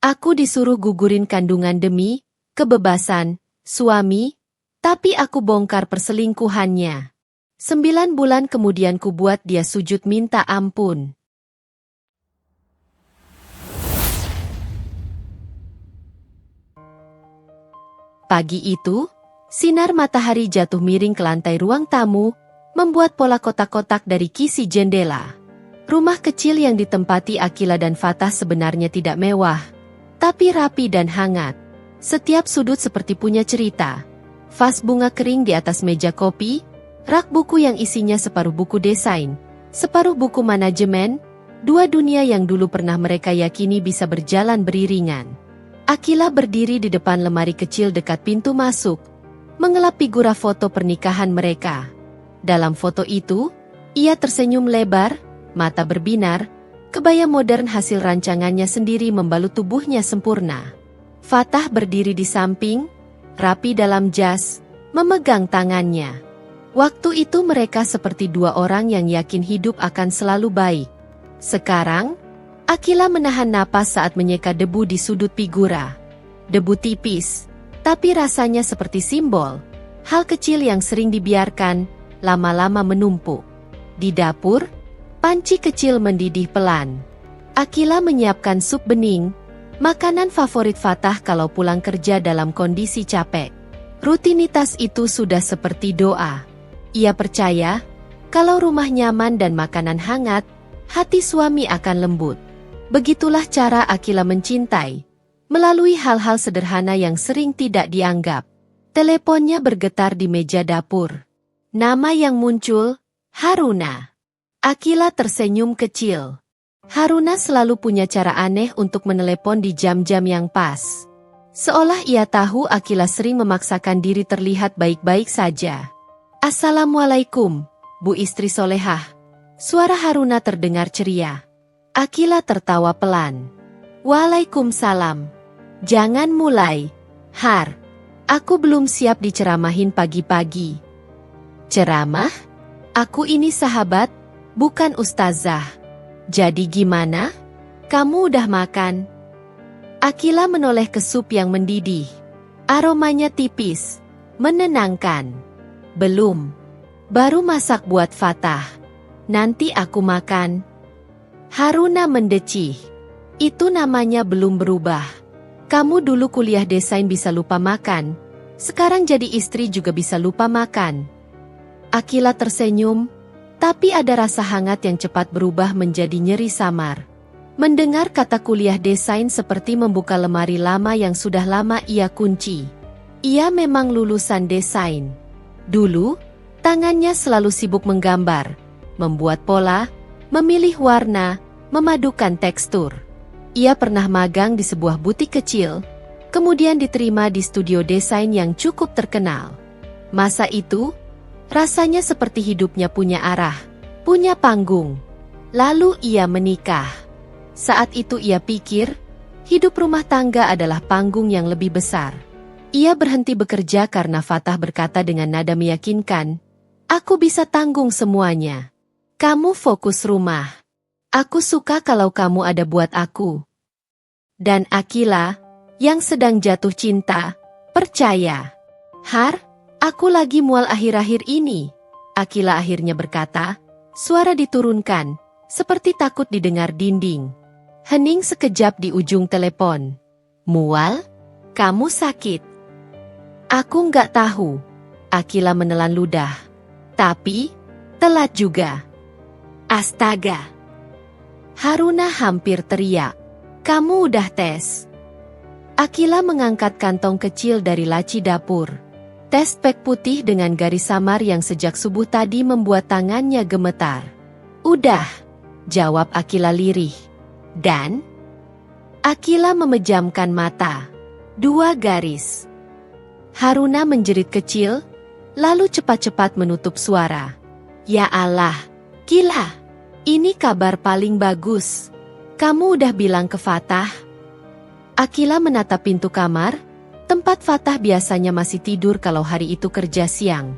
Aku disuruh gugurin kandungan demi kebebasan suami, tapi aku bongkar perselingkuhannya. 9 bulan kemudian kubuat dia sujud minta ampun. Pagi itu, sinar matahari jatuh miring ke lantai ruang tamu, membuat pola kotak-kotak dari kisi jendela. Rumah kecil yang ditempati Akila dan Fatah sebenarnya tidak mewah, tapi rapi dan hangat. Setiap sudut seperti punya cerita. Vas bunga kering di atas meja kopi, rak buku yang isinya separuh buku desain, separuh buku manajemen, dua dunia yang dulu pernah mereka yakini bisa berjalan beriringan. Akila berdiri di depan lemari kecil dekat pintu masuk, mengelap figura foto pernikahan mereka. Dalam foto itu, ia tersenyum lebar, mata berbinar, kebaya modern hasil rancangannya sendiri membalut tubuhnya sempurna. Fatah berdiri di samping, rapi dalam jas, memegang tangannya. Waktu itu mereka seperti dua orang yang yakin hidup akan selalu baik. Sekarang, Akila menahan napas saat menyeka debu di sudut figura. Debu tipis, tapi rasanya seperti simbol. Hal kecil yang sering dibiarkan, lama-lama menumpuk. Di dapur, panci kecil mendidih pelan. Akila menyiapkan sup bening, makanan favorit Fatah kalau pulang kerja dalam kondisi capek. Rutinitas itu sudah seperti doa. Ia percaya, kalau rumah nyaman dan makanan hangat, hati suami akan lembut. Begitulah cara Akila mencintai, melalui hal-hal sederhana yang sering tidak dianggap. Teleponnya bergetar di meja dapur. Nama yang muncul, Haruna. Akila tersenyum kecil. Haruna selalu punya cara aneh untuk menelepon di jam-jam yang pas. Seolah ia tahu Akila sering memaksakan diri terlihat baik-baik saja. Assalamualaikum, Bu Istri Solehah. Suara Haruna terdengar ceria. Akila tertawa pelan. Waalaikumsalam. Jangan mulai, Har. Aku belum siap diceramahin pagi-pagi. Ceramah? Aku ini sahabat, bukan ustazah. Jadi gimana? Kamu udah makan? Akila menoleh ke sup yang mendidih. Aromanya tipis, menenangkan. Belum. Baru masak buat Fatah. Nanti aku makan. Haruna mendecih. Itu namanya belum berubah. Kamu dulu kuliah desain bisa lupa makan. Sekarang jadi istri juga bisa lupa makan. Akila tersenyum, tapi ada rasa hangat yang cepat berubah menjadi nyeri samar. Mendengar kata kuliah desain seperti membuka lemari lama yang sudah lama ia kunci. Ia memang lulusan desain. Dulu, tangannya selalu sibuk menggambar, membuat pola, memilih warna, memadukan tekstur. Ia pernah magang di sebuah butik kecil, kemudian diterima di studio desain yang cukup terkenal. Masa itu, rasanya seperti hidupnya punya arah, punya panggung. Lalu ia menikah. Saat itu ia pikir, hidup rumah tangga adalah panggung yang lebih besar. Ia berhenti bekerja karena Fatah berkata dengan nada meyakinkan, "Aku bisa tanggung semuanya. Kamu fokus rumah. Aku suka kalau kamu ada buat aku." Dan Akila, yang sedang jatuh cinta, percaya. "Har, aku lagi mual akhir-akhir ini," Akila akhirnya berkata, suara diturunkan, seperti takut didengar dinding. Hening sekejap di ujung telepon. "Mual? Kamu sakit?" "Aku nggak tahu." Akila menelan ludah. "Tapi, telat juga." "Astaga." Haruna hampir teriak. "Kamu udah tes?" Akila mengangkat kantong kecil dari laci dapur. Tes pack putih dengan garis samar yang sejak subuh tadi membuat tangannya gemetar. "Udah," jawab Akila lirih. "Dan?" Akila memejamkan mata. 2 garis. Haruna menjerit kecil, lalu cepat-cepat menutup suara. "Ya Allah, gila. Ini kabar paling bagus. Kamu udah bilang ke Fatah?" Akila menatap pintu kamar, tempat Fatah biasanya masih tidur kalau hari itu kerja siang.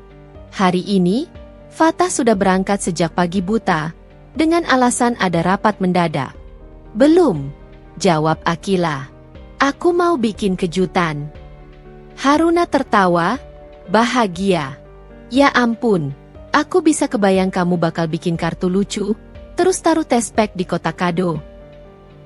Hari ini, Fatah sudah berangkat sejak pagi buta, dengan alasan ada rapat mendadak. "Belum," jawab Akila. Aku mau bikin kejutan. Haruna tertawa, bahagia. Ya ampun, aku bisa kebayang kamu bakal bikin kartu lucu, terus taruh tespek di kotak kado.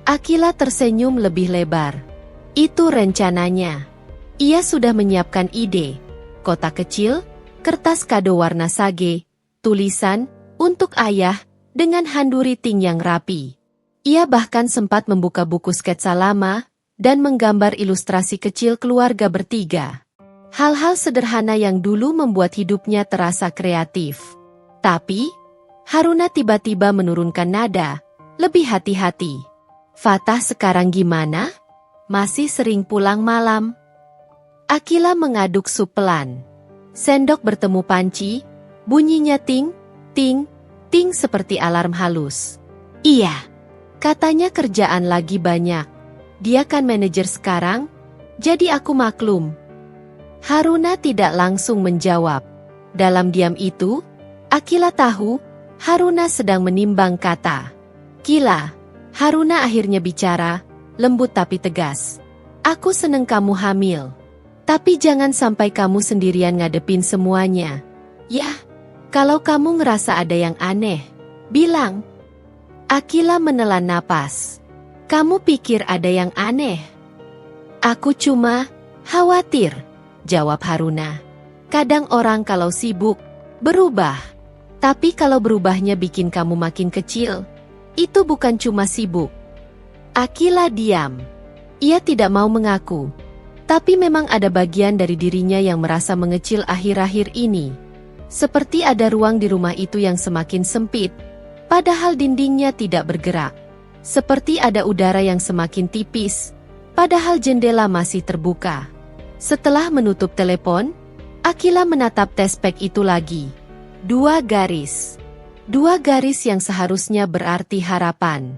Akila tersenyum lebih lebar. Itu rencananya. Ia sudah menyiapkan ide. Kotak kecil, kertas kado warna sage, tulisan, untuk ayah, dengan handwriting yang rapi. Ia bahkan sempat membuka buku sketsa lama, dan menggambar ilustrasi kecil keluarga bertiga. Hal-hal sederhana yang dulu membuat hidupnya terasa kreatif. Tapi, Haruna tiba-tiba menurunkan nada, lebih hati-hati. Fatah sekarang gimana? Masih sering pulang malam? Akila mengaduk sup pelan. Sendok bertemu panci, bunyinya ting, ting, ting seperti alarm halus. Iya, katanya kerjaan lagi banyak. Dia kan manajer sekarang, jadi aku maklum. Haruna tidak langsung menjawab. Dalam diam itu, Akila tahu, Haruna sedang menimbang kata. Kila, Haruna akhirnya bicara, lembut tapi tegas. Aku seneng kamu hamil. Tapi jangan sampai kamu sendirian ngadepin semuanya. Yah, kalau kamu ngerasa ada yang aneh, bilang. Akila menelan napas. Kamu pikir ada yang aneh? Aku cuma khawatir, jawab Haruna. Kadang orang kalau sibuk, berubah. Tapi kalau berubahnya bikin kamu makin kecil, itu bukan cuma sibuk. Akila diam. Ia tidak mau mengaku. Tapi memang ada bagian dari dirinya yang merasa mengecil akhir-akhir ini. Seperti ada ruang di rumah itu yang semakin sempit, padahal dindingnya tidak bergerak. Seperti ada udara yang semakin tipis, padahal jendela masih terbuka. Setelah menutup telepon, Akila menatap tespek itu lagi. 2 garis. 2 garis yang seharusnya berarti harapan.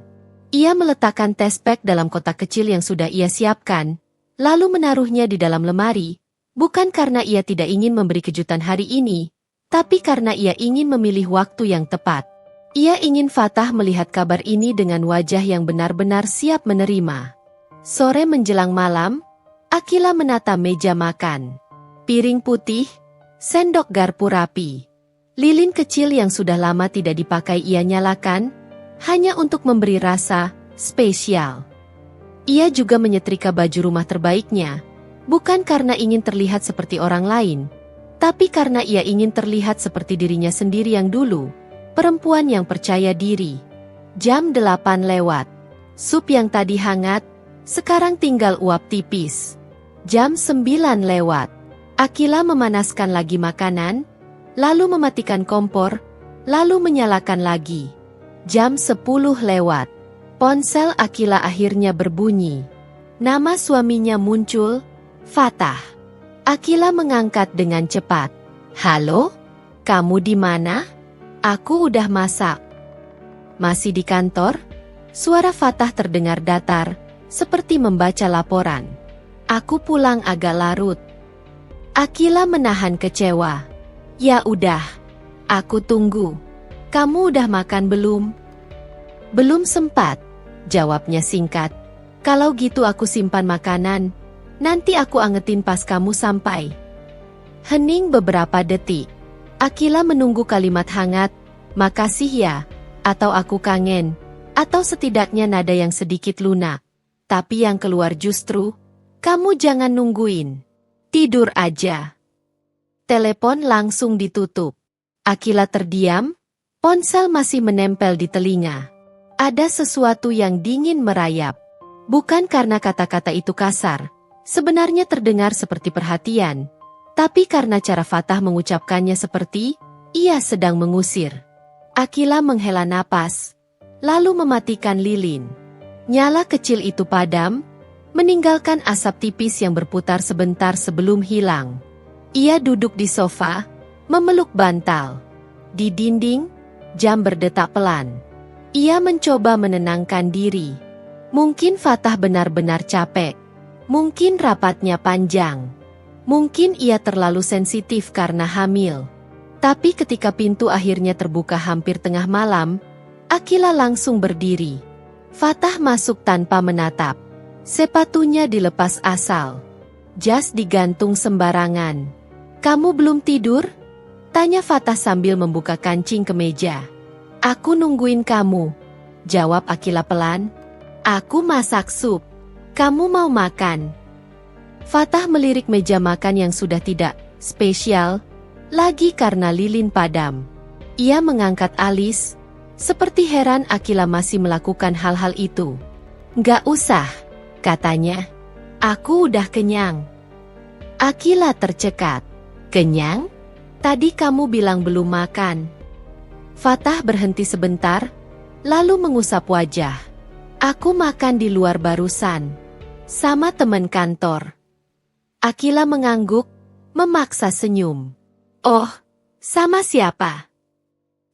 Ia meletakkan tespek dalam kotak kecil yang sudah ia siapkan, lalu menaruhnya di dalam lemari, bukan karena ia tidak ingin memberi kejutan hari ini, tapi karena ia ingin memilih waktu yang tepat. Ia ingin Fatah melihat kabar ini dengan wajah yang benar-benar siap menerima. Sore menjelang malam, Akila menata meja makan. Piring putih, sendok garpu rapi. Lilin kecil yang sudah lama tidak dipakai ia nyalakan, hanya untuk memberi rasa spesial. Ia juga menyetrika baju rumah terbaiknya, bukan karena ingin terlihat seperti orang lain, tapi karena ia ingin terlihat seperti dirinya sendiri yang dulu. Perempuan yang percaya diri. Jam 8 lewat. Sup yang tadi hangat, sekarang tinggal uap tipis. Jam 9 lewat. Akila memanaskan lagi makanan, lalu mematikan kompor, lalu menyalakan lagi. Jam 10 lewat. Ponsel Akila akhirnya berbunyi. Nama suaminya muncul, Fatah. Akila mengangkat dengan cepat. Halo? Kamu di mana? Aku udah masak. Masih di kantor? Suara Fatah terdengar datar, seperti membaca laporan. Aku pulang agak larut. Akila menahan kecewa. Ya udah, aku tunggu. Kamu udah makan belum? Belum sempat, jawabnya singkat. Kalau gitu aku simpan makanan, nanti aku angetin pas kamu sampai. Hening beberapa detik. Akila menunggu kalimat hangat, makasih ya, atau aku kangen, atau setidaknya nada yang sedikit lunak. Tapi yang keluar justru, kamu jangan nungguin. Tidur aja. Telepon langsung ditutup. Akila terdiam, ponsel masih menempel di telinga. Ada sesuatu yang dingin merayap. Bukan karena kata-kata itu kasar, sebenarnya terdengar seperti perhatian. Tapi karena cara Fatah mengucapkannya seperti, ia sedang mengusir. Akila menghela napas, lalu mematikan lilin. Nyala kecil itu padam, meninggalkan asap tipis yang berputar sebentar sebelum hilang. Ia duduk di sofa, memeluk bantal. Di dinding, jam berdetak pelan. Ia mencoba menenangkan diri. Mungkin Fatah benar-benar capek. Mungkin rapatnya panjang. Mungkin ia terlalu sensitif karena hamil. Tapi ketika pintu akhirnya terbuka hampir tengah malam, Akila langsung berdiri. Fatah masuk tanpa menatap. Sepatunya dilepas asal. Jas digantung sembarangan. Kamu belum tidur? Tanya Fatah sambil membuka kancing kemeja. Aku nungguin kamu, jawab Akila pelan. Aku masak sup. Kamu mau makan? Fatah melirik meja makan yang sudah tidak spesial lagi karena lilin padam. Ia mengangkat alis, seperti heran Akila masih melakukan hal-hal itu. Nggak usah, katanya. Aku udah kenyang. Akila tercekat. Kenyang? Tadi kamu bilang belum makan. Fatah berhenti sebentar, lalu mengusap wajah. Aku makan di luar barusan, sama teman kantor. Akila mengangguk, memaksa senyum. Oh, sama siapa?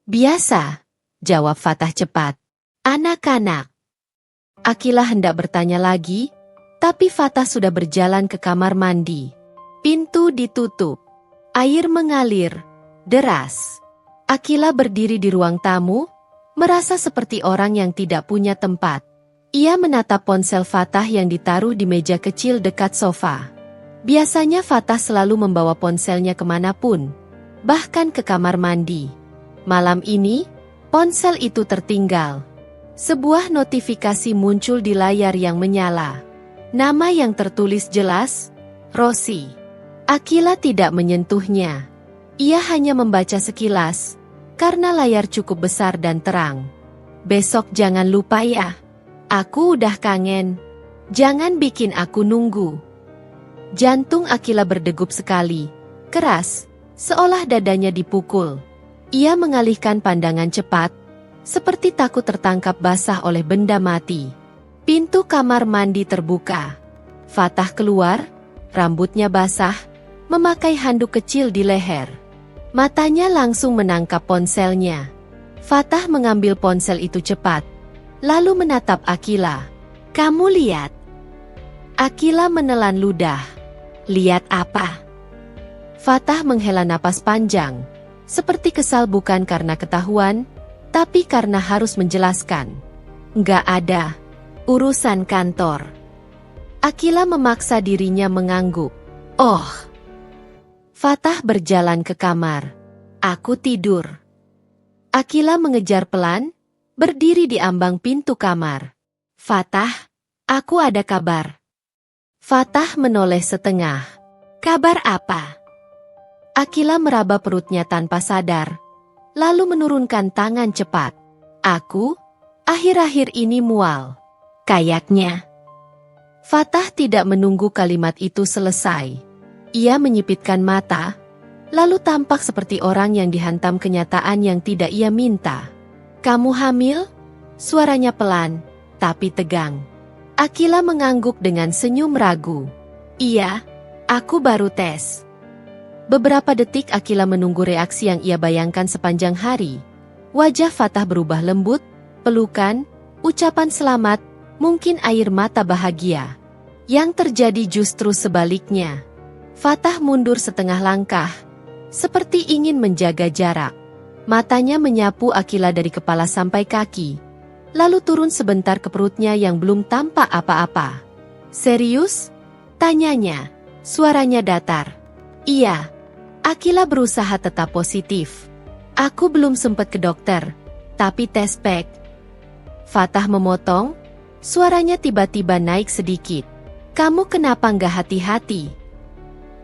Biasa, jawab Fatah cepat. Anak-anak. Akila hendak bertanya lagi, tapi Fatah sudah berjalan ke kamar mandi. Pintu ditutup. Air mengalir, deras. Akila berdiri di ruang tamu, merasa seperti orang yang tidak punya tempat. Ia menatap ponsel Fatah yang ditaruh di meja kecil dekat sofa. Biasanya Fatah selalu membawa ponselnya kemanapun, bahkan ke kamar mandi. Malam ini, ponsel itu tertinggal. Sebuah notifikasi muncul di layar yang menyala. Nama yang tertulis jelas, Rosi. Akila tidak menyentuhnya. Ia hanya membaca sekilas, karena layar cukup besar dan terang. Besok jangan lupa ya. Aku udah kangen. Jangan bikin aku nunggu. Jantung Akila berdegup sekali, keras, seolah dadanya dipukul. Ia mengalihkan pandangan cepat, seperti takut tertangkap basah oleh benda mati. Pintu kamar mandi terbuka. Fatah keluar, rambutnya basah, memakai handuk kecil di leher. Matanya langsung menangkap ponselnya. Fatah mengambil ponsel itu cepat, lalu menatap Akila. Kamu lihat? Akila menelan ludah. Lihat apa? Fatah menghela napas panjang, seperti kesal bukan karena ketahuan, tapi karena harus menjelaskan. Nggak ada. Urusan kantor. Akila memaksa dirinya mengangguk. Oh. Fatah berjalan ke kamar. Aku tidur. Akila mengejar pelan, berdiri di ambang pintu kamar. Fatah, aku ada kabar. Fatah menoleh setengah. Kabar apa? Akila meraba perutnya tanpa sadar, lalu menurunkan tangan cepat. Aku, akhir-akhir ini mual. Kayaknya. Fatah tidak menunggu kalimat itu selesai. Ia menyipitkan mata, lalu tampak seperti orang yang dihantam kenyataan yang tidak ia minta. Kamu hamil? Suaranya pelan, tapi tegang. Akila mengangguk dengan senyum ragu. Iya, aku baru tes. Beberapa detik Akila menunggu reaksi yang ia bayangkan sepanjang hari. Wajah Fatah berubah lembut, pelukan, ucapan selamat, mungkin air mata bahagia. Yang terjadi justru sebaliknya. Fatah mundur setengah langkah, seperti ingin menjaga jarak. Matanya menyapu Akila dari kepala sampai kaki, lalu turun sebentar ke perutnya yang belum tampak apa-apa. Serius? Tanyanya, suaranya datar. Iya. Akila berusaha tetap positif. Aku belum sempat ke dokter, tapi tes pack. Fatah memotong, suaranya tiba-tiba naik sedikit. Kamu kenapa nggak hati-hati?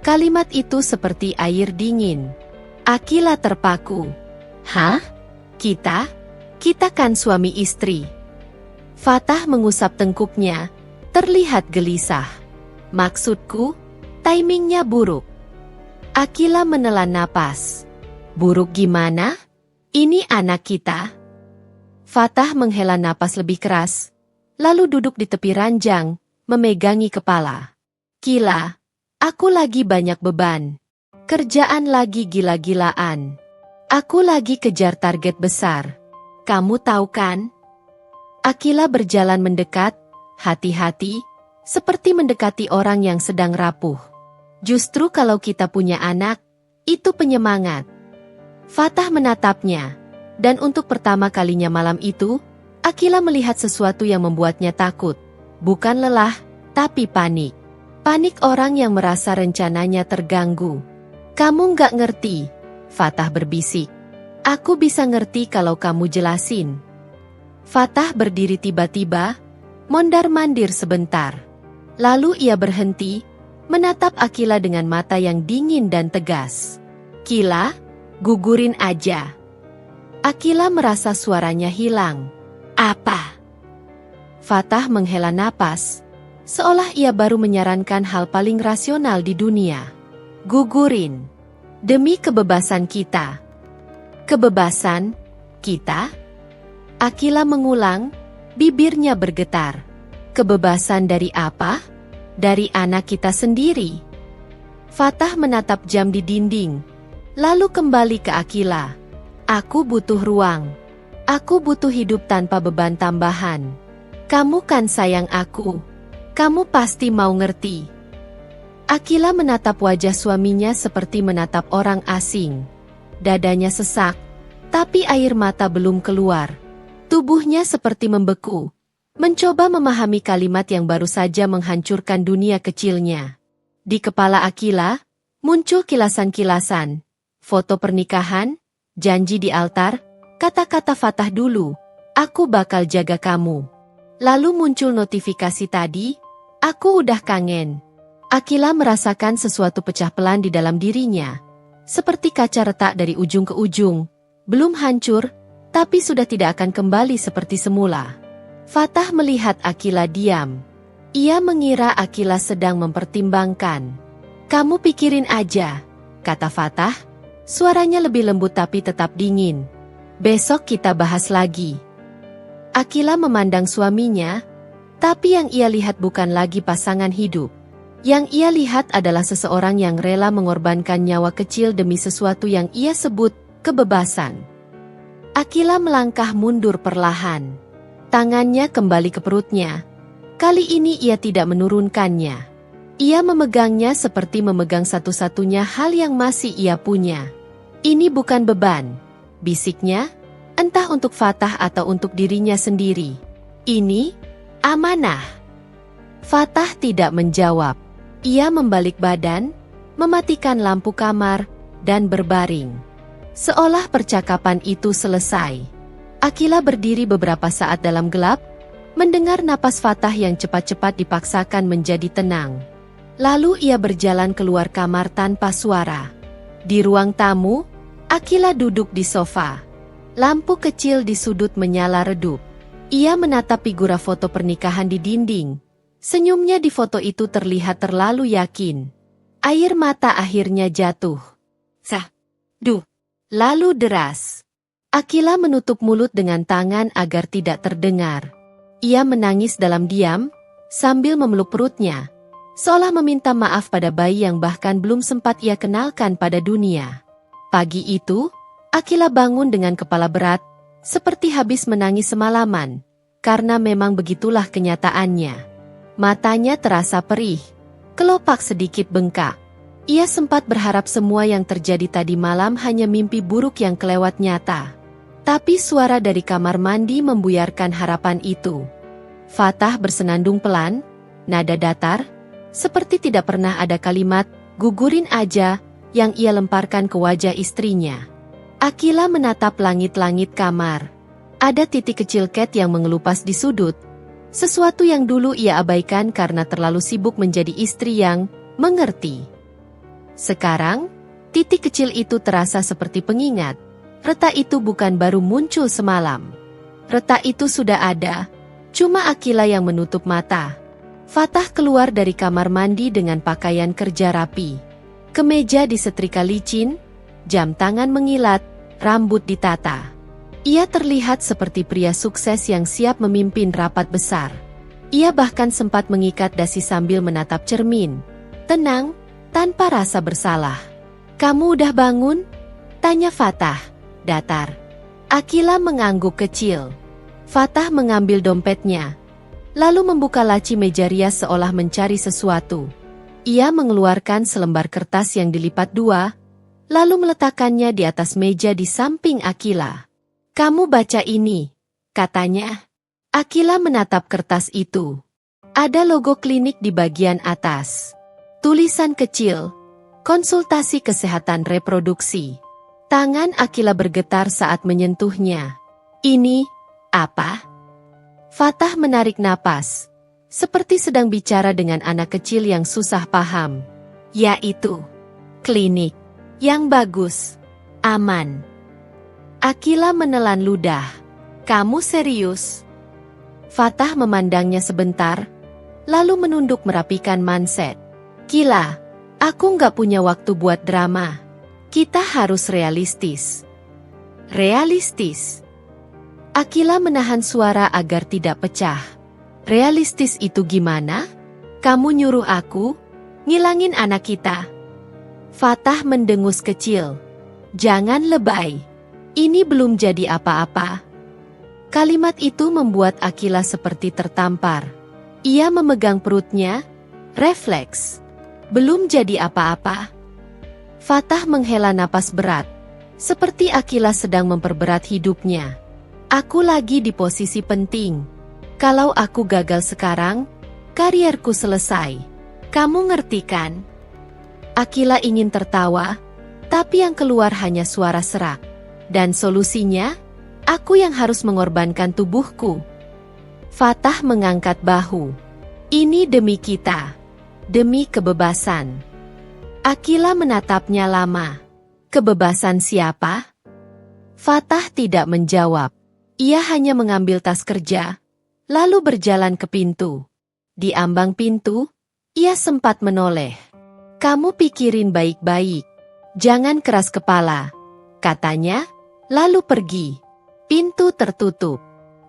Kalimat itu seperti air dingin. Akila terpaku. Hah? Kita? Kita kan suami istri. Fatah mengusap tengkuknya, terlihat gelisah. Maksudku, timingnya buruk. Akila menelan napas. Buruk gimana? Ini anak kita. Fatah menghela napas lebih keras, lalu duduk di tepi ranjang, memegangi kepala. Kila, aku lagi banyak beban. Kerjaan lagi gila-gilaan. Aku lagi kejar target besar. Kamu tahu kan? Akila berjalan mendekat, hati-hati, seperti mendekati orang yang sedang rapuh. Justru kalau kita punya anak, itu penyemangat. Fatah menatapnya, dan untuk pertama kalinya malam itu, Akila melihat sesuatu yang membuatnya takut. Bukan lelah, tapi panik. Panik orang yang merasa rencananya terganggu. Kamu nggak ngerti, Fatah berbisik. Aku bisa ngerti kalau kamu jelasin. Fatah berdiri tiba-tiba, mondar-mandir sebentar. Lalu ia berhenti, menatap Akila dengan mata yang dingin dan tegas. Kila, gugurin aja. Akila merasa suaranya hilang. Apa? Fatah menghela napas, seolah ia baru menyarankan hal paling rasional di dunia. Gugurin. Demi kebebasan kita. Kebebasan kita? Akila mengulang, bibirnya bergetar. Kebebasan dari apa? Dari anak kita sendiri. Fatah menatap jam di dinding, lalu kembali ke Akila. Aku butuh ruang. Aku butuh hidup tanpa beban tambahan. Kamu kan sayang aku. Kamu pasti mau ngerti. Akila menatap wajah suaminya seperti menatap orang asing. Dadanya sesak, tapi air mata belum keluar. Tubuhnya seperti membeku, mencoba memahami kalimat yang baru saja menghancurkan dunia kecilnya. Di kepala Akila, muncul kilasan-kilasan. Foto pernikahan, janji di altar, kata-kata Fatah dulu, aku bakal jaga kamu. Lalu muncul notifikasi tadi, aku udah kangen. Akila merasakan sesuatu pecah pelan di dalam dirinya. Seperti kaca retak dari ujung ke ujung, belum hancur, tapi sudah tidak akan kembali seperti semula. Fatah melihat Akila diam. Ia mengira Akila sedang mempertimbangkan. Kamu pikirin aja, kata Fatah. Suaranya lebih lembut tapi tetap dingin. Besok kita bahas lagi. Akila memandang suaminya, tapi yang ia lihat bukan lagi pasangan hidup. Yang ia lihat adalah seseorang yang rela mengorbankan nyawa kecil demi sesuatu yang ia sebut kebebasan. Akila melangkah mundur perlahan. Tangannya kembali ke perutnya. Kali ini ia tidak menurunkannya. Ia memegangnya seperti memegang satu-satunya hal yang masih ia punya. Ini bukan beban, bisiknya, entah untuk Fatah atau untuk dirinya sendiri. Ini amanah. Fatah tidak menjawab. Ia membalik badan, mematikan lampu kamar, dan berbaring. Seolah percakapan itu selesai. Akila berdiri beberapa saat dalam gelap, mendengar napas Fatah yang cepat-cepat dipaksakan menjadi tenang. Lalu ia berjalan keluar kamar tanpa suara. Di ruang tamu, Akila duduk di sofa. Lampu kecil di sudut menyala redup. Ia menatap figura foto pernikahan di dinding. Senyumnya di foto itu terlihat terlalu yakin. Air mata akhirnya jatuh. Lalu deras. Akila menutup mulut dengan tangan agar tidak terdengar. Ia menangis dalam diam, sambil memeluk perutnya, seolah meminta maaf pada bayi yang bahkan belum sempat ia kenalkan pada dunia. Pagi itu, Akila bangun dengan kepala berat, seperti habis menangis semalaman, karena memang begitulah kenyataannya. Matanya terasa perih, kelopak sedikit bengkak. Ia sempat berharap semua yang terjadi tadi malam hanya mimpi buruk yang kelewat nyata. Tapi suara dari kamar mandi membuyarkan harapan itu. Fatah bersenandung pelan, nada datar, seperti tidak pernah ada kalimat, gugurin aja, yang ia lemparkan ke wajah istrinya. Akila menatap langit-langit kamar. Ada titik kecil cat yang mengelupas di sudut. Sesuatu yang dulu ia abaikan karena terlalu sibuk menjadi istri yang mengerti. Sekarang, titik kecil itu terasa seperti pengingat. Retak itu bukan baru muncul semalam. Retak itu sudah ada, cuma Akila yang menutup mata. Fatah keluar dari kamar mandi dengan pakaian kerja rapi. Kemeja disetrika licin, jam tangan mengilat, rambut ditata. Ia terlihat seperti pria sukses yang siap memimpin rapat besar. Ia bahkan sempat mengikat dasi sambil menatap cermin. Tenang, tanpa rasa bersalah. Kamu udah bangun? Tanya Fatah, datar. Akila mengangguk kecil. Fatah mengambil dompetnya, lalu membuka laci meja rias seolah mencari sesuatu. Ia mengeluarkan selembar kertas yang dilipat dua, lalu meletakkannya di atas meja di samping Akila. Kamu baca ini, katanya. Akila menatap kertas itu. Ada logo klinik di bagian atas. Tulisan kecil, konsultasi kesehatan reproduksi. Tangan Akila bergetar saat menyentuhnya. Ini, apa? Fatah menarik napas, seperti sedang bicara dengan anak kecil yang susah paham. Yaitu, klinik, yang bagus, aman. Akila menelan ludah. Kamu serius? Fatah memandangnya sebentar, lalu menunduk merapikan manset. Kila, aku nggak punya waktu buat drama. Kita harus realistis. Realistis? Akila menahan suara agar tidak pecah. Realistis itu gimana? Kamu nyuruh aku ngilangin anak kita. Fatah mendengus kecil. Jangan lebay. Ini belum jadi apa-apa. Kalimat itu membuat Akila seperti tertampar. Ia memegang perutnya, refleks. Belum jadi apa-apa. Fatah menghela napas berat, seperti Akila sedang memperberat hidupnya. Aku lagi di posisi penting. Kalau aku gagal sekarang, karierku selesai. Kamu ngerti kan? Akila ingin tertawa, tapi yang keluar hanya suara serak. Dan solusinya, aku yang harus mengorbankan tubuhku. Fatah mengangkat bahu. Ini demi kita. Demi kebebasan. Akila menatapnya lama. Kebebasan siapa? Fatah tidak menjawab. Ia hanya mengambil tas kerja, lalu berjalan ke pintu. Di ambang pintu, ia sempat menoleh. Kamu pikirin baik-baik. Jangan keras kepala, katanya, lalu pergi. Pintu tertutup.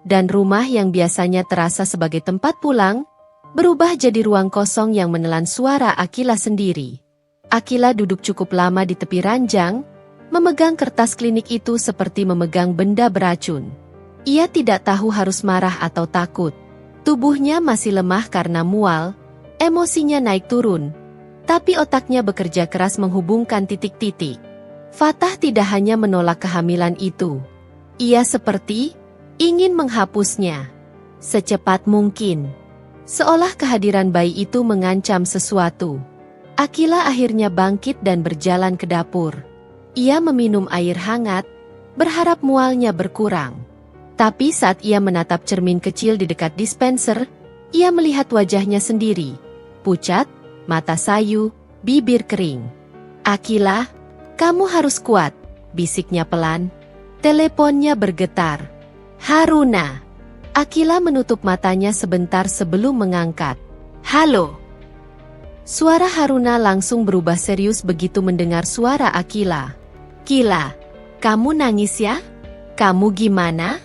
Dan rumah yang biasanya terasa sebagai tempat pulang, berubah jadi ruang kosong yang menelan suara Akila sendiri. Akila duduk cukup lama di tepi ranjang, memegang kertas klinik itu seperti memegang benda beracun. Ia tidak tahu harus marah atau takut. Tubuhnya masih lemah karena mual, emosinya naik turun, tapi otaknya bekerja keras menghubungkan titik-titik. Fatah tidak hanya menolak kehamilan itu. Ia seperti ingin menghapusnya secepat mungkin. Seolah kehadiran bayi itu mengancam sesuatu. Akila akhirnya bangkit dan berjalan ke dapur. Ia meminum air hangat, berharap mualnya berkurang. Tapi saat ia menatap cermin kecil di dekat dispenser, ia melihat wajahnya sendiri. Pucat, mata sayu, bibir kering. Akila, kamu harus kuat, bisiknya pelan. Teleponnya bergetar. Haruna. Akila menutup matanya sebentar sebelum mengangkat. Halo. Suara Haruna langsung berubah serius begitu mendengar suara Akila. Kila, kamu nangis ya? Kamu gimana?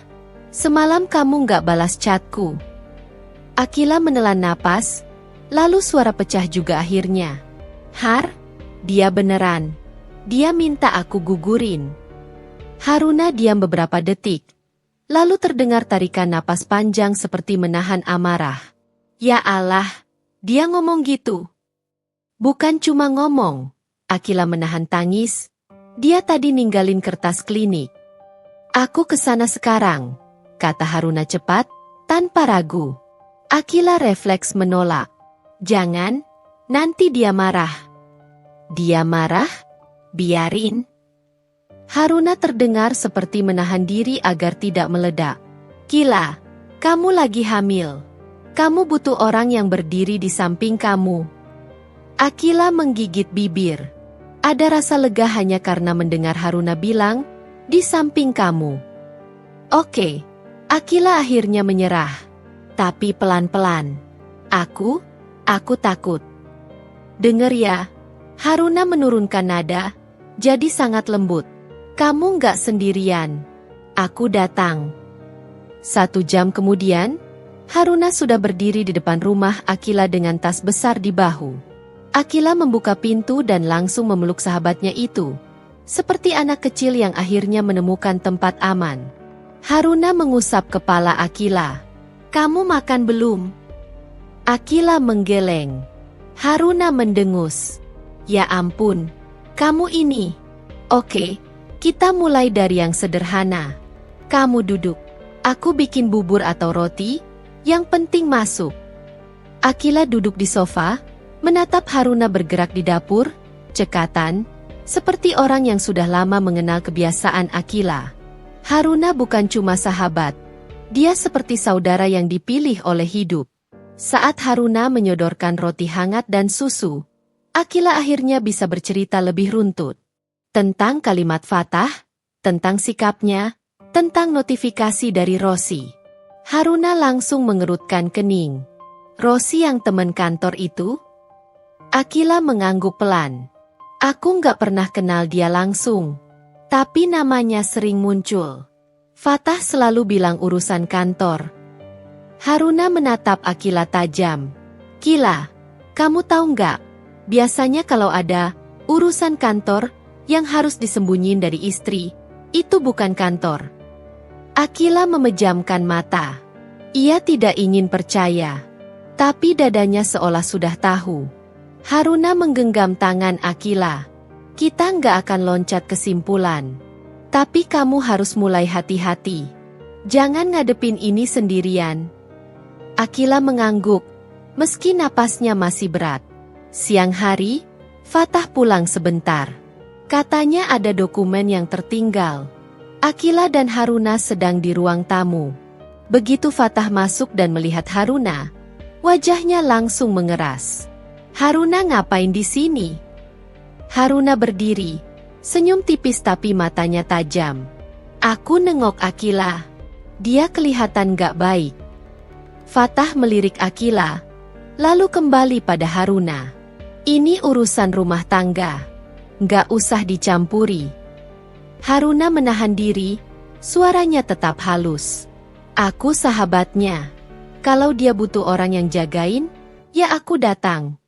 Semalam kamu nggak balas chatku. Akila menelan napas, lalu suara pecah juga akhirnya. Har, dia beneran. Dia minta aku gugurin. Haruna diam beberapa detik. Lalu terdengar tarikan napas panjang seperti menahan amarah. Ya Allah, dia ngomong gitu. Bukan cuma ngomong. Akila menahan tangis. Dia tadi ninggalin kertas klinik. Aku kesana sekarang, kata Haruna cepat, tanpa ragu. Akila refleks menolak. Jangan, nanti dia marah. Dia marah? Biarin. Haruna terdengar seperti menahan diri agar tidak meledak. Kila, kamu lagi hamil. Kamu butuh orang yang berdiri di samping kamu. Akila menggigit bibir. Ada rasa lega hanya karena mendengar Haruna bilang, di samping kamu. Oke, Akila akhirnya menyerah. Tapi pelan-pelan. Aku takut. Dengar ya, Haruna menurunkan nada, jadi sangat lembut. Kamu nggak sendirian. Aku datang. 1 jam kemudian, Haruna sudah berdiri di depan rumah Akila dengan tas besar di bahu. Akila membuka pintu dan langsung memeluk sahabatnya itu. Seperti anak kecil yang akhirnya menemukan tempat aman. Haruna mengusap kepala Akila. Kamu makan belum? Akila menggeleng. Haruna mendengus. Ya ampun, kamu ini. Oke. Kita mulai dari yang sederhana. Kamu duduk. Aku bikin bubur atau roti, yang penting masuk. Akila duduk di sofa, menatap Haruna bergerak di dapur, cekatan, seperti orang yang sudah lama mengenal kebiasaan Akila. Haruna bukan cuma sahabat, dia seperti saudara yang dipilih oleh hidup. Saat Haruna menyodorkan roti hangat dan susu, Akila akhirnya bisa bercerita lebih runtut. Tentang kalimat Fatah, tentang sikapnya, tentang notifikasi dari Rosi. Haruna langsung mengerutkan kening. Rosi yang teman kantor itu? Akila mengangguk pelan. Aku nggak pernah kenal dia langsung. Tapi namanya sering muncul. Fatah selalu bilang urusan kantor. Haruna menatap Akila tajam. Kila, kamu tahu nggak? Biasanya kalau ada urusan kantor yang harus disembunyiin dari istri, itu bukan kantor. Akila memejamkan mata. Ia tidak ingin percaya. Tapi dadanya seolah sudah tahu. Haruna menggenggam tangan Akila. Kita nggak akan loncat kesimpulan. Tapi kamu harus mulai hati-hati. Jangan ngadepin ini sendirian. Akila mengangguk, meski napasnya masih berat. Siang hari, Fatah pulang sebentar. Katanya ada dokumen yang tertinggal. Akila dan Haruna sedang di ruang tamu. Begitu Fatah masuk dan melihat Haruna, wajahnya langsung mengeras. Haruna ngapain di sini? Haruna berdiri, senyum tipis tapi matanya tajam. Aku nengok Akila. Dia kelihatan gak baik. Fatah melirik Akila, lalu kembali pada Haruna. Ini urusan rumah tangga. Gak usah dicampuri. Haruna menahan diri, suaranya tetap halus. Aku sahabatnya. Kalau dia butuh orang yang jagain, ya aku datang.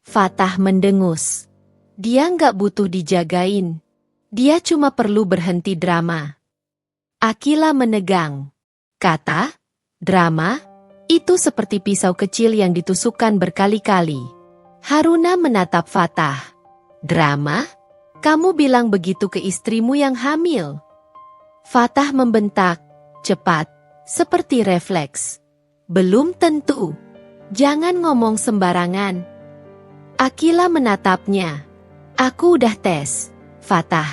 Fatah mendengus. Dia nggak butuh dijagain. Dia cuma perlu berhenti drama. Akila menegang. Kata, drama, itu seperti pisau kecil yang ditusukkan berkali-kali. Haruna menatap Fatah. Drama? Kamu bilang begitu ke istrimu yang hamil? Fatah membentak, cepat, seperti refleks. Belum tentu. Jangan ngomong sembarangan. Akila menatapnya. Aku udah tes, Fatah.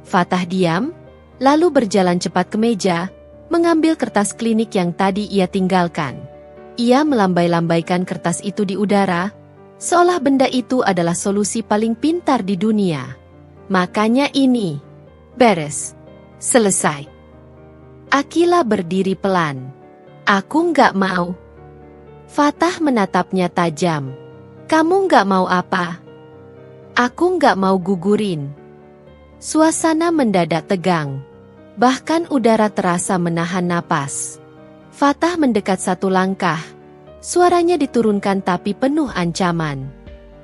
Fatah diam, lalu berjalan cepat ke meja, mengambil kertas klinik yang tadi ia tinggalkan. Ia melambai-lambaikan kertas itu di udara, seolah benda itu adalah solusi paling pintar di dunia. Makanya ini. Beres. Selesai. Akila berdiri pelan. Aku nggak mau. Fatah menatapnya tajam. Kamu nggak mau apa? Aku nggak mau gugurin. Suasana mendadak tegang. Bahkan udara terasa menahan napas. Fatah mendekat satu langkah. Suaranya diturunkan tapi penuh ancaman.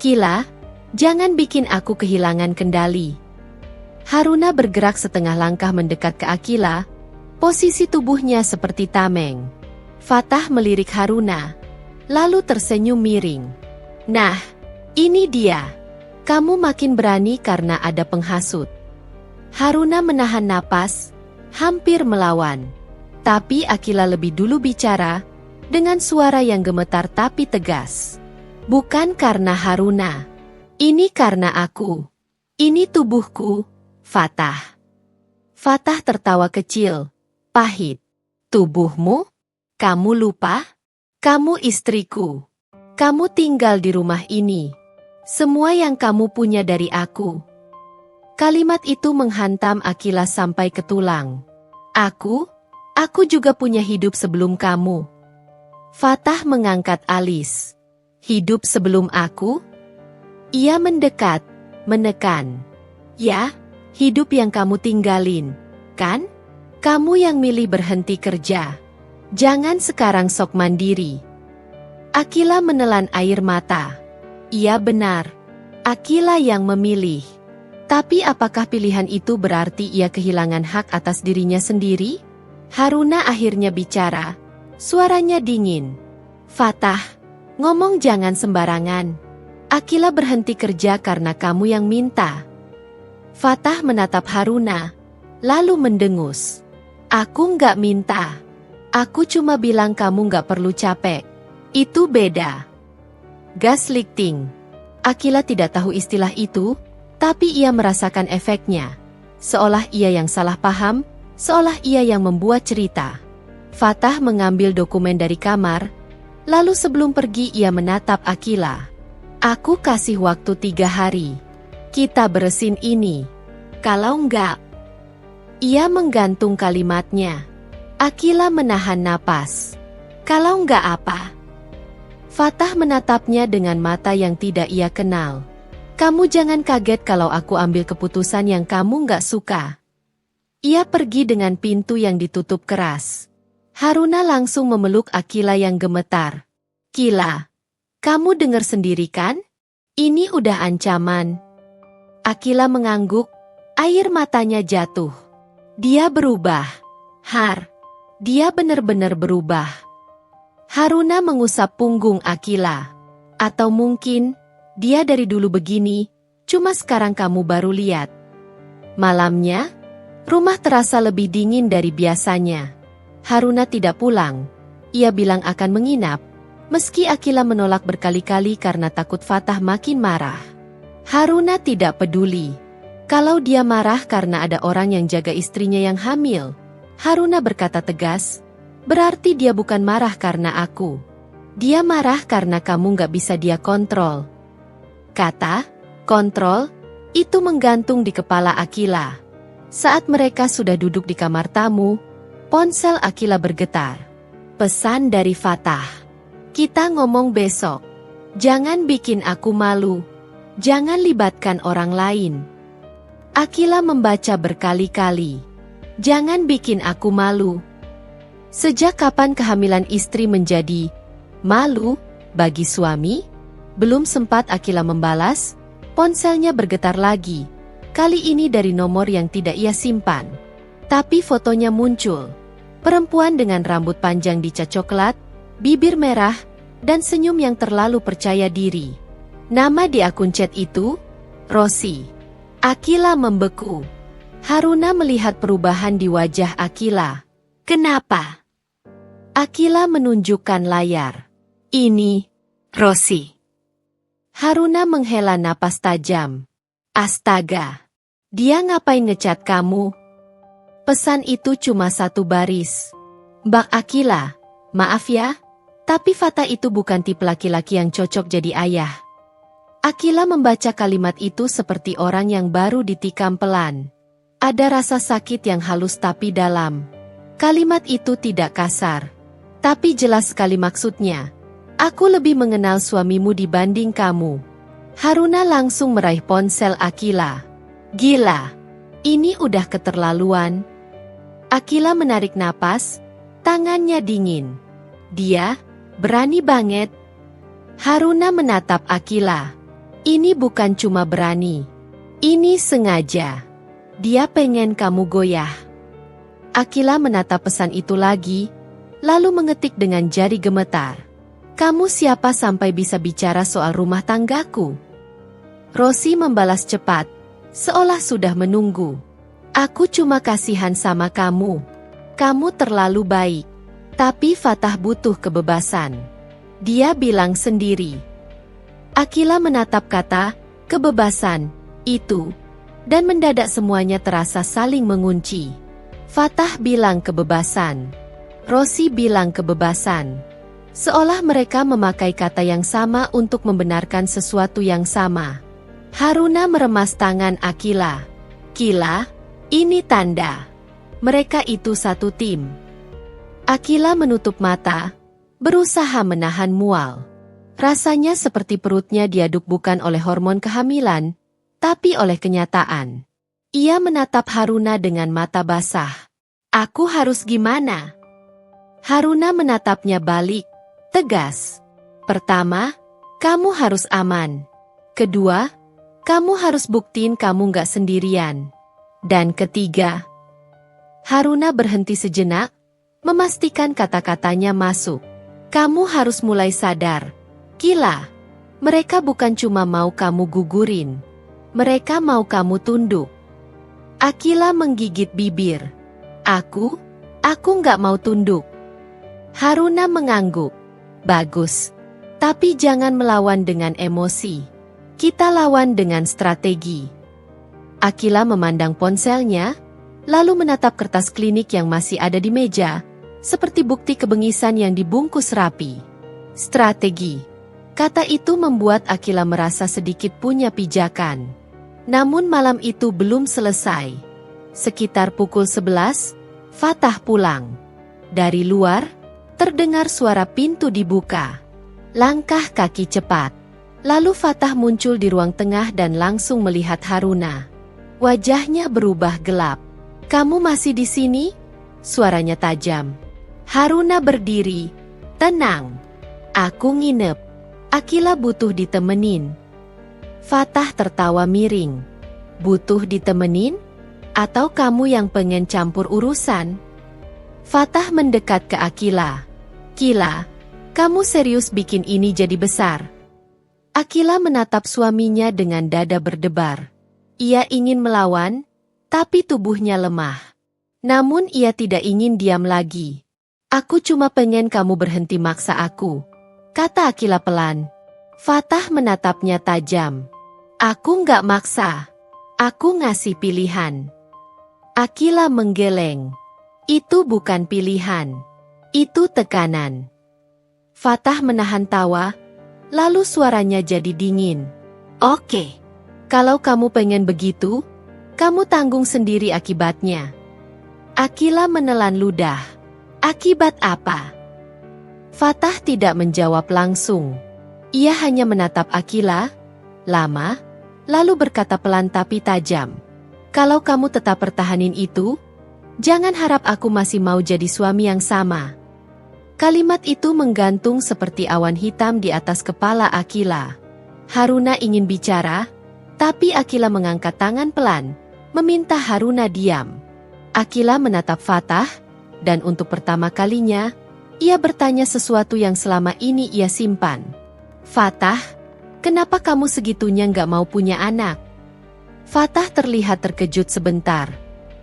Kila, jangan bikin aku kehilangan kendali. Haruna bergerak setengah langkah mendekat ke Akila. Posisi tubuhnya seperti tameng. Fatah melirik Haruna, lalu tersenyum miring. Nah, ini dia. Kamu makin berani karena ada penghasut. Haruna menahan napas, hampir melawan. Tapi Akila lebih dulu bicara, dengan suara yang gemetar tapi tegas. Bukan karena Haruna. Ini karena aku. Ini tubuhku, Fatah. Fatah tertawa kecil, pahit. Tubuhmu? Kamu lupa? Kamu istriku. Kamu tinggal di rumah ini. Semua yang kamu punya dari aku. Kalimat itu menghantam Akila sampai ke tulang. Aku juga punya hidup sebelum kamu. Fatah mengangkat alis. Hidup sebelum aku? Ia mendekat, menekan. Ya, hidup yang kamu tinggalin, kan? Kamu yang milih berhenti kerja. Jangan sekarang sok mandiri. Akila menelan air mata. Ia benar. Akila yang memilih. Tapi apakah pilihan itu berarti ia kehilangan hak atas dirinya sendiri? Haruna akhirnya bicara. Suaranya dingin. Fatah, ngomong jangan sembarangan. Akila berhenti kerja karena kamu yang minta. Fatah menatap Haruna, lalu mendengus. Aku nggak minta. Aku cuma bilang kamu nggak perlu capek. Itu beda. Gaslighting. Akila tidak tahu istilah itu, tapi ia merasakan efeknya. Seolah ia yang salah paham, seolah ia yang membuat cerita. Fatah mengambil dokumen dari kamar, lalu sebelum pergi ia menatap Akila. Aku kasih waktu 3 hari. Kita beresin ini. Kalau enggak... Ia menggantung kalimatnya. Akila menahan napas. Kalau enggak apa? Fatah menatapnya dengan mata yang tidak ia kenal. Kamu jangan kaget kalau aku ambil keputusan yang kamu enggak suka. Ia pergi dengan pintu yang ditutup keras. Haruna langsung memeluk Akila yang gemetar. Kila, kamu dengar sendiri kan? Ini udah ancaman. Akila mengangguk, air matanya jatuh. Dia berubah. Dia benar-benar berubah. Haruna mengusap punggung Akila. Atau mungkin, dia dari dulu begini, cuma sekarang kamu baru lihat. Malamnya, rumah terasa lebih dingin dari biasanya. Haruna tidak pulang. Ia bilang akan menginap, meski Akila menolak berkali-kali karena takut Fatah makin marah. Haruna tidak peduli. Kalau dia marah karena ada orang yang jaga istrinya yang hamil, Haruna berkata tegas, berarti dia bukan marah karena aku. Dia marah karena kamu gak bisa dia kontrol. Kata, kontrol, itu menggantung di kepala Akila. Saat mereka sudah duduk di kamar tamu, ponsel Akila bergetar. Pesan dari Fatah. Kita ngomong besok. Jangan bikin aku malu. Jangan libatkan orang lain. Akila membaca berkali-kali. Jangan bikin aku malu. Sejak kapan kehamilan istri menjadi malu bagi suami? Belum sempat Akila membalas, ponselnya bergetar lagi. Kali ini dari nomor yang tidak ia simpan. Tapi fotonya muncul. Perempuan dengan rambut panjang dicat coklat, bibir merah, dan senyum yang terlalu percaya diri. Nama di akun chat itu, Rosi. Akila membeku. Haruna melihat perubahan di wajah Akila. Kenapa? Akila menunjukkan layar. Ini, Rosi. Haruna menghela napas tajam. Astaga, dia ngapain ngecat kamu? Pesan itu cuma 1 baris. Mbak Akila, maaf ya, tapi Fatah itu bukan tipe laki-laki yang cocok jadi ayah. Akila membaca kalimat itu seperti orang yang baru ditikam pelan. Ada rasa sakit yang halus tapi dalam. Kalimat itu tidak kasar, tapi jelas sekali maksudnya. Aku lebih mengenal suamimu dibanding kamu. Haruna langsung meraih ponsel Akila. Gila, ini udah keterlaluan. Akila menarik napas, tangannya dingin. Dia berani banget. Haruna menatap Akila. Ini bukan cuma berani. Ini sengaja. Dia pengen kamu goyah. Akila menatap pesan itu lagi, lalu mengetik dengan jari gemetar. Kamu siapa sampai bisa bicara soal rumah tanggaku? Rosi membalas cepat, seolah sudah menunggu. Aku cuma kasihan sama kamu. Kamu terlalu baik. Tapi Fatah butuh kebebasan. Dia bilang sendiri. Akila menatap kata, kebebasan, itu. Dan mendadak semuanya terasa saling mengunci. Fatah bilang kebebasan. Rosi bilang kebebasan. Seolah mereka memakai kata yang sama untuk membenarkan sesuatu yang sama. Haruna meremas tangan Akila. Kila, ini tanda. Mereka itu satu tim. Akila menutup mata, berusaha menahan mual. Rasanya seperti perutnya diaduk bukan oleh hormon kehamilan, tapi oleh kenyataan. Ia menatap Haruna dengan mata basah. Aku harus gimana? Haruna menatapnya balik, tegas. Pertama, kamu harus aman. Kedua, kamu harus buktiin kamu gak sendirian. Dan ketiga, Haruna berhenti sejenak, memastikan kata-katanya masuk. Kamu harus mulai sadar. Kila, mereka bukan cuma mau kamu gugurin. Mereka mau kamu tunduk. Akila menggigit bibir. Aku gak mau tunduk. Haruna mengangguk. Bagus. Tapi jangan melawan dengan emosi. Kita lawan dengan strategi. Akila memandang ponselnya, lalu menatap kertas klinik yang masih ada di meja, seperti bukti kebengisan yang dibungkus rapi. Strategi. Kata itu membuat Akila merasa sedikit punya pijakan. Namun malam itu belum selesai. Sekitar pukul 11, Fatah pulang. Dari luar, terdengar suara pintu dibuka. Langkah kaki cepat. Lalu Fatah muncul di ruang tengah dan langsung melihat Haruna. Wajahnya berubah gelap. "Kamu masih di sini?" Suaranya tajam. Haruna berdiri. "Tenang. Aku nginep. Akila butuh ditemenin." Fatah tertawa miring. "Butuh ditemenin? Atau kamu yang pengen campur urusan?" Fatah mendekat ke Akila. "Kila, kamu serius bikin ini jadi besar?" Akila menatap suaminya dengan dada berdebar. Ia ingin melawan, tapi tubuhnya lemah. Namun ia tidak ingin diam lagi. "Aku cuma pengen kamu berhenti maksa aku," kata Akila pelan. Fatah menatapnya tajam. "Aku nggak maksa. Aku ngasih pilihan." Akila menggeleng. "Itu bukan pilihan. Itu tekanan." Fatah menahan tawa, lalu suaranya jadi dingin. "Oke. Kalau kamu pengen begitu, kamu tanggung sendiri akibatnya." Akila menelan ludah. "Akibat apa?" Fatah tidak menjawab langsung. Ia hanya menatap Akila lama, lalu berkata pelan tapi tajam. "Kalau kamu tetap pertahanin itu, jangan harap aku masih mau jadi suami yang sama." Kalimat itu menggantung seperti awan hitam di atas kepala Akila. Haruna ingin bicara, tapi Akila mengangkat tangan pelan, meminta Haruna diam. Akila menatap Fatah, dan untuk pertama kalinya, ia bertanya sesuatu yang selama ini ia simpan. "Fatah, kenapa kamu segitunya nggak mau punya anak?" Fatah terlihat terkejut sebentar.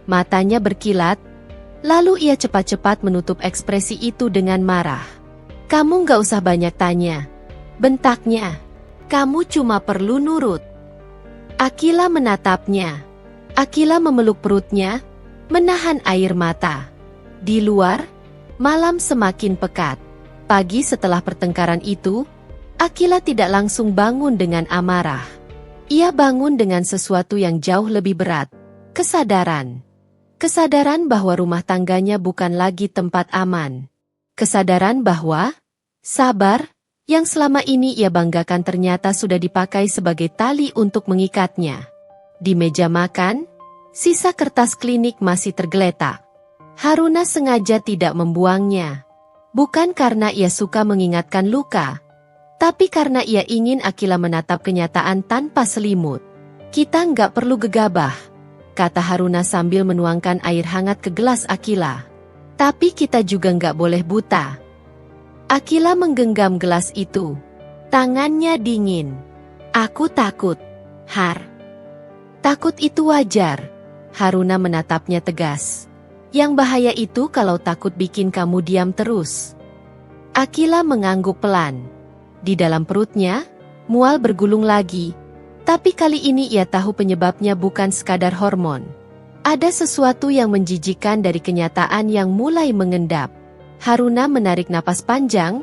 Matanya berkilat, lalu ia cepat-cepat menutup ekspresi itu dengan marah. "Kamu nggak usah banyak tanya," bentaknya. "Kamu cuma perlu nurut." Akila menatapnya. Akila memeluk perutnya, menahan air mata. Di luar, malam semakin pekat. Pagi setelah pertengkaran itu, Akila tidak langsung bangun dengan amarah. Ia bangun dengan sesuatu yang jauh lebih berat. Kesadaran. Kesadaran bahwa rumah tangganya bukan lagi tempat aman. Kesadaran bahwa sabar yang selama ini ia banggakan ternyata sudah dipakai sebagai tali untuk mengikatnya. Di meja makan, sisa kertas klinik masih tergeletak. Haruna sengaja tidak membuangnya. Bukan karena ia suka mengingatkan luka, tapi karena ia ingin Akila menatap kenyataan tanpa selimut. "Kita nggak perlu gegabah," kata Haruna sambil menuangkan air hangat ke gelas Akila. "Tapi kita juga nggak boleh buta." Akila menggenggam gelas itu. Tangannya dingin. "Aku takut, Har." "Takut itu wajar." Haruna menatapnya tegas. "Yang bahaya itu kalau takut bikin kamu diam terus." Akila mengangguk pelan. Di dalam perutnya, mual bergulung lagi. Tapi kali ini ia tahu penyebabnya bukan sekadar hormon. Ada sesuatu yang menjijikkan dari kenyataan yang mulai mengendap. Haruna menarik napas panjang,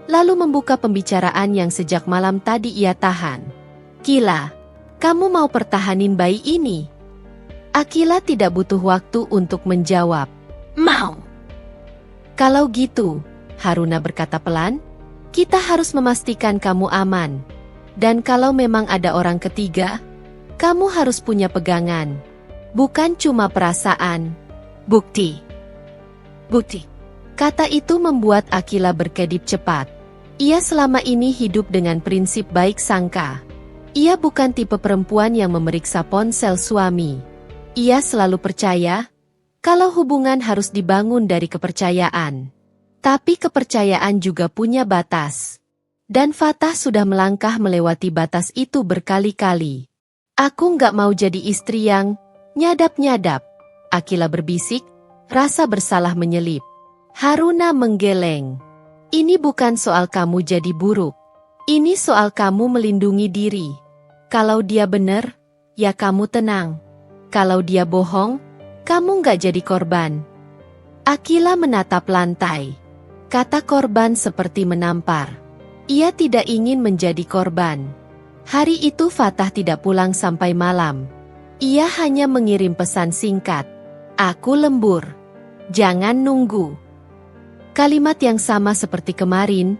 lalu membuka pembicaraan yang sejak malam tadi ia tahan. "Kila, kamu mau pertahanin bayi ini?" Akila tidak butuh waktu untuk menjawab. "Mau." "Kalau gitu," Haruna berkata pelan, "kita harus memastikan kamu aman. Dan kalau memang ada orang ketiga, kamu harus punya pegangan. Bukan cuma perasaan. Bukti." "Bukti." Kata itu membuat Akila berkedip cepat. Ia selama ini hidup dengan prinsip baik sangka. Ia bukan tipe perempuan yang memeriksa ponsel suami. Ia selalu percaya kalau hubungan harus dibangun dari kepercayaan. Tapi kepercayaan juga punya batas. Dan Fatah sudah melangkah melewati batas itu berkali-kali. "Aku nggak mau jadi istri yang nyadap-nyadap," Akila berbisik, rasa bersalah menyelip. Haruna menggeleng. Ini bukan soal kamu jadi buruk. Ini soal kamu melindungi diri. Kalau dia benar, ya kamu tenang. Kalau dia bohong, kamu nggak jadi korban. Akila menatap lantai. Kata korban seperti menampar. Ia tidak ingin menjadi korban. Hari itu Fatah tidak pulang sampai malam. Ia hanya mengirim pesan singkat. Aku lembur. Jangan nunggu. Kalimat yang sama seperti kemarin,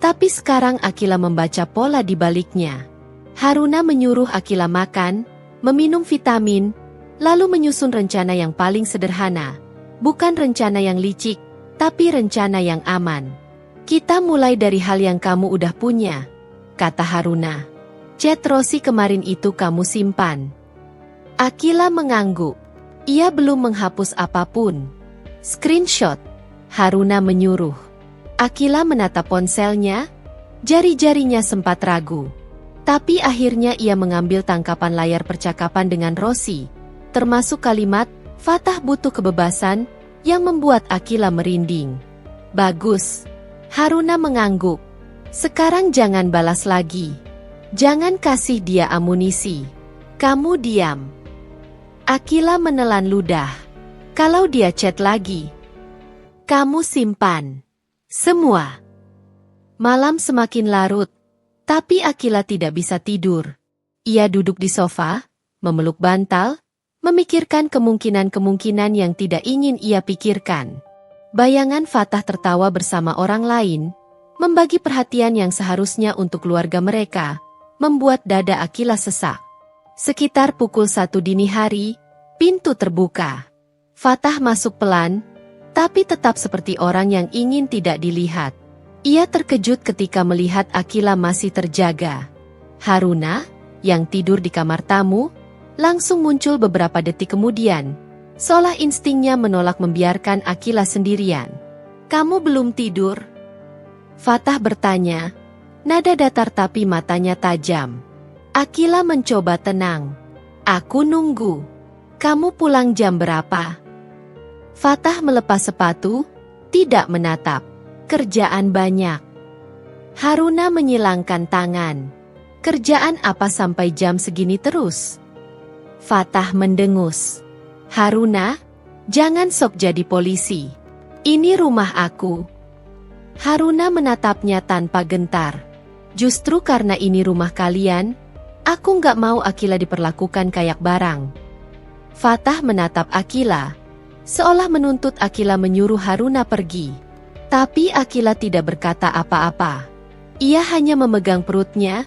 tapi sekarang Akila membaca pola di baliknya. Haruna menyuruh Akila makan, meminum vitamin, lalu menyusun rencana yang paling sederhana. Bukan rencana yang licik, tapi rencana yang aman. Kita mulai dari hal yang kamu udah punya, kata Haruna. Chat Rosi kemarin itu kamu simpan. Akila mengangguk. Ia belum menghapus apapun. Screenshot. Haruna menyuruh. Akila menatap ponselnya, jari-jarinya sempat ragu. Tapi akhirnya ia mengambil tangkapan layar percakapan dengan Rosi, termasuk kalimat, Fatah butuh kebebasan, yang membuat Akila merinding. Bagus. Haruna mengangguk. Sekarang jangan balas lagi. Jangan kasih dia amunisi. Kamu diam. Akila menelan ludah. Kalau dia chat lagi, kamu simpan. Semua. Malam semakin larut, tapi Akila tidak bisa tidur. Ia duduk di sofa, memeluk bantal, memikirkan kemungkinan-kemungkinan yang tidak ingin ia pikirkan. Bayangan Fatah tertawa bersama orang lain, membagi perhatian yang seharusnya untuk keluarga mereka, membuat dada Akila sesak. Sekitar pukul 1 dini hari, pintu terbuka. Fatah masuk pelan, tapi tetap seperti orang yang ingin tidak dilihat. Ia terkejut ketika melihat Akila masih terjaga. Haruna, yang tidur di kamar tamu, langsung muncul beberapa detik kemudian, seolah instingnya menolak membiarkan Akila sendirian. Kamu belum tidur? Fatah bertanya, nada datar tapi matanya tajam. Akila mencoba tenang. Aku nunggu. Kamu pulang jam berapa? Fatah melepas sepatu, tidak menatap. Kerjaan banyak. Haruna menyilangkan tangan. Kerjaan apa sampai jam segini terus? Fatah mendengus. Haruna, jangan sok jadi polisi. Ini rumah aku. Haruna menatapnya tanpa gentar. Justru karena ini rumah kalian, aku nggak mau Akila diperlakukan kayak barang. Fatah menatap Akila, seolah menuntut Akila menyuruh Haruna pergi. Tapi Akila tidak berkata apa-apa. Ia hanya memegang perutnya,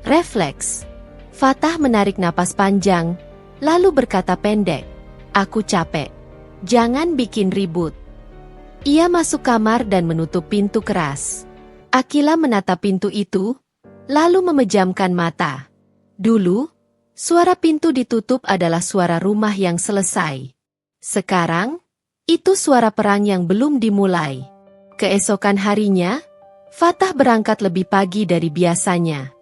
refleks. Fatah menarik napas panjang, lalu berkata pendek, aku capek. Jangan bikin ribut. Ia masuk kamar dan menutup pintu keras. Akila menatap pintu itu, lalu memejamkan mata. Dulu, suara pintu ditutup adalah suara rumah yang selesai. Sekarang, itu suara perang yang belum dimulai. Keesokan harinya, Fatah berangkat lebih pagi dari biasanya.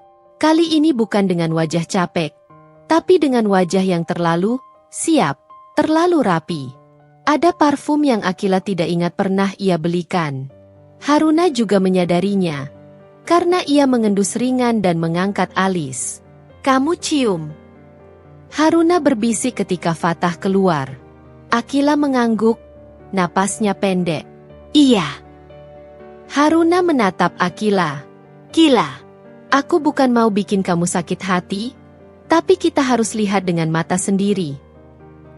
Kali ini bukan dengan wajah capek, tapi dengan wajah yang terlalu siap, terlalu rapi. Ada parfum yang Akila tidak ingat pernah ia belikan. Haruna juga menyadarinya, karena ia mengendus ringan dan mengangkat alis. Kamu cium. Haruna berbisik ketika Fatah keluar. Akila mengangguk, napasnya pendek. Iya. Haruna menatap Akila. Kila, aku bukan mau bikin kamu sakit hati, tapi kita harus lihat dengan mata sendiri.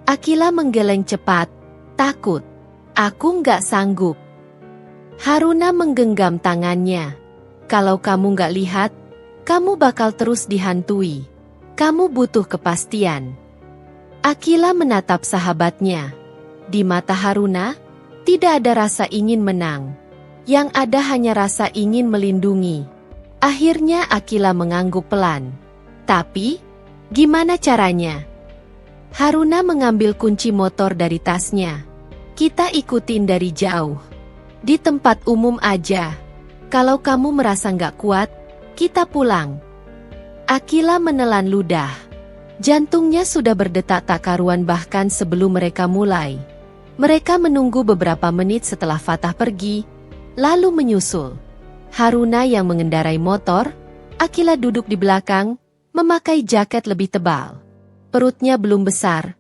Akila menggeleng cepat, takut. Aku nggak sanggup. Haruna menggenggam tangannya. Kalau kamu nggak lihat, kamu bakal terus dihantui. Kamu butuh kepastian. Akila menatap sahabatnya. Di mata Haruna, tidak ada rasa ingin menang. Yang ada hanya rasa ingin melindungi. Akhirnya Akila mengangguk pelan. Tapi, gimana caranya? Haruna mengambil kunci motor dari tasnya. Kita ikutin dari jauh. Di tempat umum aja. Kalau kamu merasa nggak kuat, kita pulang. Akila menelan ludah. Jantungnya sudah berdetak tak karuan bahkan sebelum mereka mulai. Mereka menunggu beberapa menit setelah Fatah pergi, lalu menyusul. Haruna yang mengendarai motor, Akila duduk di belakang, memakai jaket lebih tebal. Perutnya belum besar,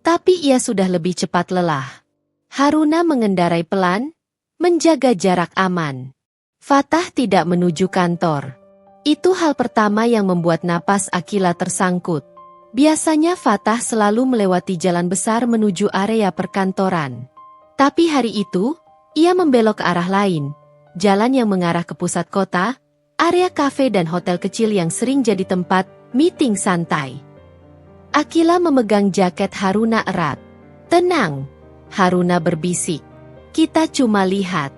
tapi ia sudah lebih cepat lelah. Haruna mengendarai pelan, menjaga jarak aman. Fatah tidak menuju kantor. Itu hal pertama yang membuat napas Akila tersangkut. Biasanya Fatah selalu melewati jalan besar menuju area perkantoran. Tapi hari itu, ia membelok ke arah lain. Jalan yang mengarah ke pusat kota, area kafe dan hotel kecil yang sering jadi tempat meeting santai. Akila memegang jaket Haruna erat. "Tenang," Haruna berbisik. "Kita cuma lihat."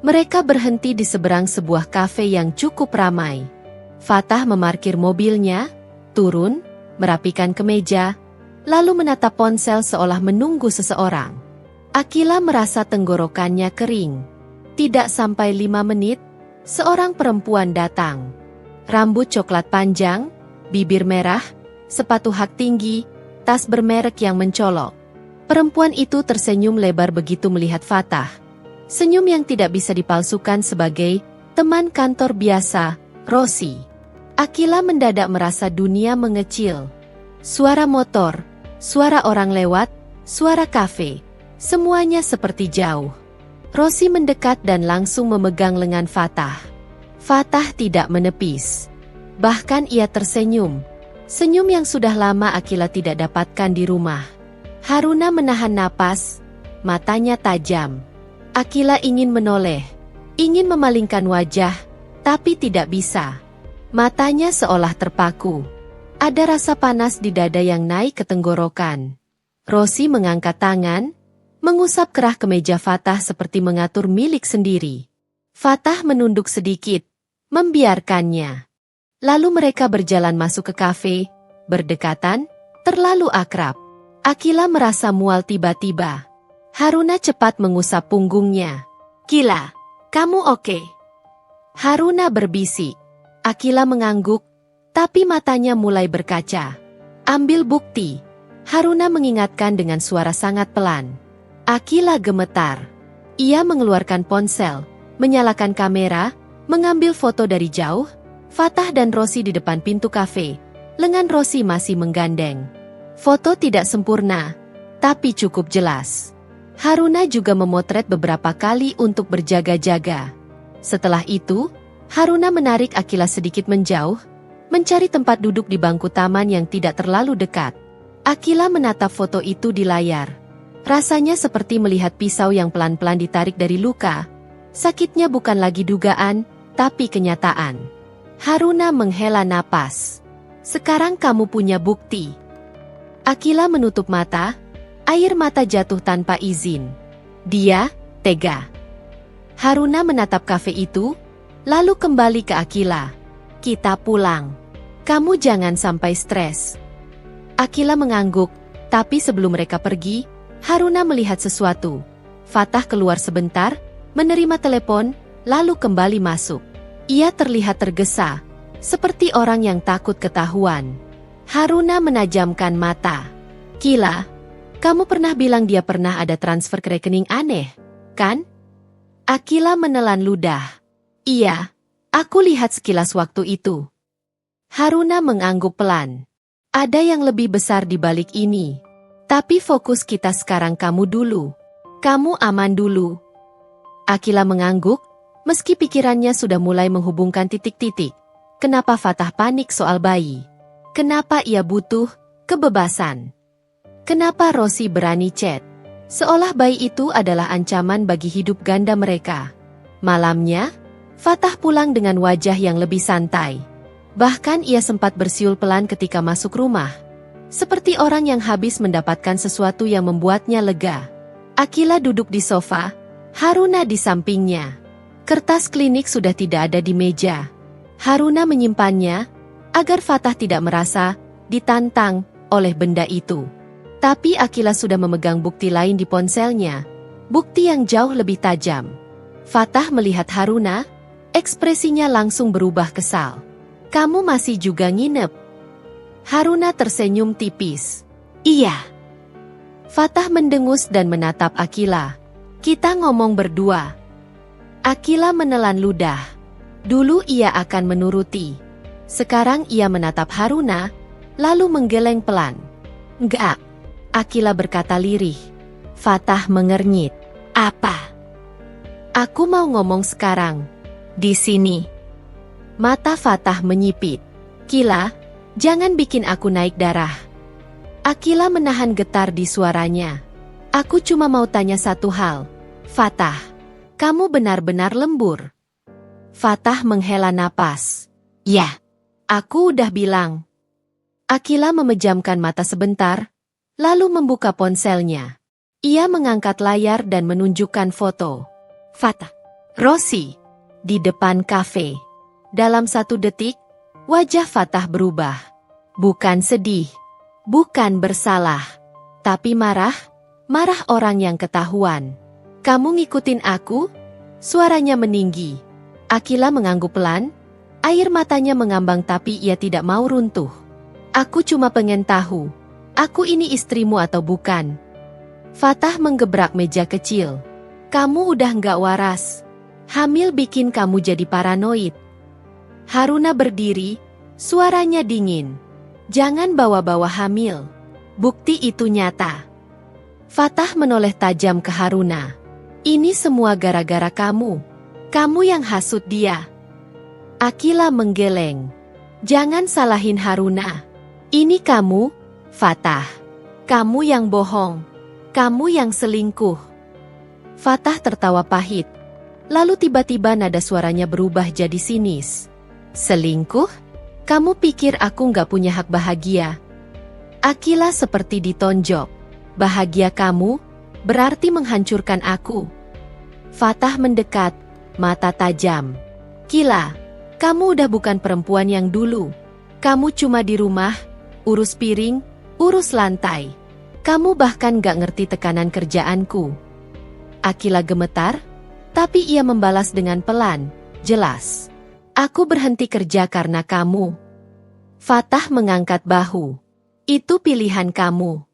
Mereka berhenti di seberang sebuah kafe yang cukup ramai. Fatah memarkir mobilnya, turun, merapikan kemeja, lalu menatap ponsel seolah menunggu seseorang. Akila merasa tenggorokannya kering. Tidak sampai 5 menit, seorang perempuan datang. Rambut coklat panjang, bibir merah, sepatu hak tinggi, tas bermerek yang mencolok. Perempuan itu tersenyum lebar begitu melihat Fatah. Senyum yang tidak bisa dipalsukan sebagai teman kantor biasa, Rosi. Akila mendadak merasa dunia mengecil. Suara motor, suara orang lewat, suara kafe, semuanya seperti jauh. Rosi mendekat dan langsung memegang lengan Fatah. Fatah tidak menepis. Bahkan ia tersenyum. Senyum yang sudah lama Akila tidak dapatkan di rumah. Haruna menahan napas, matanya tajam. Akila ingin menoleh, ingin memalingkan wajah, tapi tidak bisa. Matanya seolah terpaku. Ada rasa panas di dada yang naik ke tenggorokan. Rosi mengangkat tangan, mengusap kerah kemeja Fatah seperti mengatur milik sendiri. Fatah menunduk sedikit, membiarkannya. Lalu mereka berjalan masuk ke kafe, berdekatan, terlalu akrab. Akila merasa mual tiba-tiba. Haruna cepat mengusap punggungnya. "Kila, kamu oke?" Haruna berbisik. Akila mengangguk, tapi matanya mulai berkaca. "Ambil bukti," Haruna mengingatkan dengan suara sangat pelan. Akila gemetar. Ia mengeluarkan ponsel, menyalakan kamera, mengambil foto dari jauh. Fatah dan Rosi di depan pintu kafe. Lengan Rosi masih menggandeng. Foto tidak sempurna, tapi cukup jelas. Haruna juga memotret beberapa kali untuk berjaga-jaga. Setelah itu, Haruna menarik Akila sedikit menjauh, mencari tempat duduk di bangku taman yang tidak terlalu dekat. Akila menatap foto itu di layar. Rasanya seperti melihat pisau yang pelan-pelan ditarik dari luka. Sakitnya bukan lagi dugaan, tapi kenyataan. Haruna menghela napas. "Sekarang kamu punya bukti." Akila menutup mata. Air mata jatuh tanpa izin. Dia tega. Haruna menatap kafe itu, lalu kembali ke Akila. "Kita pulang. Kamu jangan sampai stres." Akila mengangguk, tapi sebelum mereka pergi, Haruna melihat sesuatu. Fatah keluar sebentar, menerima telepon, lalu kembali masuk. Ia terlihat tergesa, seperti orang yang takut ketahuan. Haruna menajamkan mata. "Kila, kamu pernah bilang dia pernah ada transfer ke rekening aneh, kan?" Akila menelan ludah. "Iya, aku lihat sekilas waktu itu." Haruna mengangguk pelan. "Ada yang lebih besar di balik ini. Tapi fokus kita sekarang kamu dulu. Kamu aman dulu." Akila mengangguk, meski pikirannya sudah mulai menghubungkan titik-titik. Kenapa Fatah panik soal bayi? Kenapa ia butuh kebebasan? Kenapa Rosi berani chat? Seolah bayi itu adalah ancaman bagi hidup ganda mereka. Malamnya, Fatah pulang dengan wajah yang lebih santai. Bahkan ia sempat bersiul pelan ketika masuk rumah. Seperti orang yang habis mendapatkan sesuatu yang membuatnya lega. Akila duduk di sofa, Haruna di sampingnya. Kertas klinik sudah tidak ada di meja. Haruna menyimpannya, agar Fatah tidak merasa ditantang oleh benda itu. Tapi Akila sudah memegang bukti lain di ponselnya, bukti yang jauh lebih tajam. Fatah melihat Haruna, ekspresinya langsung berubah kesal. "Kamu masih juga nginep?" Haruna tersenyum tipis. "Iya." Fatah mendengus dan menatap Akila. "Kita ngomong berdua." Akila menelan ludah. Dulu ia akan menuruti. Sekarang ia menatap Haruna, lalu menggeleng pelan. Enggak, Akila berkata lirih. Fatah mengernyit. Apa? Aku mau ngomong sekarang. Di sini. Mata Fatah menyipit. Kila, jangan bikin aku naik darah. Akila menahan getar di suaranya. Aku cuma mau tanya satu hal. Fatah, kamu benar-benar lembur. Fatah menghela napas. Ya, aku udah bilang. Akila memejamkan mata sebentar, lalu membuka ponselnya. Ia mengangkat layar dan menunjukkan foto. Fatah, Rosi, di depan kafe. Dalam 1 detik, wajah Fatah berubah. Bukan sedih, bukan bersalah, tapi marah orang yang ketahuan. Kamu ngikutin aku? Suaranya meninggi. Akila mengangguk pelan, air matanya mengambang tapi ia tidak mau runtuh. Aku cuma pengen tahu, aku ini istrimu atau bukan? Fatah menggebrak meja kecil. Kamu udah nggak waras. Hamil bikin kamu jadi paranoid. Haruna berdiri, suaranya dingin. Jangan bawa-bawa hamil. Bukti itu nyata. Fatah menoleh tajam ke Haruna. Ini semua gara-gara kamu. Kamu yang hasut dia. Akila menggeleng. Jangan salahin Haruna. Ini kamu, Fatah. Kamu yang bohong. Kamu yang selingkuh. Fatah tertawa pahit. Lalu tiba-tiba nada suaranya berubah jadi sinis. Selingkuh? Kamu pikir aku nggak punya hak bahagia? Akila seperti ditonjok. Bahagia kamu berarti menghancurkan aku. Fatah mendekat, mata tajam. Kila, kamu udah bukan perempuan yang dulu. Kamu cuma di rumah, urus piring, urus lantai. Kamu bahkan gak ngerti tekanan kerjaanku. Akila gemetar, tapi ia membalas dengan pelan, jelas. Aku berhenti kerja karena kamu. Fatah mengangkat bahu. Itu pilihan kamu.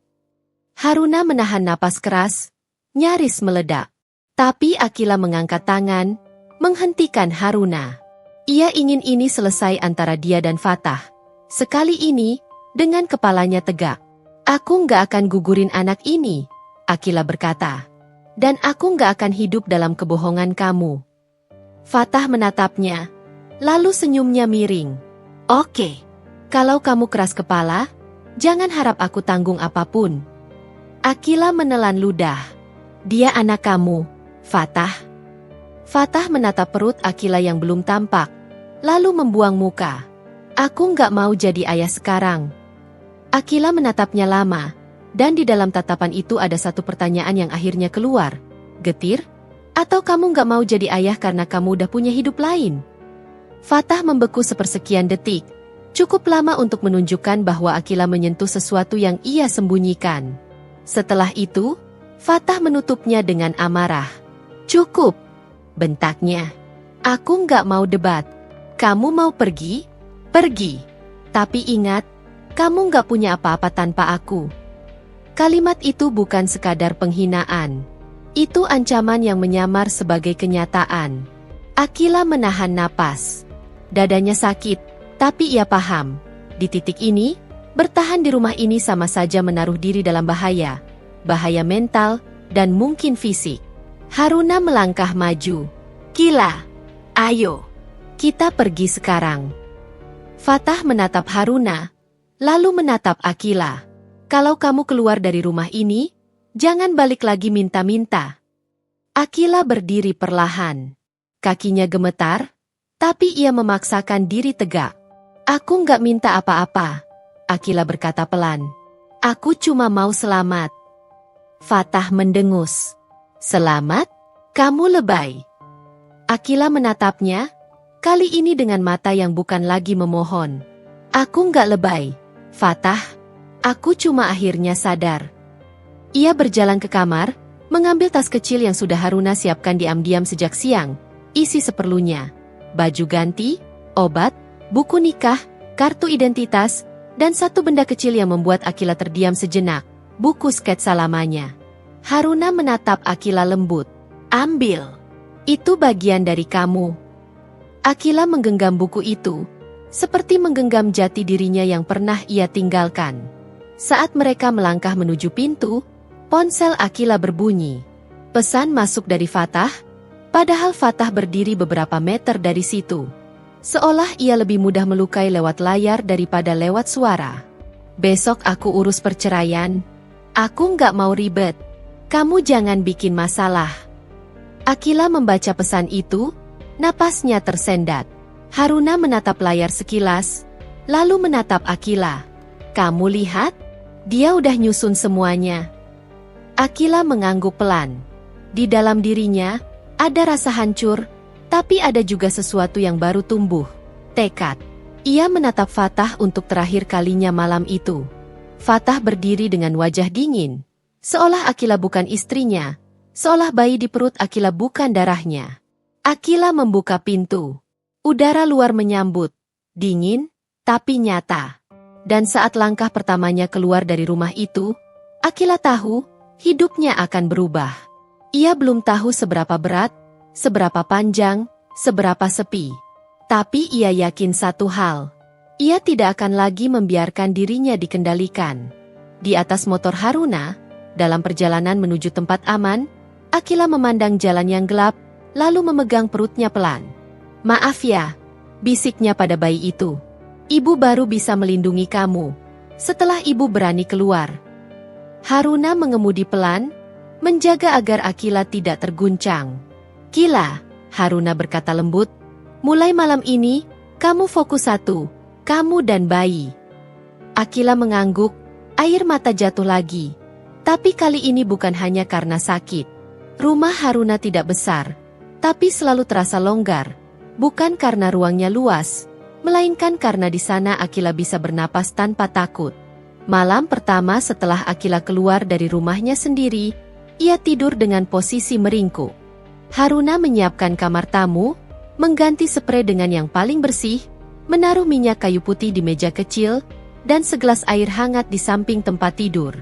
Haruna menahan napas keras, nyaris meledak. Tapi Akila mengangkat tangan, menghentikan Haruna. Ia ingin ini selesai antara dia dan Fatah. Sekali ini, dengan kepalanya tegak. Aku nggak akan gugurin anak ini, Akila berkata. Dan aku nggak akan hidup dalam kebohongan kamu. Fatah menatapnya, lalu senyumnya miring. Oke, kalau kamu keras kepala, jangan harap aku tanggung apapun. Akila menelan ludah. Dia anak kamu, Fatah. Fatah menatap perut Akila yang belum tampak, lalu membuang muka. Aku nggak mau jadi ayah sekarang. Akila menatapnya lama, dan di dalam tatapan itu ada satu pertanyaan yang akhirnya keluar. Getir? Atau kamu nggak mau jadi ayah karena kamu udah punya hidup lain? Fatah membeku sepersekian detik, cukup lama untuk menunjukkan bahwa Akila menyentuh sesuatu yang ia sembunyikan. Setelah itu, Fatah menutupnya dengan amarah. Cukup, bentaknya. Aku nggak mau debat. Kamu mau pergi? Pergi. Tapi ingat, kamu nggak punya apa-apa tanpa aku. Kalimat itu bukan sekadar penghinaan. Itu ancaman yang menyamar sebagai kenyataan. Akila menahan napas. Dadanya sakit, tapi ia paham. Di titik ini, bertahan di rumah ini sama saja menaruh diri dalam bahaya. Bahaya mental, dan mungkin fisik. Haruna melangkah maju. Kila, ayo, kita pergi sekarang. Fatah menatap Haruna, lalu menatap Akila. Kalau kamu keluar dari rumah ini, jangan balik lagi minta-minta. Akila berdiri perlahan. Kakinya gemetar, tapi ia memaksakan diri tegak. Aku nggak minta apa-apa, Akila berkata pelan. Aku cuma mau selamat. Fatah mendengus. Selamat? Kamu lebay. Akila menatapnya, kali ini dengan mata yang bukan lagi memohon. Aku nggak lebay, Fatah. Aku cuma akhirnya sadar. Ia berjalan ke kamar, mengambil tas kecil yang sudah Haruna siapkan diam-diam sejak siang, isi seperlunya. Baju ganti, obat, buku nikah, kartu identitas, dan satu benda kecil yang membuat Akila terdiam sejenak, buku sketsa lamanya. Haruna menatap Akila lembut. Ambil. Itu bagian dari kamu. Akila menggenggam buku itu, seperti menggenggam jati dirinya yang pernah ia tinggalkan. Saat mereka melangkah menuju pintu, ponsel Akila berbunyi. Pesan masuk dari Fatah, padahal Fatah berdiri beberapa meter dari situ. Seolah ia lebih mudah melukai lewat layar daripada lewat suara. Besok aku urus perceraian. Aku nggak mau ribet. Kamu jangan bikin masalah. Akila membaca pesan itu, napasnya tersendat. Haruna menatap layar sekilas, lalu menatap Akila. Kamu lihat? Dia udah nyusun semuanya. Akila mengangguk pelan. Di dalam dirinya, ada rasa hancur, tapi ada juga sesuatu yang baru tumbuh. Tekad. Ia menatap Fatah untuk terakhir kalinya malam itu. Fatah berdiri dengan wajah dingin, seolah Akila bukan istrinya, seolah bayi di perut Akila bukan darahnya. Akila membuka pintu. Udara luar menyambut, dingin, tapi nyata. Dan saat langkah pertamanya keluar dari rumah itu, Akila tahu, hidupnya akan berubah. Ia belum tahu seberapa berat, seberapa panjang, seberapa sepi. Tapi ia yakin satu hal. Ia tidak akan lagi membiarkan dirinya dikendalikan. Di atas motor Haruna, dalam perjalanan menuju tempat aman, Akila memandang jalan yang gelap, lalu memegang perutnya pelan. Maaf ya, bisiknya pada bayi itu. Ibu baru bisa melindungi kamu. Setelah ibu berani keluar. Haruna mengemudi pelan, menjaga agar Akila tidak terguncang. Kila, Haruna berkata lembut, mulai malam ini, kamu fokus satu, kamu dan bayi. Akila mengangguk, air mata jatuh lagi. Tapi kali ini bukan hanya karena sakit. Rumah Haruna tidak besar, tapi selalu terasa longgar. Bukan karena ruangnya luas, melainkan karena di sana Akila bisa bernapas tanpa takut. Malam pertama setelah Akila keluar dari rumahnya sendiri, ia tidur dengan posisi meringkuk. Haruna menyiapkan kamar tamu, mengganti sprei dengan yang paling bersih, menaruh minyak kayu putih di meja kecil, dan segelas air hangat di samping tempat tidur.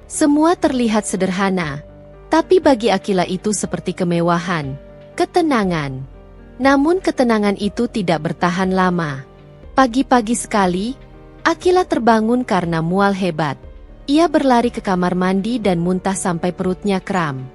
Semua terlihat sederhana, tapi bagi Akila itu seperti kemewahan, ketenangan. Namun ketenangan itu tidak bertahan lama. Pagi-pagi sekali, Akila terbangun karena mual hebat. Ia berlari ke kamar mandi dan muntah sampai perutnya kram.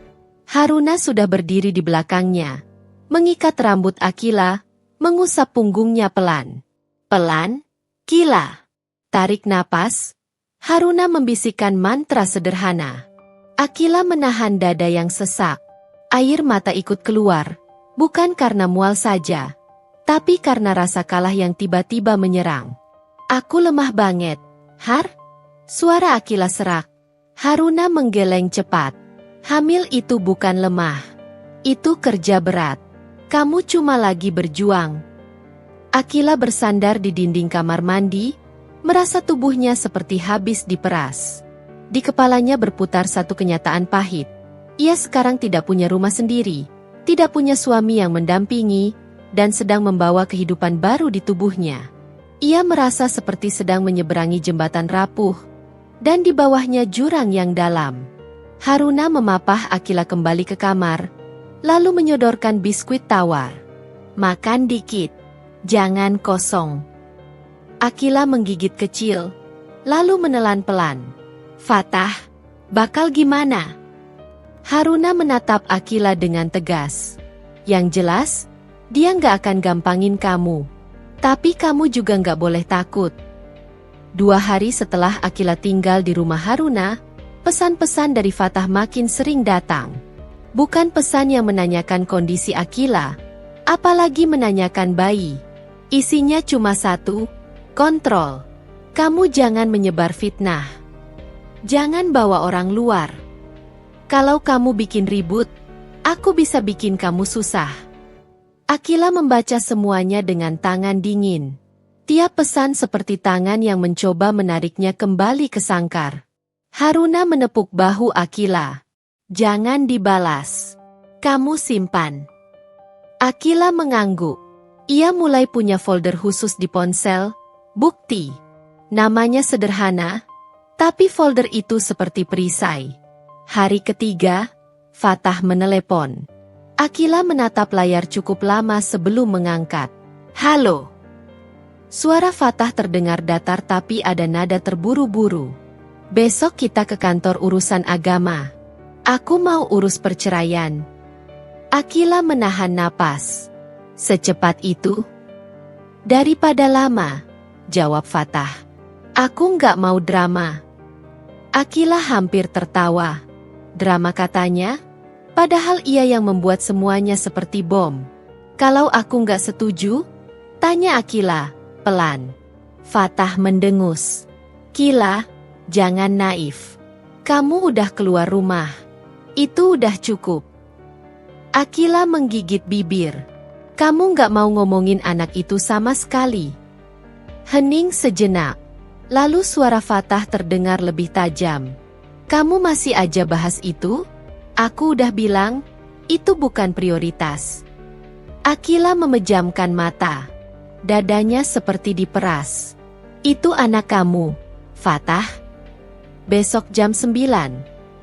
Haruna sudah berdiri di belakangnya, mengikat rambut Akila, mengusap punggungnya pelan. Pelan, Kila. Tarik napas. Haruna membisikkan mantra sederhana. Akila menahan dada yang sesak. Air mata ikut keluar, bukan karena mual saja, tapi karena rasa kalah yang tiba-tiba menyerang. Aku lemah banget, Har? Suara Akila serak. Haruna menggeleng cepat. Hamil itu bukan lemah. Itu kerja berat. Kamu cuma lagi berjuang. Akila bersandar di dinding kamar mandi, merasa tubuhnya seperti habis diperas. Di kepalanya berputar satu kenyataan pahit. Ia sekarang tidak punya rumah sendiri, tidak punya suami yang mendampingi, dan sedang membawa kehidupan baru di tubuhnya. Ia merasa seperti sedang menyeberangi jembatan rapuh, dan di bawahnya jurang yang dalam. Haruna memapah Akila kembali ke kamar, lalu menyodorkan biskuit tawar. Makan dikit, jangan kosong. Akila menggigit kecil, lalu menelan pelan. Fatah, bakal gimana? Haruna menatap Akila dengan tegas. Yang jelas, dia nggak akan gampangin kamu. Tapi kamu juga nggak boleh takut. 2 hari setelah Akila tinggal di rumah Haruna, pesan-pesan dari Fatah makin sering datang. Bukan pesan yang menanyakan kondisi Akila, apalagi menanyakan bayi. Isinya cuma satu, kontrol. Kamu jangan menyebar fitnah. Jangan bawa orang luar. Kalau kamu bikin ribut, aku bisa bikin kamu susah. Akila membaca semuanya dengan tangan dingin. Tiap pesan seperti tangan yang mencoba menariknya kembali ke sangkar. Haruna menepuk bahu Akila. Jangan dibalas. Kamu simpan. Akila mengangguk. Ia mulai punya folder khusus di ponsel, bukti. Namanya sederhana, tapi folder itu seperti perisai. Hari ketiga, Fatah menelepon. Akila menatap layar cukup lama sebelum mengangkat. Halo. Suara Fatah terdengar datar tapi ada nada terburu-buru. Besok kita ke kantor urusan agama. Aku mau urus perceraian. Akila menahan napas. Secepat itu? Daripada lama, jawab Fatah. Aku nggak mau drama. Akila hampir tertawa. Drama katanya? Padahal ia yang membuat semuanya seperti bom. Kalau aku nggak setuju? Tanya Akila, pelan. Fatah mendengus. Kila, jangan naif. Kamu udah keluar rumah. Itu udah cukup. Akila menggigit bibir. Kamu nggak mau ngomongin anak itu sama sekali. Hening sejenak. Lalu suara Fatah terdengar lebih tajam. Kamu masih aja bahas itu? Aku udah bilang, itu bukan prioritas. Akila memejamkan mata. Dadanya seperti diperas. Itu anak kamu, Fatah. Besok jam 9.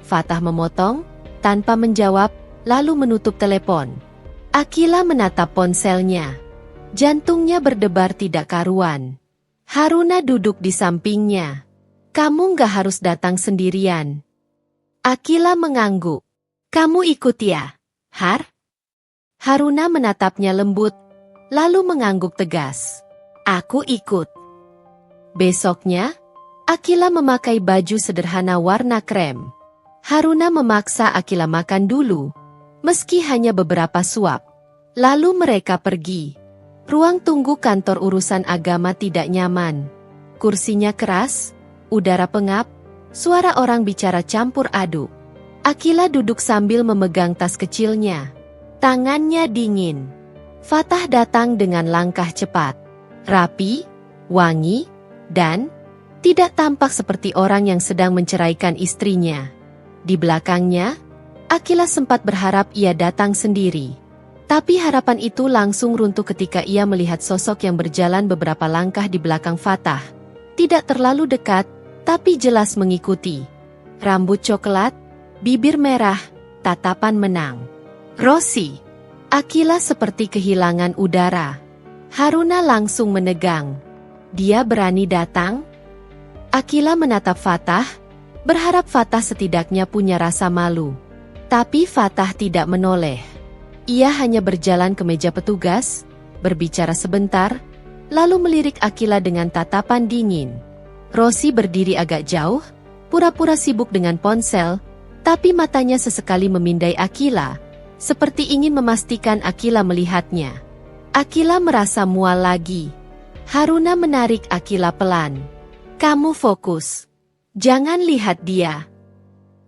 Fatah memotong, tanpa menjawab, lalu menutup telepon. Akila menatap ponselnya. Jantungnya berdebar tidak karuan. Haruna duduk di sampingnya. Kamu nggak harus datang sendirian. Akila mengangguk. Kamu ikut ya, Har? Haruna menatapnya lembut, lalu mengangguk tegas. Aku ikut. Besoknya, Akila memakai baju sederhana warna krem. Haruna memaksa Akila makan dulu, meski hanya beberapa suap. Lalu mereka pergi. Ruang tunggu kantor urusan agama tidak nyaman. Kursinya keras, udara pengap, suara orang bicara campur aduk. Akila duduk sambil memegang tas kecilnya. Tangannya dingin. Fatah datang dengan langkah cepat. Rapi, wangi, dan tidak tampak seperti orang yang sedang menceraikan istrinya. Di belakangnya, Akila sempat berharap ia datang sendiri. Tapi harapan itu langsung runtuh ketika ia melihat sosok yang berjalan beberapa langkah di belakang Fatah. Tidak terlalu dekat, tapi jelas mengikuti. Rambut coklat, bibir merah, tatapan menang. Rosi. Akila seperti kehilangan udara. Haruna langsung menegang. Dia berani datang? Akila menatap Fatah, berharap Fatah setidaknya punya rasa malu. Tapi Fatah tidak menoleh. Ia hanya berjalan ke meja petugas, berbicara sebentar, lalu melirik Akila dengan tatapan dingin. Rosi berdiri agak jauh, pura-pura sibuk dengan ponsel, tapi matanya sesekali memindai Akila, seperti ingin memastikan Akila melihatnya. Akila merasa mual lagi. Haruna menarik Akila pelan. Kamu fokus. Jangan lihat dia.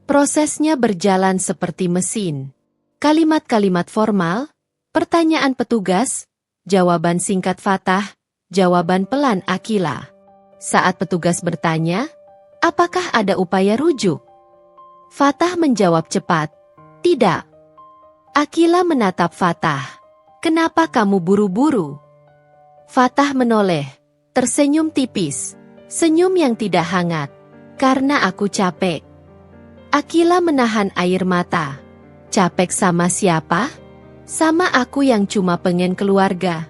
Prosesnya berjalan seperti mesin. Kalimat-kalimat formal, pertanyaan petugas, jawaban singkat Fatah, jawaban pelan Akila. Saat petugas bertanya, apakah ada upaya rujuk? Fatah menjawab cepat, tidak. Akila menatap Fatah. Kenapa kamu buru-buru? Fatah menoleh, tersenyum tipis, senyum yang tidak hangat. Karena aku capek. Akila menahan air mata. Capek sama siapa? Sama aku yang cuma pengen keluarga.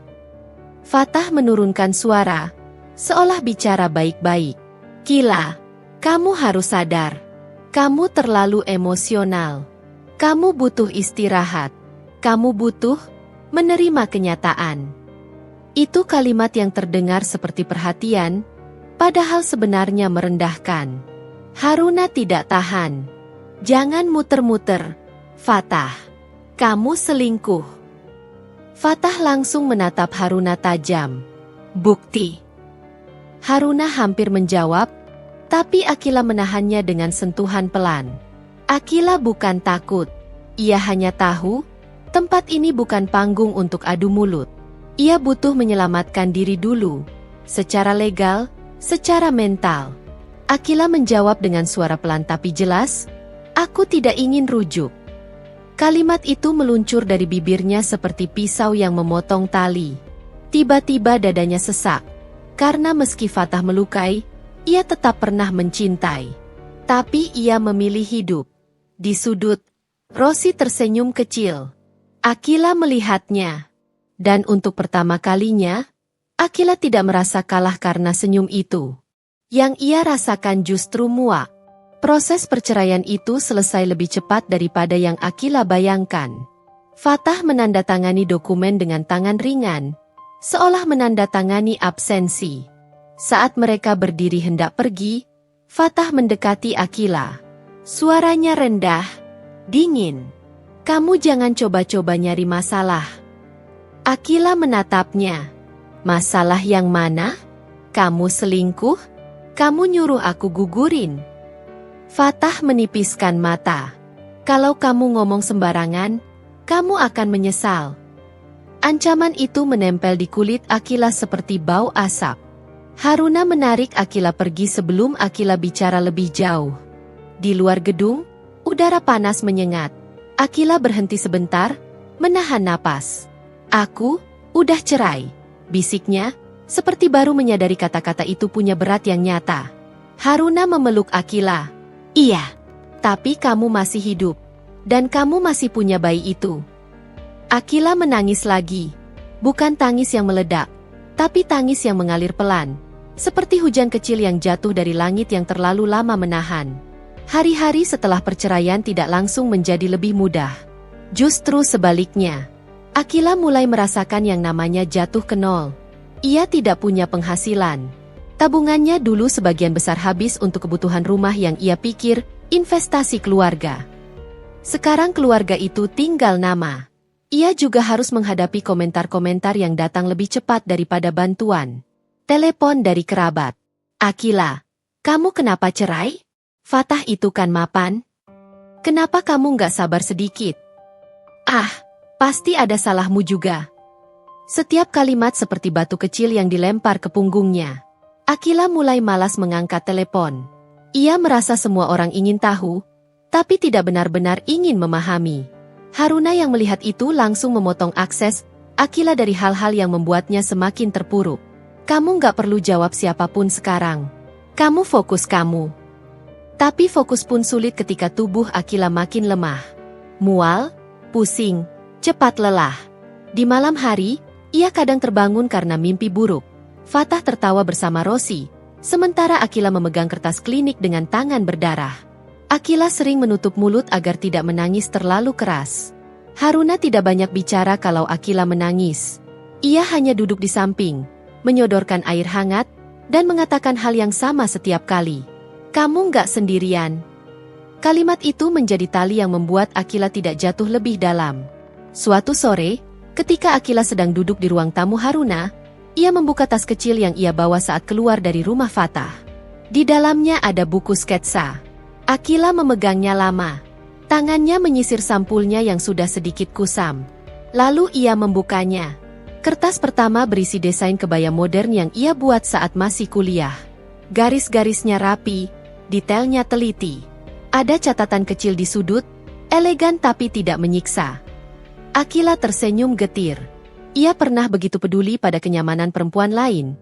Fatah menurunkan suara, seolah bicara baik-baik. Kila, kamu harus sadar. Kamu terlalu emosional. Kamu butuh istirahat. Kamu butuh menerima kenyataan. Itu kalimat yang terdengar seperti perhatian, padahal sebenarnya merendahkan. Haruna tidak tahan. Jangan muter-muter, Fatah. Kamu selingkuh. Fatah langsung menatap Haruna tajam. Bukti. Haruna hampir menjawab, tapi Akila menahannya dengan sentuhan pelan. Akila bukan takut. Ia hanya tahu, tempat ini bukan panggung untuk adu mulut. Ia butuh menyelamatkan diri dulu. Secara legal, secara mental. Akila menjawab dengan suara pelan tapi jelas, aku tidak ingin rujuk. Kalimat itu meluncur dari bibirnya seperti pisau yang memotong tali. Tiba-tiba dadanya sesak. Karena meski Fatah melukai, ia tetap pernah mencintai. Tapi ia memilih hidup. Di sudut, Rosi tersenyum kecil. Akila melihatnya. Dan untuk pertama kalinya, Akila tidak merasa kalah karena senyum itu. Yang ia rasakan justru muak. Proses perceraian itu selesai lebih cepat daripada yang Akila bayangkan. Fatah menandatangani dokumen dengan tangan ringan, seolah menandatangani absensi. Saat mereka berdiri hendak pergi, Fatah mendekati Akila. Suaranya rendah, dingin. Kamu jangan coba-coba nyari masalah. Akila menatapnya. Masalah yang mana? Kamu selingkuh? Kamu nyuruh aku gugurin. Fatah menipiskan mata. Kalau kamu ngomong sembarangan, kamu akan menyesal. Ancaman itu menempel di kulit Akila seperti bau asap. Haruna menarik Akila pergi sebelum Akila bicara lebih jauh. Di luar gedung, udara panas menyengat. Akila berhenti sebentar, menahan napas. Aku udah cerai, bisiknya, seperti baru menyadari kata-kata itu punya berat yang nyata. Haruna memeluk Akila. Iya, tapi kamu masih hidup, dan kamu masih punya bayi itu. Akila menangis lagi. Bukan tangis yang meledak, tapi tangis yang mengalir pelan. Seperti hujan kecil yang jatuh dari langit yang terlalu lama menahan. Hari-hari setelah perceraian tidak langsung menjadi lebih mudah. Justru sebaliknya. Akila mulai merasakan yang namanya jatuh ke nol. Ia tidak punya penghasilan. Tabungannya dulu sebagian besar habis untuk kebutuhan rumah yang ia pikir investasi keluarga. Sekarang keluarga itu tinggal nama. Ia juga harus menghadapi komentar-komentar yang datang lebih cepat daripada bantuan. Telepon dari kerabat. Akila, kamu kenapa cerai? Fatah itu kan mapan. Kenapa kamu nggak sabar sedikit? Ah, pasti ada salahmu juga. Setiap kalimat seperti batu kecil yang dilempar ke punggungnya. Akila mulai malas mengangkat telepon. Ia merasa semua orang ingin tahu, tapi tidak benar-benar ingin memahami. Haruna yang melihat itu langsung memotong akses Akila dari hal-hal yang membuatnya semakin terpuruk. Kamu nggak perlu jawab siapapun sekarang. Kamu fokus kamu. Tapi fokus pun sulit ketika tubuh Akila makin lemah. Mual, pusing, cepat lelah. Di malam hari, ia kadang terbangun karena mimpi buruk. Fatah tertawa bersama Rosi, sementara Akila memegang kertas klinik dengan tangan berdarah. Akila sering menutup mulut agar tidak menangis terlalu keras. Haruna tidak banyak bicara kalau Akila menangis. Ia hanya duduk di samping, menyodorkan air hangat, dan mengatakan hal yang sama setiap kali. Kamu nggak sendirian. Kalimat itu menjadi tali yang membuat Akila tidak jatuh lebih dalam. Suatu sore, ketika Akila sedang duduk di ruang tamu Haruna, ia membuka tas kecil yang ia bawa saat keluar dari rumah Fatah. Di dalamnya ada buku sketsa. Akila memegangnya lama. Tangannya menyisir sampulnya yang sudah sedikit kusam. Lalu ia membukanya. Kertas pertama berisi desain kebaya modern yang ia buat saat masih kuliah. Garis-garisnya rapi, detailnya teliti. Ada catatan kecil di sudut, elegan tapi tidak menyiksa. Akila tersenyum getir. Ia pernah begitu peduli pada kenyamanan perempuan lain.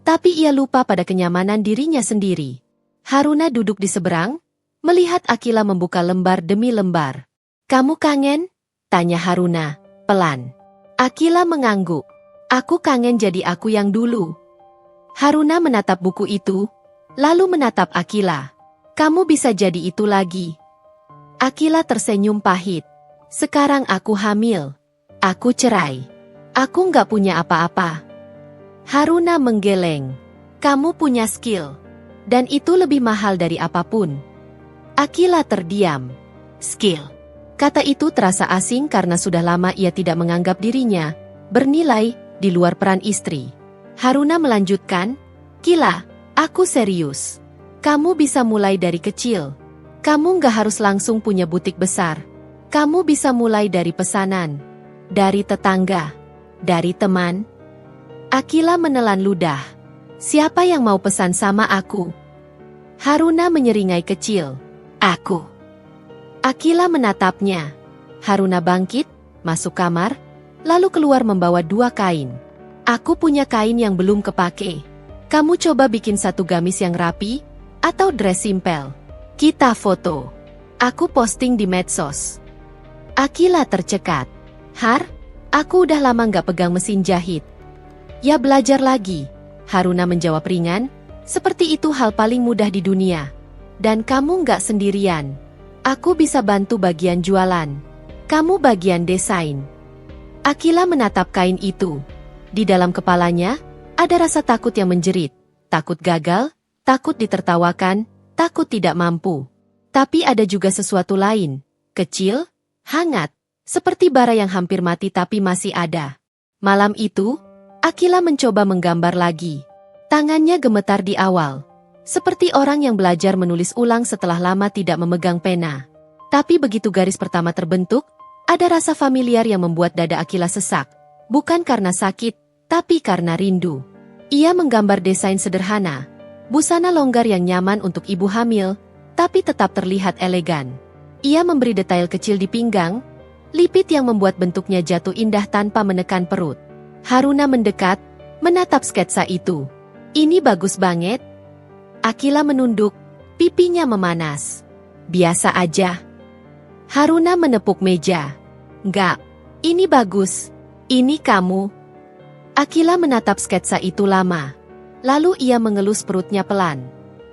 Tapi ia lupa pada kenyamanan dirinya sendiri. Haruna duduk di seberang, melihat Akila membuka lembar demi lembar. Kamu kangen? Tanya Haruna, pelan. Akila mengangguk. Aku kangen jadi aku yang dulu. Haruna menatap buku itu, lalu menatap Akila. Kamu bisa jadi itu lagi. Akila tersenyum pahit. Sekarang aku hamil. Aku cerai. Aku nggak punya apa-apa. Haruna menggeleng. Kamu punya skill. Dan itu lebih mahal dari apapun. Akila terdiam. Skill. Kata itu terasa asing karena sudah lama ia tidak menganggap dirinya bernilai di luar peran istri. Haruna melanjutkan, Kila, aku serius. Kamu bisa mulai dari kecil. Kamu nggak harus langsung punya butik besar. Kamu bisa mulai dari pesanan. Dari tetangga. Dari teman. Akila menelan ludah. Siapa yang mau pesan sama aku? Haruna menyeringai kecil. Aku. Akila menatapnya. Haruna bangkit, masuk kamar, lalu keluar membawa 2 kain. Aku punya kain yang belum kepake. Kamu coba bikin satu gamis yang rapi, atau dress simpel. Kita foto. Aku posting di medsos. Akila tercekat. Har, aku udah lama nggak pegang mesin jahit. Ya belajar lagi, Haruna menjawab ringan, seperti itu hal paling mudah di dunia. Dan kamu nggak sendirian. Aku bisa bantu bagian jualan. Kamu bagian desain. Akila menatap kain itu. Di dalam kepalanya, ada rasa takut yang menjerit. Takut gagal, takut ditertawakan, takut tidak mampu. Tapi ada juga sesuatu lain. Kecil, hangat, seperti bara yang hampir mati tapi masih ada. Malam itu, Akila mencoba menggambar lagi. Tangannya gemetar di awal. Seperti orang yang belajar menulis ulang setelah lama tidak memegang pena. Tapi begitu garis pertama terbentuk, ada rasa familiar yang membuat dada Akila sesak. Bukan karena sakit, tapi karena rindu. Ia menggambar desain sederhana. Busana longgar yang nyaman untuk ibu hamil, tapi tetap terlihat elegan. Ia memberi detail kecil di pinggang, lipit yang membuat bentuknya jatuh indah tanpa menekan perut. Haruna mendekat, menatap sketsa itu. Ini bagus banget. Akila menunduk, pipinya memanas. Biasa aja. Haruna menepuk meja. Enggak, ini bagus. Ini kamu. Akila menatap sketsa itu lama. Lalu ia mengelus perutnya pelan.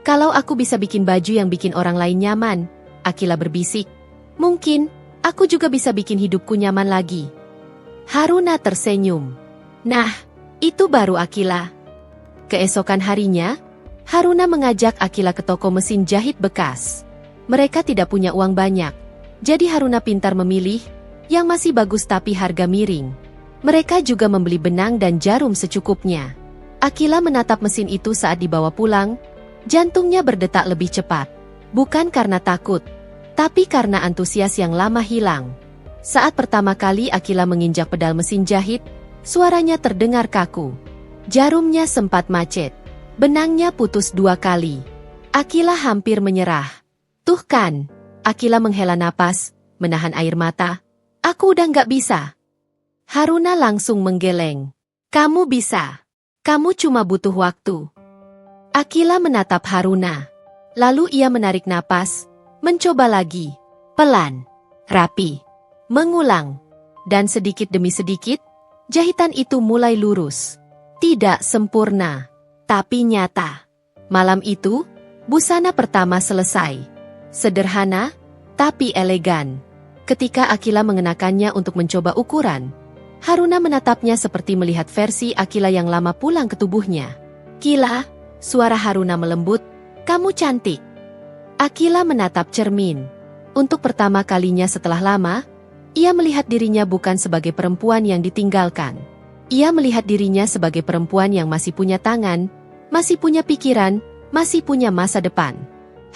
Kalau aku bisa bikin baju yang bikin orang lain nyaman, Akila berbisik. Mungkin, aku juga bisa bikin hidupku nyaman lagi. Haruna tersenyum. Nah, itu baru Akila. Keesokan harinya, Haruna mengajak Akila ke toko mesin jahit bekas. Mereka tidak punya uang banyak, jadi Haruna pintar memilih yang masih bagus tapi harga miring. Mereka juga membeli benang dan jarum secukupnya. Akila menatap mesin itu saat dibawa pulang, jantungnya berdetak lebih cepat. Bukan karena takut, tapi karena antusias yang lama hilang. Saat pertama kali Akila menginjak pedal mesin jahit, suaranya terdengar kaku. Jarumnya sempat macet. Benangnya putus 2 kali. Akila hampir menyerah. Tuh kan, Akila menghela napas, menahan air mata. Aku udah nggak bisa. Haruna langsung menggeleng. Kamu bisa. Kamu cuma butuh waktu. Akila menatap Haruna. Lalu ia menarik napas, mencoba lagi. Pelan, rapi, mengulang. Dan sedikit demi sedikit, jahitan itu mulai lurus. Tidak sempurna, tapi nyata. Malam itu, busana pertama selesai. Sederhana, tapi elegan. Ketika Akila mengenakannya untuk mencoba ukuran, Haruna menatapnya seperti melihat versi Akila yang lama pulang ke tubuhnya. Kila, suara Haruna melembut, kamu cantik. Akila menatap cermin. Untuk pertama kalinya setelah lama, ia melihat dirinya bukan sebagai perempuan yang ditinggalkan. Ia melihat dirinya sebagai perempuan yang masih punya tangan, masih punya pikiran, masih punya masa depan.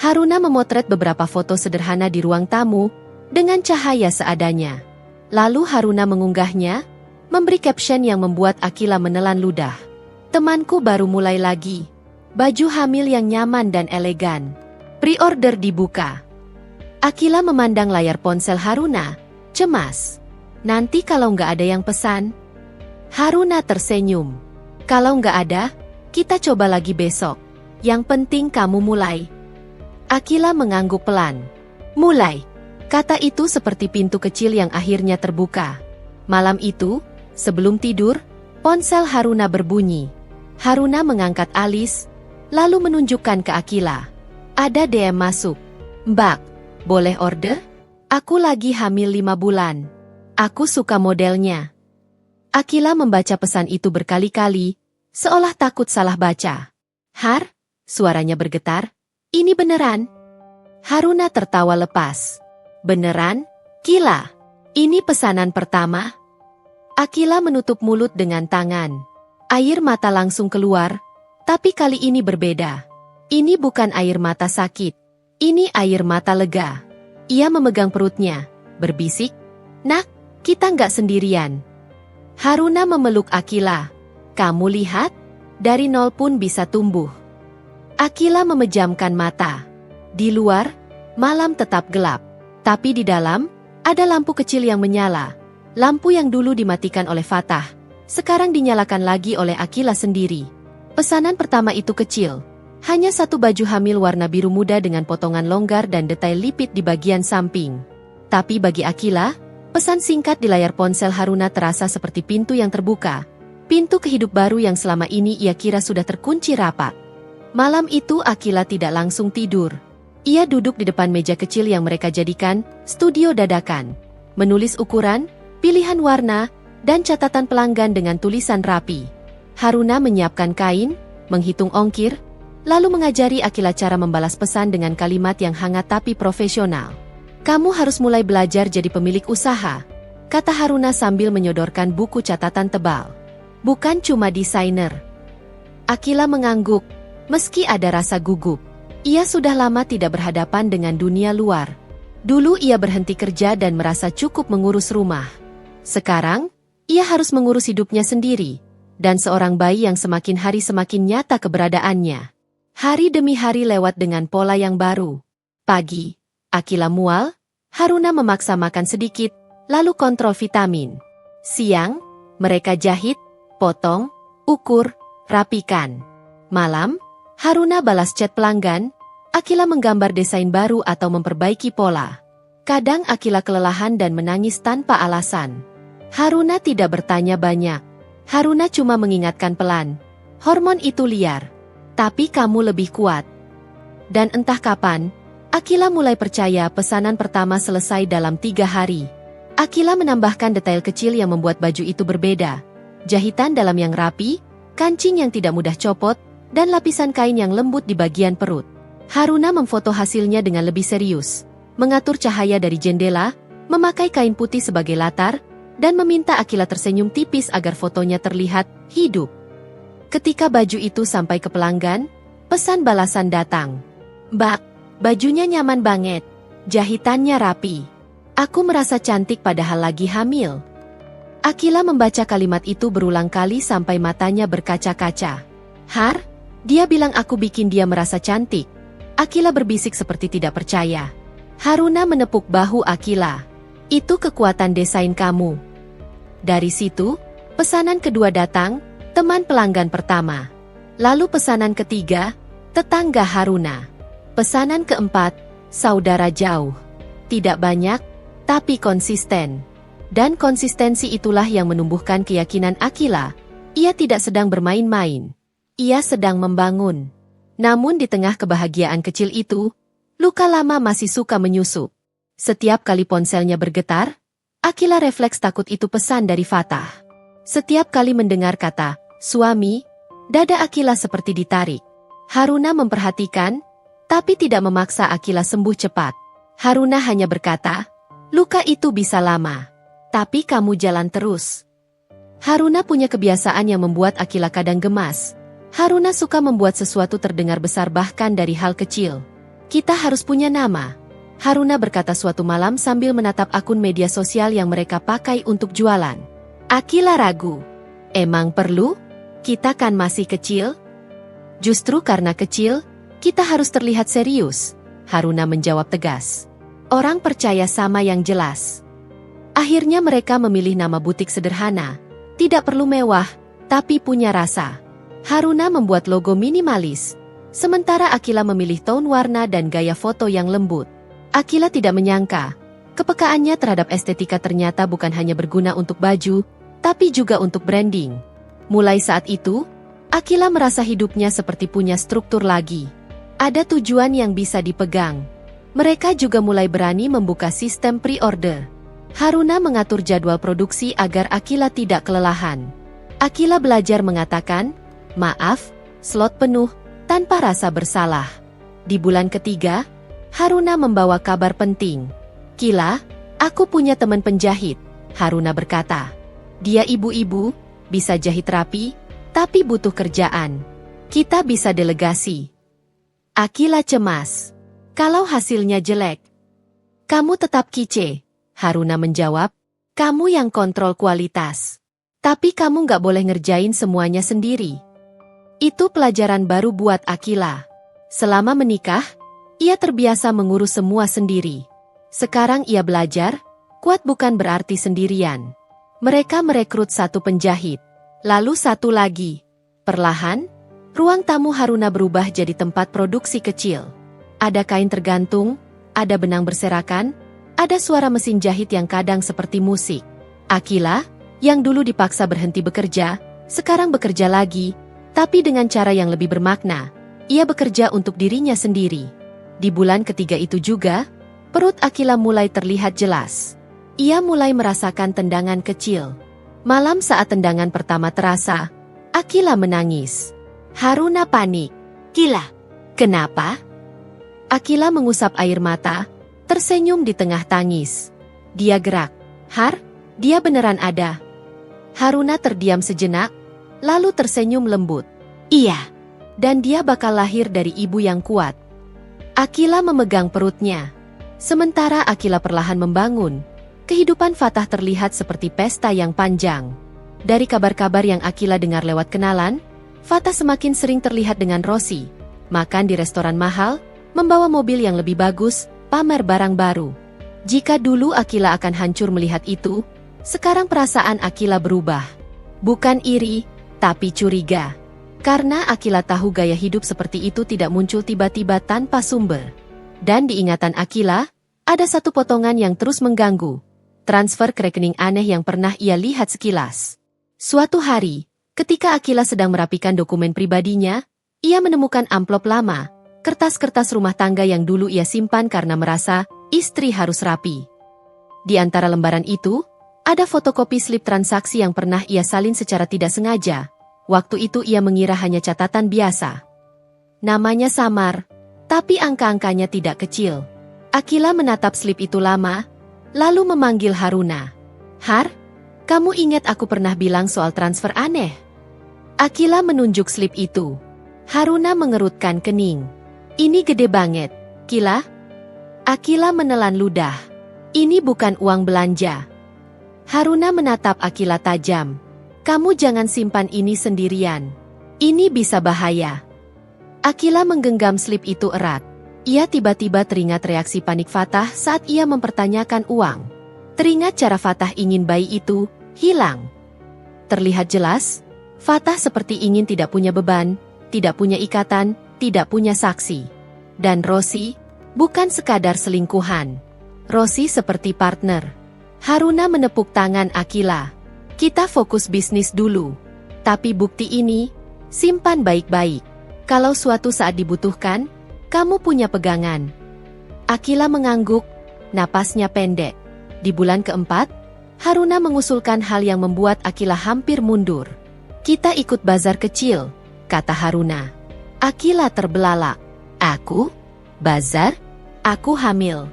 Haruna memotret beberapa foto sederhana di ruang tamu, dengan cahaya seadanya. Lalu Haruna mengunggahnya, memberi caption yang membuat Akila menelan ludah. Temanku baru mulai lagi. Baju hamil yang nyaman dan elegan. Pre-order dibuka. Akila memandang layar ponsel Haruna, cemas. Nanti kalau nggak ada yang pesan. Haruna tersenyum. Kalau nggak ada, kita coba lagi besok. Yang penting kamu mulai. Akila mengangguk pelan. Mulai. Kata itu seperti pintu kecil yang akhirnya terbuka. Malam itu, sebelum tidur, ponsel Haruna berbunyi. Haruna mengangkat alis, lalu menunjukkan ke Akila. Ada DM masuk. Mbak, boleh order? Aku lagi hamil 5 bulan. Aku suka modelnya. Akila membaca pesan itu berkali-kali, seolah takut salah baca. Har, suaranya bergetar. Ini beneran? Haruna tertawa lepas. Beneran? Kila, ini pesanan pertama? Akila menutup mulut dengan tangan. Air mata langsung keluar, tapi kali ini berbeda. Ini bukan air mata sakit. Ini air mata lega. Ia memegang perutnya, berbisik, Nak, kita nggak sendirian. Haruna memeluk Akila. Kamu lihat? Dari nol pun bisa tumbuh. Akila memejamkan mata. Di luar, malam tetap gelap. Tapi di dalam, ada lampu kecil yang menyala. Lampu yang dulu dimatikan oleh Fatah, sekarang dinyalakan lagi oleh Akila sendiri. Pesanan pertama itu kecil. Hanya satu baju hamil warna biru muda dengan potongan longgar dan detail lipit di bagian samping. Tapi bagi Akila, Pesan singkat di layar ponsel Haruna terasa seperti pintu yang terbuka. Pintu ke hidup baru yang selama ini ia kira sudah terkunci rapat. Malam itu Akila tidak langsung tidur. Ia duduk di depan meja kecil yang mereka jadikan studio dadakan. Menulis ukuran, pilihan warna, dan catatan pelanggan dengan tulisan rapi. Haruna menyiapkan kain, menghitung ongkir, lalu mengajari Akila cara membalas pesan dengan kalimat yang hangat tapi profesional. "Kamu harus mulai belajar jadi pemilik usaha," kata Haruna sambil menyodorkan buku catatan tebal. "Bukan cuma desainer." Akila mengangguk, meski ada rasa gugup. Ia sudah lama tidak berhadapan dengan dunia luar. Dulu ia berhenti kerja dan merasa cukup mengurus rumah. Sekarang, ia harus mengurus hidupnya sendiri, dan seorang bayi yang semakin hari semakin nyata keberadaannya. Hari demi hari lewat dengan pola yang baru. Pagi, Akila mual, Haruna memaksa makan sedikit, lalu kontrol vitamin. Siang, mereka jahit, potong, ukur, rapikan. Malam, Haruna balas chat pelanggan, Akila menggambar desain baru atau memperbaiki pola. Kadang Akila kelelahan dan menangis tanpa alasan. Haruna tidak bertanya banyak. Haruna cuma mengingatkan pelan, "Hormon itu liar, tapi kamu lebih kuat." Dan entah kapan, Akila mulai percaya pesanan pertama selesai dalam 3 hari. Akila menambahkan detail kecil yang membuat baju itu berbeda. Jahitan dalam yang rapi, kancing yang tidak mudah copot, dan lapisan kain yang lembut di bagian perut. Haruna memfoto hasilnya dengan lebih serius, mengatur cahaya dari jendela, memakai kain putih sebagai latar, dan meminta Akila tersenyum tipis agar fotonya terlihat hidup. Ketika baju itu sampai ke pelanggan, pesan balasan datang. "Mbak, bajunya nyaman banget. Jahitannya rapi. Aku merasa cantik padahal lagi hamil." Akila membaca kalimat itu berulang kali sampai matanya berkaca-kaca. "Har, dia bilang aku bikin dia merasa cantik." Akila berbisik seperti tidak percaya. Haruna menepuk bahu Akila. "Itu kekuatan desain kamu." Dari situ, pesanan kedua datang, teman pelanggan pertama. Lalu pesanan ketiga, tetangga Haruna. Pesanan keempat, saudara jauh. Tidak banyak, tapi konsisten. Dan konsistensi itulah yang menumbuhkan keyakinan Akila. Ia tidak sedang bermain-main. Ia sedang membangun. Namun di tengah kebahagiaan kecil itu, luka lama masih suka menyusup. Setiap kali ponselnya bergetar, Akila refleks takut itu pesan dari Fatah. Setiap kali mendengar kata, "suami," dada Akila seperti ditarik. Haruna memperhatikan, tapi tidak memaksa Akila sembuh cepat. Haruna hanya berkata, "Luka itu bisa lama, tapi kamu jalan terus." Haruna punya kebiasaan yang membuat Akila kadang gemas. Haruna suka membuat sesuatu terdengar besar bahkan dari hal kecil. "Kita harus punya nama," Haruna berkata suatu malam sambil menatap akun media sosial yang mereka pakai untuk jualan. Akila ragu. "Emang perlu? Kita kan masih kecil." "Justru karena kecil, kita harus terlihat serius," Haruna menjawab tegas. "Orang percaya sama yang jelas." Akhirnya mereka memilih nama butik sederhana. Tidak perlu mewah, tapi punya rasa. Haruna membuat logo minimalis, sementara Akila memilih tone warna dan gaya foto yang lembut. Akila tidak menyangka, kepekaannya terhadap estetika ternyata bukan hanya berguna untuk baju, tapi juga untuk branding. Mulai saat itu, Akila merasa hidupnya seperti punya struktur lagi. Ada tujuan yang bisa dipegang. Mereka juga mulai berani membuka sistem pre-order. Haruna mengatur jadwal produksi agar Akila tidak kelelahan. Akila belajar mengatakan, "Maaf, slot penuh," tanpa rasa bersalah. Di bulan ketiga, Haruna membawa kabar penting. "Kila, aku punya teman penjahit," Haruna berkata. "Dia ibu-ibu, bisa jahit rapi, tapi butuh kerjaan. Kita bisa delegasi." Akila cemas. "Kalau hasilnya jelek?" "Kamu tetap kice," Haruna menjawab. "Kamu yang kontrol kualitas. Tapi kamu nggak boleh ngerjain semuanya sendiri." Itu pelajaran baru buat Akila. Selama menikah, ia terbiasa mengurus semua sendiri. Sekarang ia belajar, kuat bukan berarti sendirian. Mereka merekrut satu penjahit, lalu satu lagi. Perlahan, ruang tamu Haruna berubah jadi tempat produksi kecil. Ada kain tergantung, ada benang berserakan, Ada suara mesin jahit yang kadang seperti musik. Akila, yang dulu dipaksa berhenti bekerja, sekarang bekerja lagi, tapi dengan cara yang lebih bermakna. Ia bekerja untuk dirinya sendiri. Di bulan ketiga itu juga, perut Akila mulai terlihat jelas. Ia mulai merasakan tendangan kecil. Malam saat tendangan pertama terasa, Akila menangis. Haruna panik. Kila, kenapa? Akila mengusap air mata, tersenyum di tengah tangis. Dia gerak. Har, dia beneran ada. Haruna terdiam sejenak, lalu tersenyum lembut. Iya, dan dia bakal lahir dari ibu yang kuat. Akila memegang perutnya. Sementara Akila perlahan membangun, kehidupan Fatah terlihat seperti pesta yang panjang. Dari kabar-kabar yang Akila dengar lewat kenalan, Fatah semakin sering terlihat dengan Rosi, makan di restoran mahal, membawa mobil yang lebih bagus, pamer barang baru. Jika dulu Akila akan hancur melihat itu, sekarang perasaan Akila berubah. Bukan iri, tapi curiga. Karena Akila tahu gaya hidup seperti itu tidak muncul tiba-tiba tanpa sumber. Dan di ingatan Akila, ada satu potongan yang terus mengganggu. Transfer ke rekening aneh yang pernah ia lihat sekilas. Suatu hari, ketika Akila sedang merapikan dokumen pribadinya, ia menemukan amplop lama, kertas-kertas rumah tangga yang dulu ia simpan karena merasa istri harus rapi. Di antara lembaran itu, ada fotokopi slip transaksi yang pernah ia salin secara tidak sengaja. Waktu itu ia mengira hanya catatan biasa. Namanya samar, tapi angka-angkanya tidak kecil. Akila menatap slip itu lama, lalu memanggil Haruna. Har, kamu ingat aku pernah bilang soal transfer aneh? Akila menunjuk slip itu. Haruna mengerutkan kening. Ini gede banget, Kila. Akila menelan ludah. Ini bukan uang belanja. Haruna menatap Akila tajam. Kamu jangan simpan ini sendirian. Ini bisa bahaya. Akila menggenggam slip itu erat. Ia tiba-tiba teringat reaksi panik Fatah saat ia mempertanyakan uang. Teringat cara Fatah ingin bayi itu hilang. Terlihat jelas, Fatah seperti ingin tidak punya beban, tidak punya ikatan, tidak punya saksi. Dan Rosi, bukan sekadar selingkuhan. Rosi seperti partner. Haruna menepuk tangan Akila. Kita fokus bisnis dulu. Tapi bukti ini, simpan baik-baik. Kalau suatu saat dibutuhkan, kamu punya pegangan. Akila mengangguk, napasnya pendek. Di bulan keempat, Haruna mengusulkan hal yang membuat Akila hampir mundur. Kita ikut bazar kecil, kata Haruna. Akila terbelalak. Aku? Bazar? Aku hamil.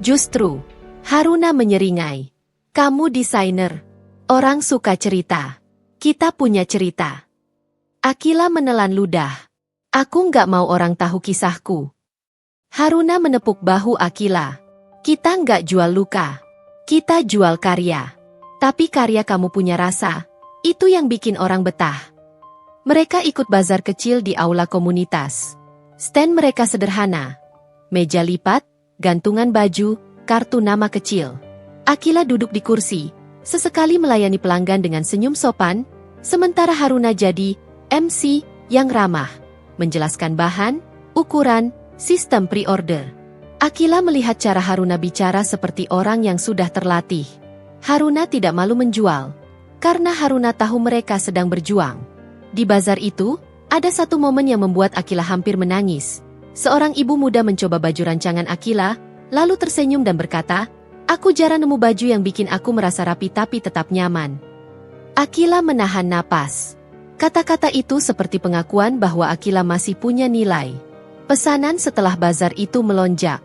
Justru, Haruna menyeringai. Kamu desainer. Orang suka cerita. Kita punya cerita. Akila menelan ludah. Aku nggak mau orang tahu kisahku. Haruna menepuk bahu Akila. Kita nggak jual luka. Kita jual karya. Tapi karya kamu punya rasa. Itu yang bikin orang betah. Mereka ikut bazar kecil di aula komunitas. Stand mereka sederhana. Meja lipat, gantungan baju, kartu nama kecil. Akila duduk di kursi, sesekali melayani pelanggan dengan senyum sopan, sementara Haruna jadi MC yang ramah, menjelaskan bahan, ukuran, sistem pre-order. Akila melihat cara Haruna bicara seperti orang yang sudah terlatih. Haruna tidak malu menjual, karena Haruna tahu mereka sedang berjuang. Di bazar itu, ada satu momen yang membuat Akila hampir menangis. Seorang ibu muda mencoba baju rancangan Akila, lalu tersenyum dan berkata, aku jarang nemu baju yang bikin aku merasa rapi tapi tetap nyaman. Akila menahan napas. Kata-kata itu seperti pengakuan bahwa Akila masih punya nilai. Pesanan setelah bazar itu melonjak.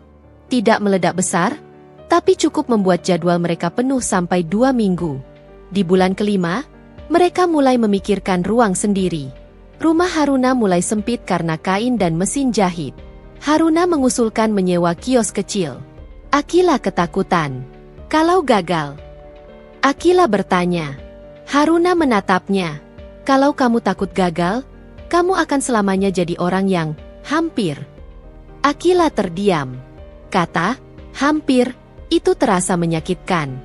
Tidak meledak besar, tapi cukup membuat jadwal mereka penuh sampai 2 minggu. Di bulan kelima, mereka mulai memikirkan ruang sendiri. Rumah Haruna mulai sempit karena kain dan mesin jahit. Haruna mengusulkan menyewa kios kecil. Akila ketakutan. Kalau gagal? Akila bertanya. Haruna menatapnya. Kalau kamu takut gagal, kamu akan selamanya jadi orang yang hampir. Akila terdiam. Kata, hampir, itu terasa menyakitkan.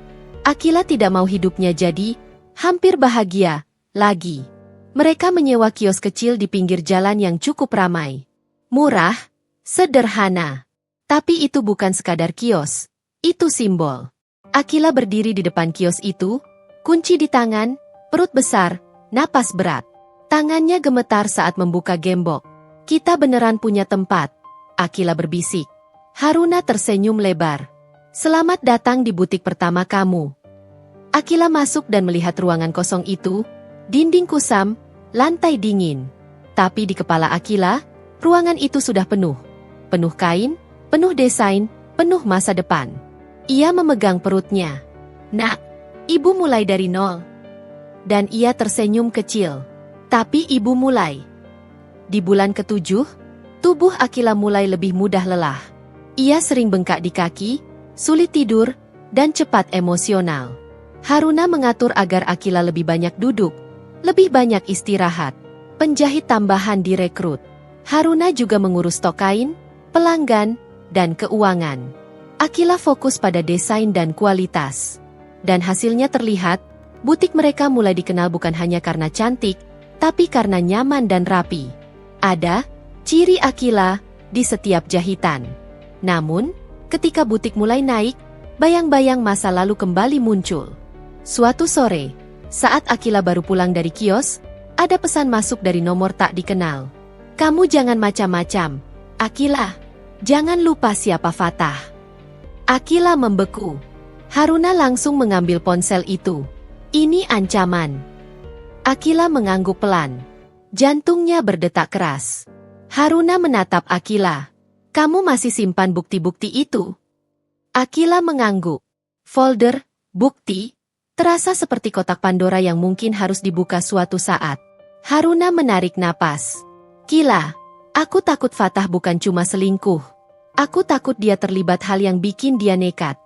Akila tidak mau hidupnya jadi hampir bahagia lagi. Mereka menyewa kios kecil di pinggir jalan yang cukup ramai. Murah, sederhana. Tapi itu bukan sekadar kios. Itu simbol. Akila berdiri di depan kios itu, kunci di tangan, perut besar, napas berat. Tangannya gemetar saat membuka gembok. Kita beneran punya tempat, Akila berbisik. Haruna tersenyum lebar. Selamat datang di butik pertama kamu. Akila masuk dan melihat ruangan kosong itu, dinding kusam, lantai dingin. Tapi di kepala Akila, ruangan itu sudah penuh. Penuh kain, penuh desain, penuh masa depan. Ia memegang perutnya. Nak, ibu mulai dari nol. Dan ia tersenyum kecil. Tapi ibu mulai. Di bulan ke-7, tubuh Akila mulai lebih mudah lelah. Ia sering bengkak di kaki, sulit tidur, dan cepat emosional. Haruna mengatur agar Akila lebih banyak duduk, lebih banyak istirahat. Penjahit tambahan direkrut. Haruna juga mengurus stok kain, pelanggan, dan keuangan. Akila fokus pada desain dan kualitas. Dan hasilnya terlihat, butik mereka mulai dikenal bukan hanya karena cantik, tapi karena nyaman dan rapi. Ada ciri Akila di setiap jahitan. Namun, ketika butik mulai naik, bayang-bayang masa lalu kembali muncul. Suatu sore, saat Akila baru pulang dari kios, ada pesan masuk dari nomor tak dikenal. Kamu jangan macam-macam, Akila. Jangan lupa siapa Fatah. Akila membeku. Haruna langsung mengambil ponsel itu. Ini ancaman. Akila mengangguk pelan. Jantungnya berdetak keras. Haruna menatap Akila. Kamu masih simpan bukti-bukti itu? Akila mengangguk. Folder, bukti, terasa seperti kotak Pandora yang mungkin harus dibuka suatu saat. Haruna menarik napas. Kila, aku takut Fatah bukan cuma selingkuh. Aku takut dia terlibat hal yang bikin dia nekat.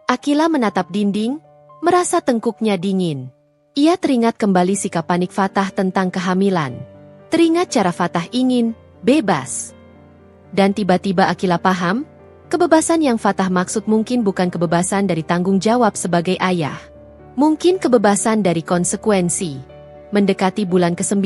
Akila menatap dinding, merasa tengkuknya dingin. Ia teringat kembali sikap panik Fatah tentang kehamilan. Teringat cara Fatah ingin bebas. Dan tiba-tiba Akila paham, kebebasan yang Fatah maksud mungkin bukan kebebasan dari tanggung jawab sebagai ayah. Mungkin kebebasan dari konsekuensi. Mendekati bulan ke-9,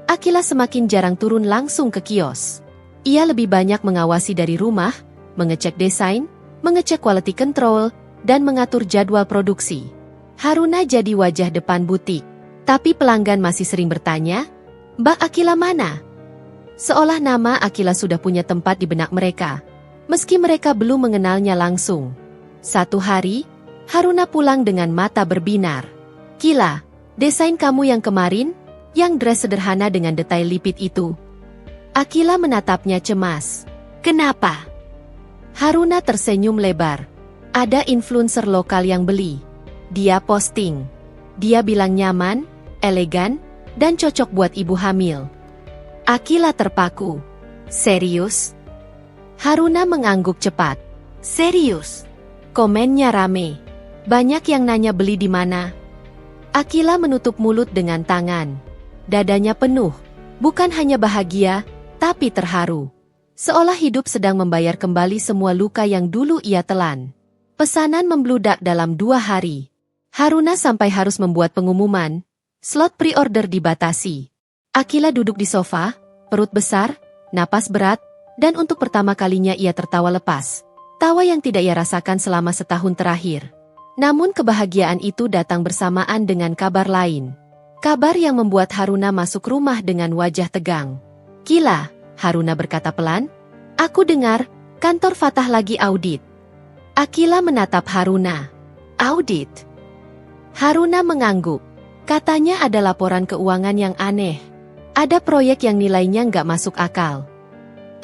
Akila semakin jarang turun langsung ke kios. Ia lebih banyak mengawasi dari rumah, mengecek desain, mengecek quality control, dan mengatur jadwal produksi. Haruna jadi wajah depan butik. Tapi pelanggan masih sering bertanya, Mbak Akila mana? Seolah nama Akila sudah punya tempat di benak mereka, meski mereka belum mengenalnya langsung. Satu hari, Haruna pulang dengan mata berbinar. Kila, desain kamu yang kemarin, yang dress sederhana dengan detail lipit itu. Akila menatapnya cemas. Kenapa? Haruna tersenyum lebar. Ada influencer lokal yang beli. Dia posting. Dia bilang nyaman, elegan, dan cocok buat ibu hamil. Akila terpaku. Serius? Haruna mengangguk cepat. Serius? Komennya rame. Banyak yang nanya beli di mana. Akila menutup mulut dengan tangan. Dadanya penuh. Bukan hanya bahagia, tapi terharu. Seolah hidup sedang membayar kembali semua luka yang dulu ia telan. Pesanan membludak dalam 2 hari. Haruna sampai harus membuat pengumuman. Slot pre-order dibatasi. Akila duduk di sofa, perut besar, napas berat, dan untuk pertama kalinya ia tertawa lepas. Tawa yang tidak ia rasakan selama setahun terakhir. Namun kebahagiaan itu datang bersamaan dengan kabar lain. Kabar yang membuat Haruna masuk rumah dengan wajah tegang. Kila, Haruna berkata pelan, aku dengar, kantor Fatah lagi audit. Akila menatap Haruna. Audit? Haruna mengangguk. Katanya ada laporan keuangan yang aneh. Ada proyek yang nilainya nggak masuk akal.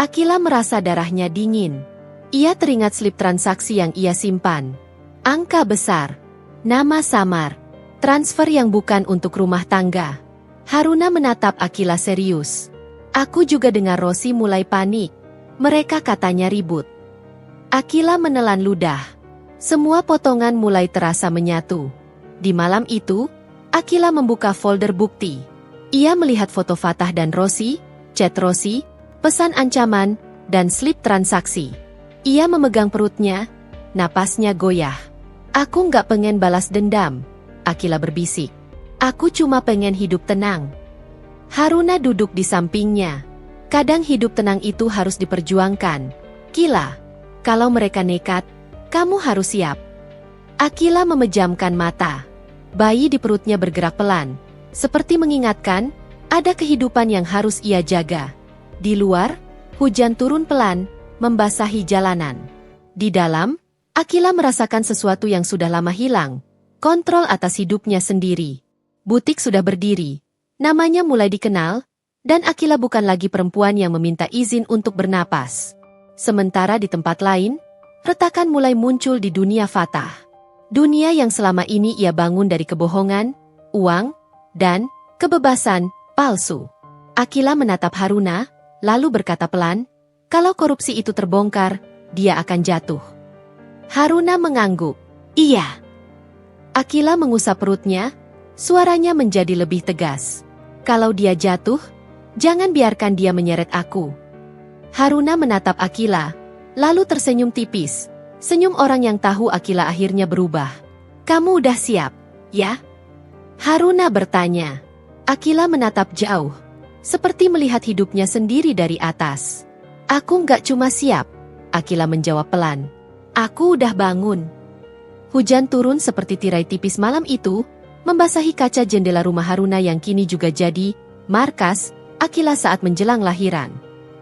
Akila merasa darahnya dingin. Ia teringat slip transaksi yang ia simpan. Angka besar. Nama samar. Transfer yang bukan untuk rumah tangga. Haruna menatap Akila serius. Aku juga dengar Rosi mulai panik. Mereka katanya ribut. Akila menelan ludah. Semua potongan mulai terasa menyatu. Di malam itu, Akila membuka folder bukti. Ia melihat foto Fatah dan Rosi, chat Rosi, pesan ancaman, dan slip transaksi. Ia memegang perutnya, napasnya goyah. Aku nggak pengen balas dendam, Akila berbisik. Aku cuma pengen hidup tenang. Haruna duduk di sampingnya. Kadang hidup tenang itu harus diperjuangkan. Kila, kalau mereka nekat, Kamu harus siap. Akila memejamkan mata. Bayi di perutnya bergerak pelan, seperti mengingatkan, ada kehidupan yang harus ia jaga. Di luar, hujan turun pelan, membasahi jalanan. Di dalam, Akila merasakan sesuatu yang sudah lama hilang, kontrol atas hidupnya sendiri. Butik sudah berdiri, namanya mulai dikenal, dan Akila bukan lagi perempuan yang meminta izin untuk bernapas. Sementara di tempat lain, retakan mulai muncul di dunia Fatah. Dunia yang selama ini ia bangun dari kebohongan, uang, dan kebebasan palsu. Akila menatap Haruna, lalu berkata pelan, kalau korupsi itu terbongkar, dia akan jatuh. Haruna mengangguk. Iya. Akila mengusap perutnya, suaranya menjadi lebih tegas. Kalau dia jatuh, jangan biarkan dia menyeret aku. Haruna menatap Akila, lalu tersenyum tipis. Senyum orang yang tahu Akila akhirnya berubah. Kamu udah siap, ya? Haruna bertanya. Akila menatap jauh, seperti melihat hidupnya sendiri dari atas. Aku nggak cuma siap, Akila menjawab pelan. Aku udah bangun. Hujan turun seperti tirai tipis malam itu, membasahi kaca jendela rumah Haruna yang kini juga jadi markas Akila saat menjelang lahiran.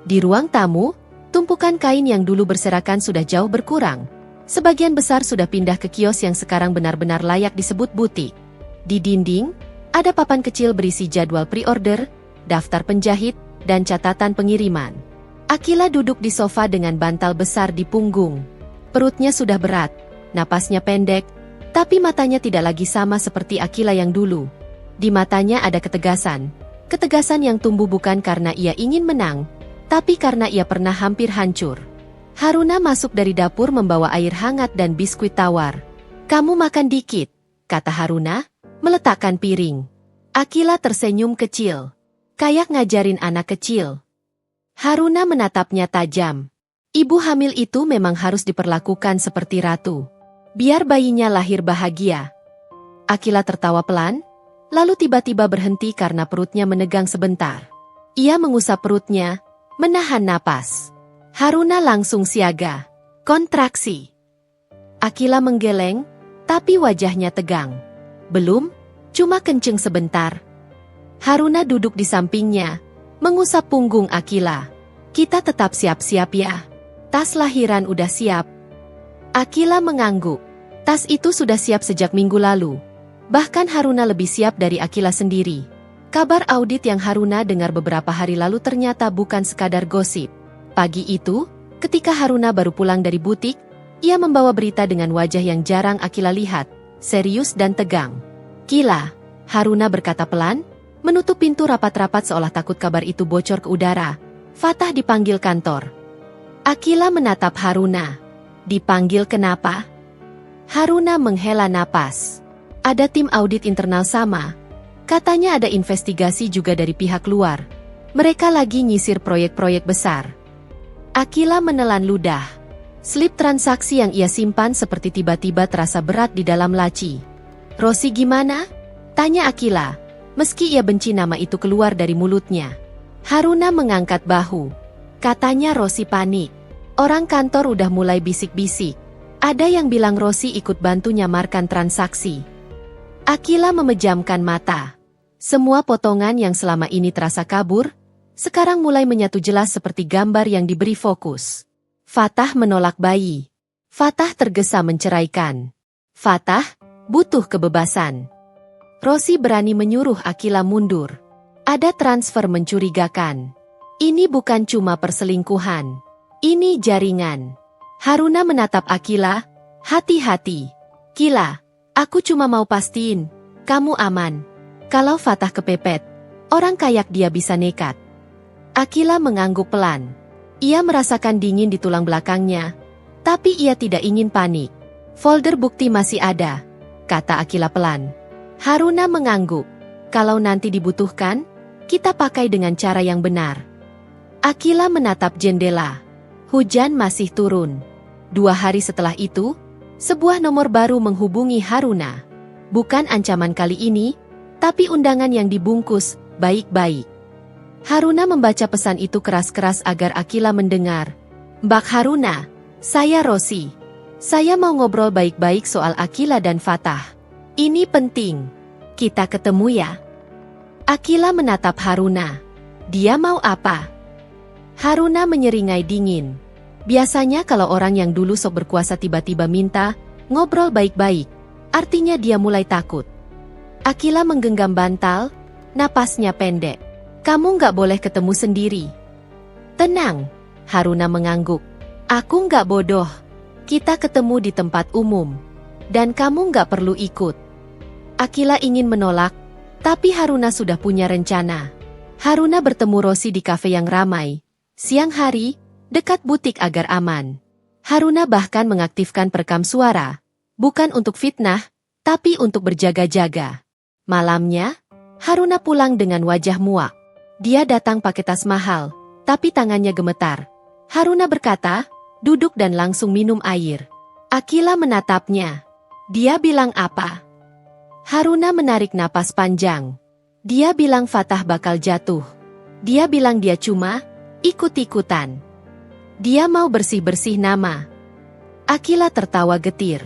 Di ruang tamu, tumpukan kain yang dulu berserakan sudah jauh berkurang. Sebagian besar sudah pindah ke kios yang sekarang benar-benar layak disebut butik. Di dinding, ada papan kecil berisi jadwal pre-order, daftar penjahit, dan catatan pengiriman. Akila duduk di sofa dengan bantal besar di punggung. Perutnya sudah berat, napasnya pendek, tapi matanya tidak lagi sama seperti Akila yang dulu. Di matanya ada ketegasan. Ketegasan yang tumbuh bukan karena ia ingin menang, tapi karena ia pernah hampir hancur. Haruna masuk dari dapur membawa air hangat dan biskuit tawar. Kamu makan dikit, kata Haruna, meletakkan piring. Akila tersenyum kecil. Kayak ngajarin anak kecil. Haruna menatapnya tajam. Ibu hamil itu memang harus diperlakukan seperti ratu. Biar bayinya lahir bahagia. Akila tertawa pelan, lalu tiba-tiba berhenti karena perutnya menegang sebentar. Ia mengusap perutnya, menahan napas. Haruna langsung siaga. Kontraksi. Akila menggeleng, tapi wajahnya tegang. Belum, cuma kenceng sebentar. Haruna duduk di sampingnya, mengusap punggung Akila. Kita tetap siap-siap ya. Tas lahiran udah siap. Akila mengangguk. Tas itu sudah siap sejak minggu lalu. Bahkan Haruna lebih siap dari Akila sendiri. Kabar audit yang Haruna dengar beberapa hari lalu ternyata bukan sekadar gosip. Pagi itu, ketika Haruna baru pulang dari butik, ia membawa berita dengan wajah yang jarang Akila lihat, serius dan tegang. Kila, Haruna berkata pelan, menutup pintu rapat-rapat seolah takut kabar itu bocor ke udara. Fatah dipanggil kantor. Akila menatap Haruna. Dipanggil kenapa? Haruna menghela napas. Ada tim audit internal sama. Katanya ada investigasi juga dari pihak luar. Mereka lagi nyisir proyek-proyek besar. Akila menelan ludah. Slip transaksi yang ia simpan seperti tiba-tiba terasa berat di dalam laci. Rosi gimana? Tanya Akila, meski ia benci nama itu keluar dari mulutnya. Haruna mengangkat bahu. Katanya Rosi panik. Orang kantor udah mulai bisik-bisik. Ada yang bilang Rosi ikut bantu nyamarkan transaksi. Akila memejamkan mata. Semua potongan yang selama ini terasa kabur, sekarang mulai menyatu jelas seperti gambar yang diberi fokus. Fatah menolak bayi. Fatah tergesa menceraikan. Fatah butuh kebebasan. Rosi berani menyuruh Akila mundur. Ada transfer mencurigakan. Ini bukan cuma perselingkuhan. Ini jaringan. Haruna menatap Akila. Hati-hati. Kila, aku cuma mau pastiin, kamu aman. Kalau Fatah kepepet, orang kayak dia bisa nekat. Akila mengangguk pelan. Ia merasakan dingin di tulang belakangnya, tapi ia tidak ingin panik. Folder bukti masih ada, kata Akila pelan. Haruna mengangguk. Kalau nanti dibutuhkan, kita pakai dengan cara yang benar. Akila menatap jendela. Hujan masih turun. 2 hari setelah itu, sebuah nomor baru menghubungi Haruna. Bukan ancaman kali ini, tapi undangan yang dibungkus baik-baik. Haruna membaca pesan itu keras-keras agar Akila mendengar. Mbak Haruna, saya Rosi. Saya mau ngobrol baik-baik soal Akila dan Fatah. Ini penting. Kita ketemu ya. Akila menatap Haruna. Dia mau apa? Haruna menyeringai dingin. Biasanya kalau orang yang dulu sok berkuasa tiba-tiba minta ngobrol baik-baik, artinya dia mulai takut. Akila menggenggam bantal, napasnya pendek. Kamu nggak boleh ketemu sendiri. Tenang, Haruna mengangguk. Aku nggak bodoh. Kita ketemu di tempat umum. Dan kamu nggak perlu ikut. Akila ingin menolak, tapi Haruna sudah punya rencana. Haruna bertemu Rosi di kafe yang ramai. Siang hari, dekat butik agar aman. Haruna bahkan mengaktifkan perekam suara. Bukan untuk fitnah, tapi untuk berjaga-jaga. Malamnya, Haruna pulang dengan wajah muak. Dia datang pakai tas mahal, tapi tangannya gemetar. Haruna berkata, duduk dan langsung minum air. Akila menatapnya. Dia bilang apa? Haruna menarik napas panjang. Dia bilang Fatah bakal jatuh. Dia bilang dia cuma ikut-ikutan. Dia mau bersih-bersih nama. Akila tertawa getir.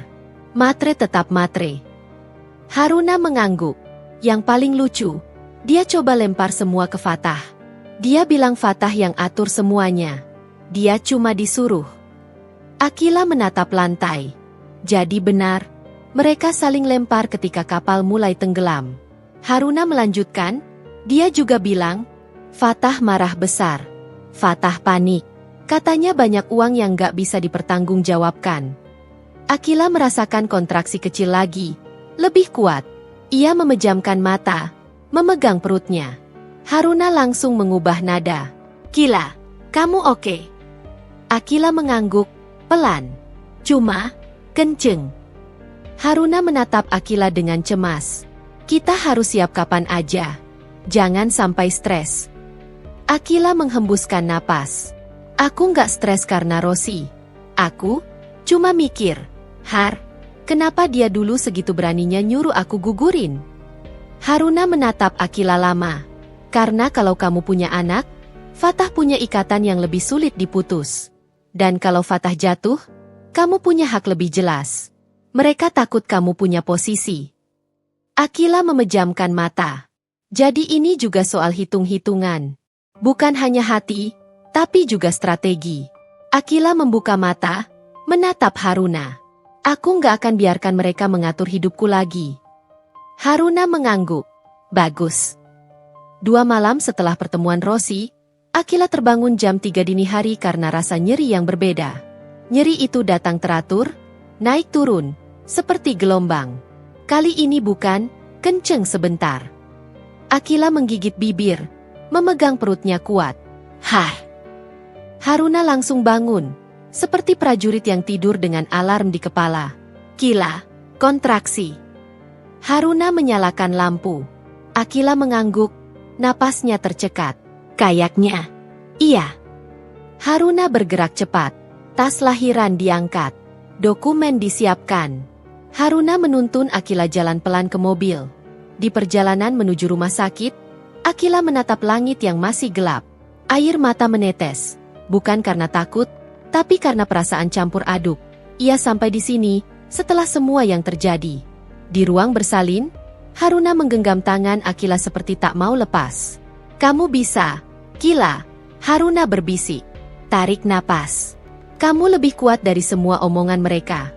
Matre tetap matre. Haruna mengangguk. Yang paling lucu, dia coba lempar semua ke Fatah. Dia bilang Fatah yang atur semuanya. Dia cuma disuruh. Akila menatap lantai. Jadi benar, mereka saling lempar ketika kapal mulai tenggelam. Haruna melanjutkan, dia juga bilang, Fatah marah besar. Fatah panik. Katanya banyak uang yang gak bisa dipertanggungjawabkan. Akila merasakan kontraksi kecil lagi, lebih kuat. Ia memejamkan mata, memegang perutnya. Haruna langsung mengubah nada. Kila, kamu oke? Akila mengangguk, pelan. Cuma, kenceng. Haruna menatap Akila dengan cemas. Kita harus siap kapan aja. Jangan sampai stres. Akila menghembuskan napas. Aku nggak stres karena Rosi. Aku cuma mikir, kenapa dia dulu segitu beraninya nyuruh aku gugurin? Haruna menatap Akila lama. Karena kalau kamu punya anak, Fatah punya ikatan yang lebih sulit diputus. Dan kalau Fatah jatuh, kamu punya hak lebih jelas. Mereka takut kamu punya posisi. Akila memejamkan mata. Jadi ini juga soal hitung-hitungan. Bukan hanya hati, tapi juga strategi. Akila membuka mata, menatap Haruna. Aku nggak akan biarkan mereka mengatur hidupku lagi. Haruna mengangguk. Bagus. 2 malam setelah pertemuan Rosi, Akila terbangun jam 3 dini hari karena rasa nyeri yang berbeda. Nyeri itu datang teratur, naik turun, seperti gelombang. Kali ini bukan kenceng sebentar. Akila menggigit bibir, memegang perutnya kuat. Haruna langsung bangun, seperti prajurit yang tidur dengan alarm di kepala. Kila, kontraksi. Haruna menyalakan lampu. Akila mengangguk, napasnya tercekat. Kayaknya, iya. Haruna bergerak cepat. Tas lahiran diangkat. Dokumen disiapkan. Haruna menuntun Akila jalan pelan ke mobil. Di perjalanan menuju rumah sakit, Akila menatap langit yang masih gelap. Air mata menetes. Bukan karena takut, tapi karena perasaan campur aduk. Ia sampai di sini, setelah semua yang terjadi. Di ruang bersalin, Haruna menggenggam tangan Akila seperti tak mau lepas. Kamu bisa, Kila. Haruna berbisik. Tarik napas. Kamu lebih kuat dari semua omongan mereka.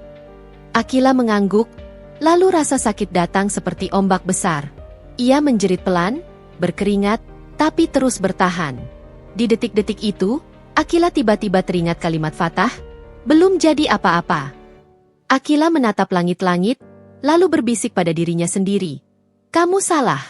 Akila mengangguk, lalu rasa sakit datang seperti ombak besar. Ia menjerit pelan, berkeringat, tapi terus bertahan. Di detik-detik itu, Akila tiba-tiba teringat kalimat Fatah, belum jadi apa-apa. Akila menatap langit-langit, lalu berbisik pada dirinya sendiri. Kamu salah.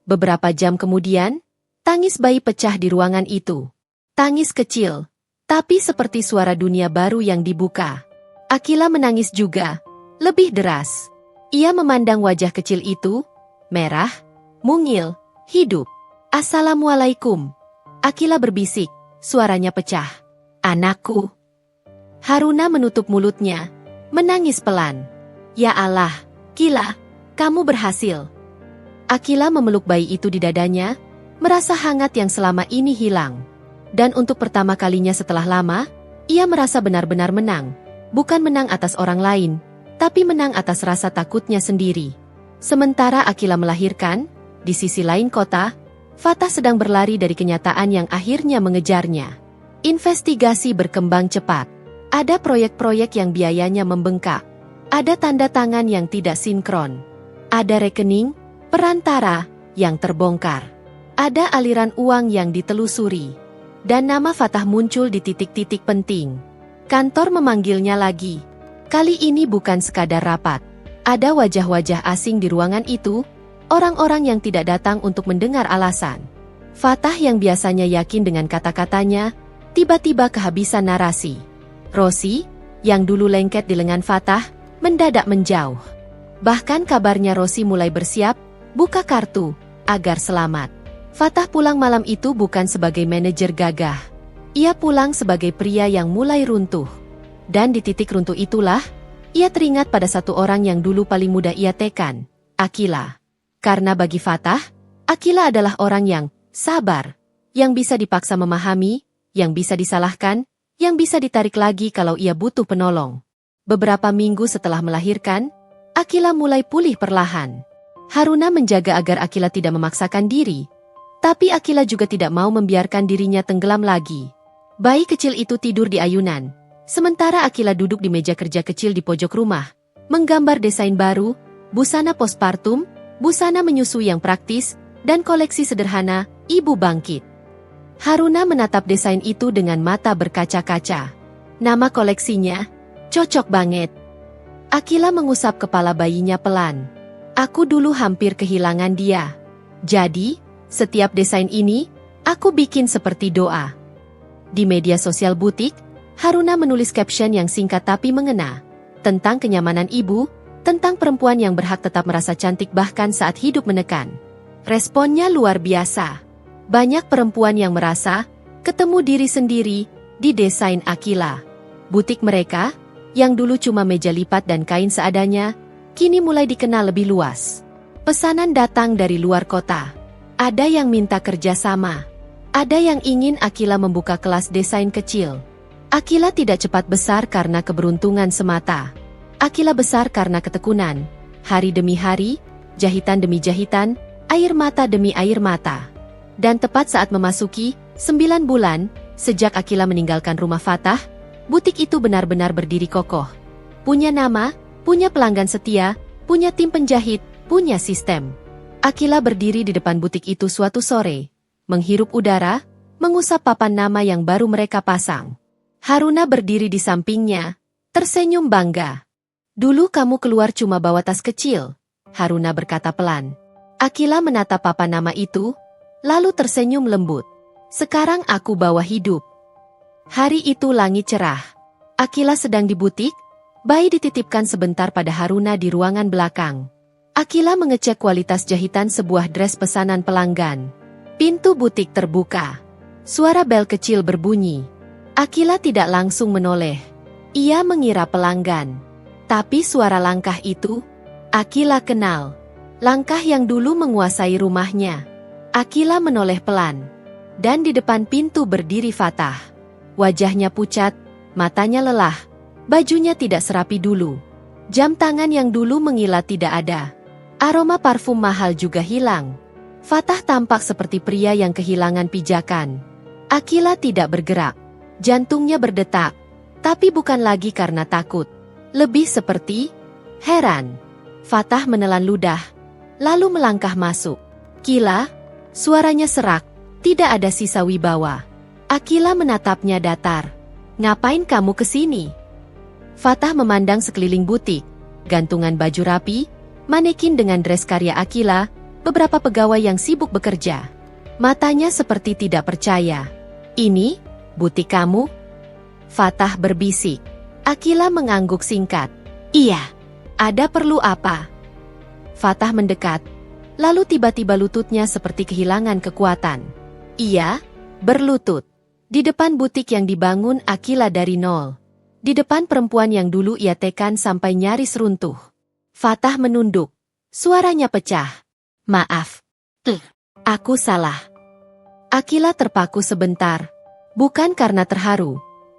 Beberapa jam kemudian, tangis bayi pecah di ruangan itu. Tangis kecil, tapi seperti suara dunia baru yang dibuka. Akila menangis juga, lebih deras. Ia memandang wajah kecil itu, merah, mungil, hidup. Assalamualaikum. Akila berbisik, suaranya pecah. Anakku. Haruna menutup mulutnya, menangis pelan. Ya Allah, Kila, kamu berhasil. Akila memeluk bayi itu di dadanya, merasa hangat yang selama ini hilang. Dan untuk pertama kalinya setelah lama, ia merasa benar-benar menang. Bukan menang atas orang lain, tapi menang atas rasa takutnya sendiri. Sementara Akila melahirkan, di sisi lain kota, Fatah sedang berlari dari kenyataan yang akhirnya mengejarnya. Investigasi berkembang cepat. Ada proyek-proyek yang biayanya membengkak. Ada tanda tangan yang tidak sinkron. Ada rekening, perantara, yang terbongkar. Ada aliran uang yang ditelusuri. Dan nama Fatah muncul di titik-titik penting. Kantor memanggilnya lagi. Kali ini bukan sekadar rapat. Ada wajah-wajah asing di ruangan itu, orang-orang yang tidak datang untuk mendengar alasan. Fatah yang biasanya yakin dengan kata-katanya, tiba-tiba kehabisan narasi. Rosi, yang dulu lengket di lengan Fatah, mendadak menjauh. Bahkan kabarnya Rosi mulai bersiap, buka kartu, agar selamat. Fatah pulang malam itu bukan sebagai manajer gagah. Ia pulang sebagai pria yang mulai runtuh. Dan di titik runtuh itulah, ia teringat pada satu orang yang dulu paling mudah ia tekan, Akila. Karena bagi Fatah, Akila adalah orang yang sabar, yang bisa dipaksa memahami, yang bisa disalahkan, yang bisa ditarik lagi kalau ia butuh penolong. Beberapa minggu setelah melahirkan, Akila mulai pulih perlahan. Haruna menjaga agar Akila tidak memaksakan diri, tapi Akila juga tidak mau membiarkan dirinya tenggelam lagi. Bayi kecil itu tidur di ayunan, sementara Akila duduk di meja kerja kecil di pojok rumah, menggambar desain baru, busana postpartum, busana menyusui yang praktis, dan koleksi sederhana, Ibu Bangkit. Haruna menatap desain itu dengan mata berkaca-kaca. Nama koleksinya, cocok banget. Akila mengusap kepala bayinya pelan. Aku dulu hampir kehilangan dia. Jadi, setiap desain ini, aku bikin seperti doa. Di media sosial butik, Haruna menulis caption yang singkat tapi mengena. Tentang kenyamanan ibu, tentang perempuan yang berhak tetap merasa cantik bahkan saat hidup menekan. Responnya luar biasa. Banyak perempuan yang merasa ketemu diri sendiri di desain Akila. Butik mereka, yang dulu cuma meja lipat dan kain seadanya, kini mulai dikenal lebih luas. Pesanan datang dari luar kota. Ada yang minta kerja sama. Ada yang ingin Akila membuka kelas desain kecil. Akila tidak cepat besar karena keberuntungan semata. Akila besar karena ketekunan. Hari demi hari, jahitan demi jahitan, air mata demi air mata. Dan tepat saat memasuki 9 bulan, sejak Akila meninggalkan rumah Fatah, butik itu benar-benar berdiri kokoh. Punya nama, punya pelanggan setia, punya tim penjahit, punya sistem. Akila berdiri di depan butik itu suatu sore, menghirup udara, mengusap papan nama yang baru mereka pasang. Haruna berdiri di sampingnya, tersenyum bangga. Dulu kamu keluar cuma bawa tas kecil, Haruna berkata pelan. Akila menatap papan nama itu, lalu tersenyum lembut. Sekarang aku bawa hidup. Hari itu langit cerah. Akila sedang di butik, bayi dititipkan sebentar pada Haruna di ruangan belakang. Akila mengecek kualitas jahitan sebuah dress pesanan pelanggan. Pintu butik terbuka. Suara bel kecil berbunyi. Akila tidak langsung menoleh. Ia mengira pelanggan. Tapi suara langkah itu, Akila kenal. Langkah yang dulu menguasai rumahnya. Akila menoleh pelan. Dan di depan pintu berdiri Fatah. Wajahnya pucat, matanya lelah. Bajunya tidak serapi dulu. Jam tangan yang dulu mengilat tidak ada. Aroma parfum mahal juga hilang. Fatah tampak seperti pria yang kehilangan pijakan. Akila tidak bergerak. Jantungnya berdetak. Tapi bukan lagi karena takut. Lebih seperti heran. Fatah menelan ludah. Lalu melangkah masuk. Kila. Suaranya serak, tidak ada sisa wibawa. Akila menatapnya datar. Ngapain kamu kesini? Fatah memandang sekeliling butik, gantungan baju rapi, manekin dengan dress karya Akila, beberapa pegawai yang sibuk bekerja. Matanya seperti tidak percaya. Ini, butik kamu? Fatah berbisik. Akila mengangguk singkat. Iya, ada perlu apa? Fatah mendekat. Lalu tiba-tiba lututnya seperti kehilangan kekuatan. Ia berlutut. Di depan butik yang dibangun Akila dari nol. Di depan perempuan yang dulu ia tekan sampai nyaris runtuh. Fatah menunduk. Suaranya pecah. Maaf. Aku salah. Akila terpaku sebentar. Bukan karena terharu.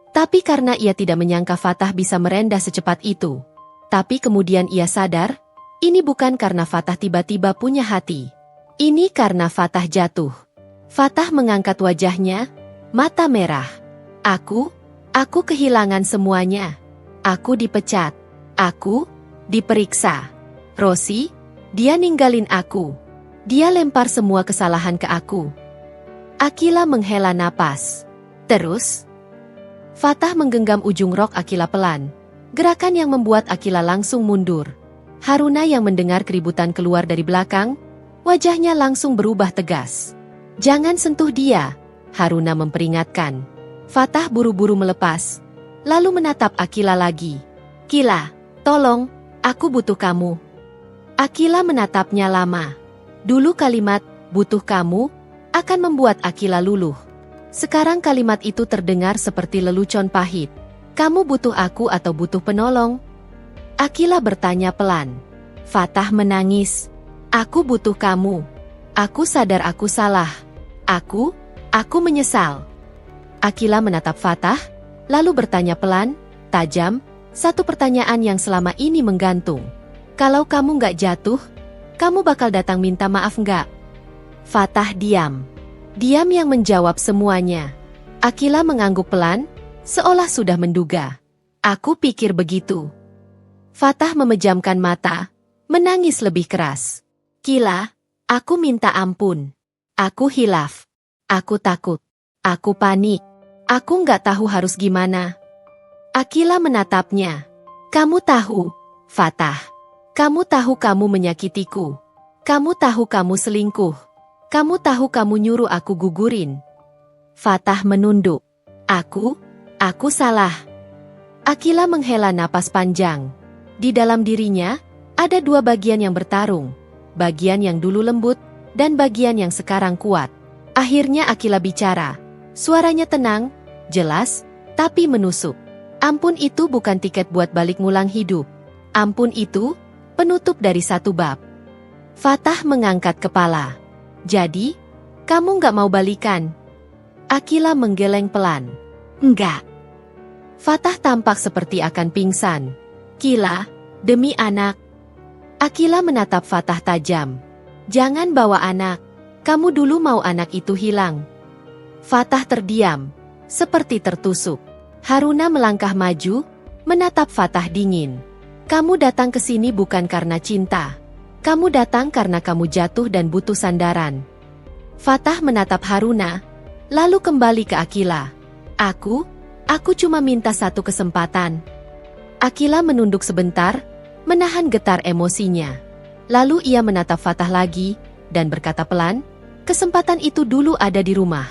Tapi karena ia tidak menyangka Fatah bisa merendah secepat itu. Tapi kemudian ia sadar, ini bukan karena Fatah tiba-tiba punya hati. Ini karena Fatah jatuh. Fatah mengangkat wajahnya, mata merah. Aku kehilangan semuanya. Aku dipecat. Aku diperiksa. Rosie, dia ninggalin aku. Dia lempar semua kesalahan ke aku. Akila menghela napas. Terus, Fatah menggenggam ujung rok Akila pelan. Gerakan yang membuat Akila langsung mundur. Haruna yang mendengar keributan keluar dari belakang, wajahnya langsung berubah tegas. Jangan sentuh dia, Haruna memperingatkan. Fatah buru-buru melepas, lalu menatap Akila lagi. Kila, tolong, aku butuh kamu. Akila menatapnya lama. Dulu kalimat, butuh kamu, akan membuat Akila luluh. Sekarang kalimat itu terdengar seperti lelucon pahit. Kamu butuh aku atau butuh penolong? Akila bertanya pelan. Fatah menangis. Aku butuh kamu. Aku sadar aku salah. Aku menyesal. Akila menatap Fatah, lalu bertanya pelan, tajam, satu pertanyaan yang selama ini menggantung. Kalau kamu nggak jatuh, kamu bakal datang minta maaf nggak? Fatah diam. Diam yang menjawab semuanya. Akila mengangguk pelan, seolah sudah menduga. Aku pikir begitu. Fatah memejamkan mata, menangis lebih keras. Kila, aku minta ampun. Aku hilaf. Aku takut. Aku panik. Aku nggak tahu harus gimana. Akila menatapnya. Kamu tahu, Fatah. Kamu tahu kamu menyakitiku. Kamu tahu kamu selingkuh. Kamu tahu kamu nyuruh aku gugurin. Fatah menunduk. Aku salah. Akila menghela napas panjang. Di dalam dirinya, ada dua bagian yang bertarung. Bagian yang dulu lembut, dan bagian yang sekarang kuat. Akhirnya Akila bicara. Suaranya tenang, jelas, tapi menusuk. Ampun itu bukan tiket buat balik ngulang hidup. Ampun itu, penutup dari satu bab. Fatah mengangkat kepala. Jadi, kamu nggak mau balikan? Akila menggeleng pelan. Enggak. Fatah tampak seperti akan pingsan. Kila, demi anak. Akila menatap Fatah tajam. Jangan bawa anak. Kamu dulu mau anak itu hilang. Fatah terdiam, seperti tertusuk. Haruna melangkah maju, menatap Fatah dingin. Kamu datang ke sini bukan karena cinta. Kamu datang karena kamu jatuh dan butuh sandaran. Fatah menatap Haruna, lalu kembali ke Akila. Aku cuma minta satu kesempatan. Akila menunduk sebentar, menahan getar emosinya. Lalu ia menatap Fatah lagi, dan berkata pelan, kesempatan itu dulu ada di rumah.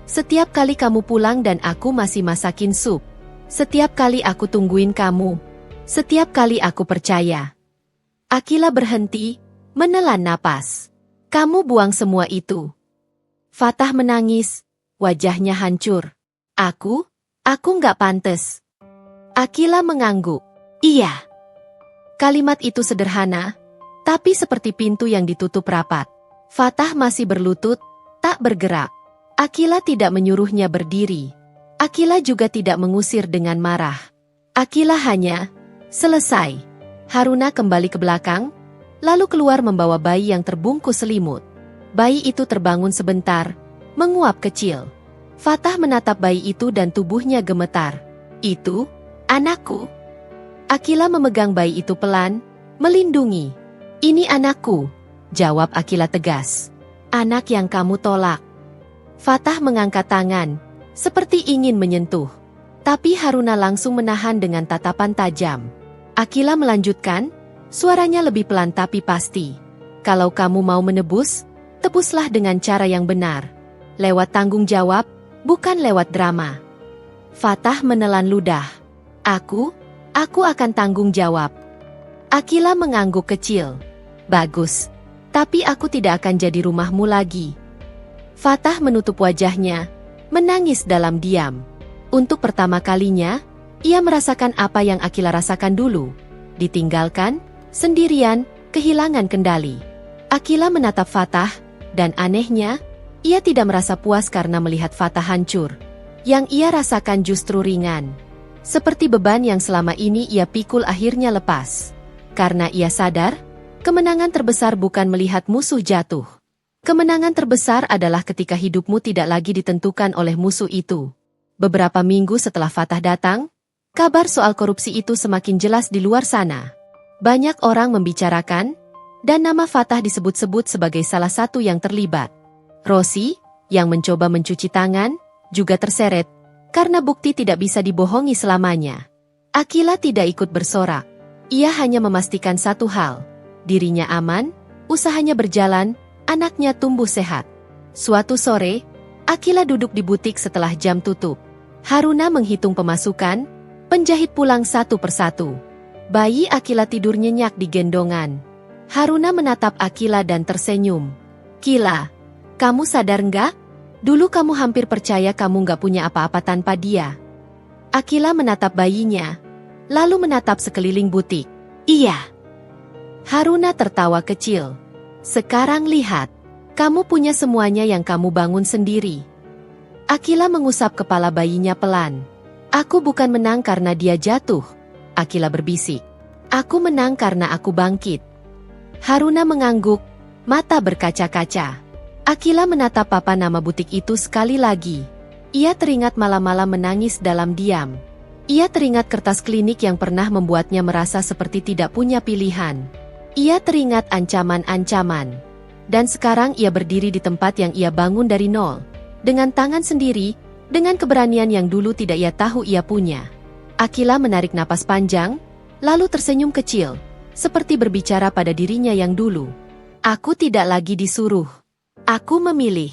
Setiap kali kamu pulang dan aku masih masakin sup. Setiap kali aku tungguin kamu. Setiap kali aku percaya. Akila berhenti, menelan napas. Kamu buang semua itu. Fatah menangis, wajahnya hancur. Aku nggak pantes. Akila mengangguk. Iya. Kalimat itu sederhana, tapi seperti pintu yang ditutup rapat. Fatah masih berlutut, tak bergerak. Akila tidak menyuruhnya berdiri. Akila juga tidak mengusir dengan marah. Akila hanya, selesai. Haruna kembali ke belakang, lalu keluar membawa bayi yang terbungkus selimut. Bayi itu terbangun sebentar, menguap kecil. Fatah menatap bayi itu dan tubuhnya gemetar. Itu, anakku. Akila memegang bayi itu pelan, melindungi. Ini anakku, jawab Akila tegas. Anak yang kamu tolak. Fatah mengangkat tangan, seperti ingin menyentuh. Tapi Haruna langsung menahan dengan tatapan tajam. Akila melanjutkan, suaranya lebih pelan tapi pasti. Kalau kamu mau menebus, tebuslah dengan cara yang benar. Lewat tanggung jawab, bukan lewat drama. Fatah menelan ludah. Aku akan tanggung jawab. Akila mengangguk kecil. Bagus, tapi aku tidak akan jadi rumahmu lagi. Fatah menutup wajahnya, menangis dalam diam. Untuk pertama kalinya, ia merasakan apa yang Akila rasakan dulu. Ditinggalkan, sendirian, kehilangan kendali. Akila menatap Fatah, dan anehnya, ia tidak merasa puas karena melihat Fatah hancur. Yang ia rasakan justru ringan. Seperti beban yang selama ini ia pikul akhirnya lepas. Karena ia sadar, kemenangan terbesar bukan melihat musuh jatuh. Kemenangan terbesar adalah ketika hidupmu tidak lagi ditentukan oleh musuh itu. Beberapa minggu setelah Fatah datang, kabar soal korupsi itu semakin jelas di luar sana. Banyak orang membicarakan, dan nama Fatah disebut-sebut sebagai salah satu yang terlibat. Rosi, yang mencoba mencuci tangan, juga terseret, karena bukti tidak bisa dibohongi selamanya. Akila tidak ikut bersorak. Ia hanya memastikan satu hal, dirinya aman, usahanya berjalan, anaknya tumbuh sehat. Suatu sore, Akila duduk di butik setelah jam tutup. Haruna menghitung pemasukan, penjahit pulang satu persatu. Bayi Akila tidur nyenyak di gendongan. Haruna menatap Akila dan tersenyum. "Kila, kamu sadar nggak? Dulu kamu hampir percaya kamu nggak punya apa-apa tanpa dia." Akila menatap bayinya, lalu menatap sekeliling butik. "Iya." Haruna tertawa kecil. "Sekarang lihat, kamu punya semuanya yang kamu bangun sendiri." Akila mengusap kepala bayinya pelan. "Aku bukan menang karena dia jatuh," Akila berbisik. "Aku menang karena aku bangkit." Haruna mengangguk, mata berkaca-kaca. Akila menatap papan nama butik itu sekali lagi. Ia teringat malam-malam menangis dalam diam. Ia teringat kertas klinik yang pernah membuatnya merasa seperti tidak punya pilihan. Ia teringat ancaman-ancaman. Dan sekarang ia berdiri di tempat yang ia bangun dari nol. Dengan tangan sendiri, dengan keberanian yang dulu tidak ia tahu ia punya. Akila menarik napas panjang, lalu tersenyum kecil, seperti berbicara pada dirinya yang dulu. "Aku tidak lagi disuruh. Aku memilih."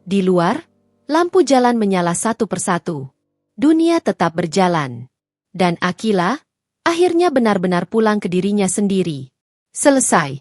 Di luar, lampu jalan menyala satu persatu. Dunia tetap berjalan. Dan Akila, akhirnya benar-benar pulang ke dirinya sendiri. Selesai.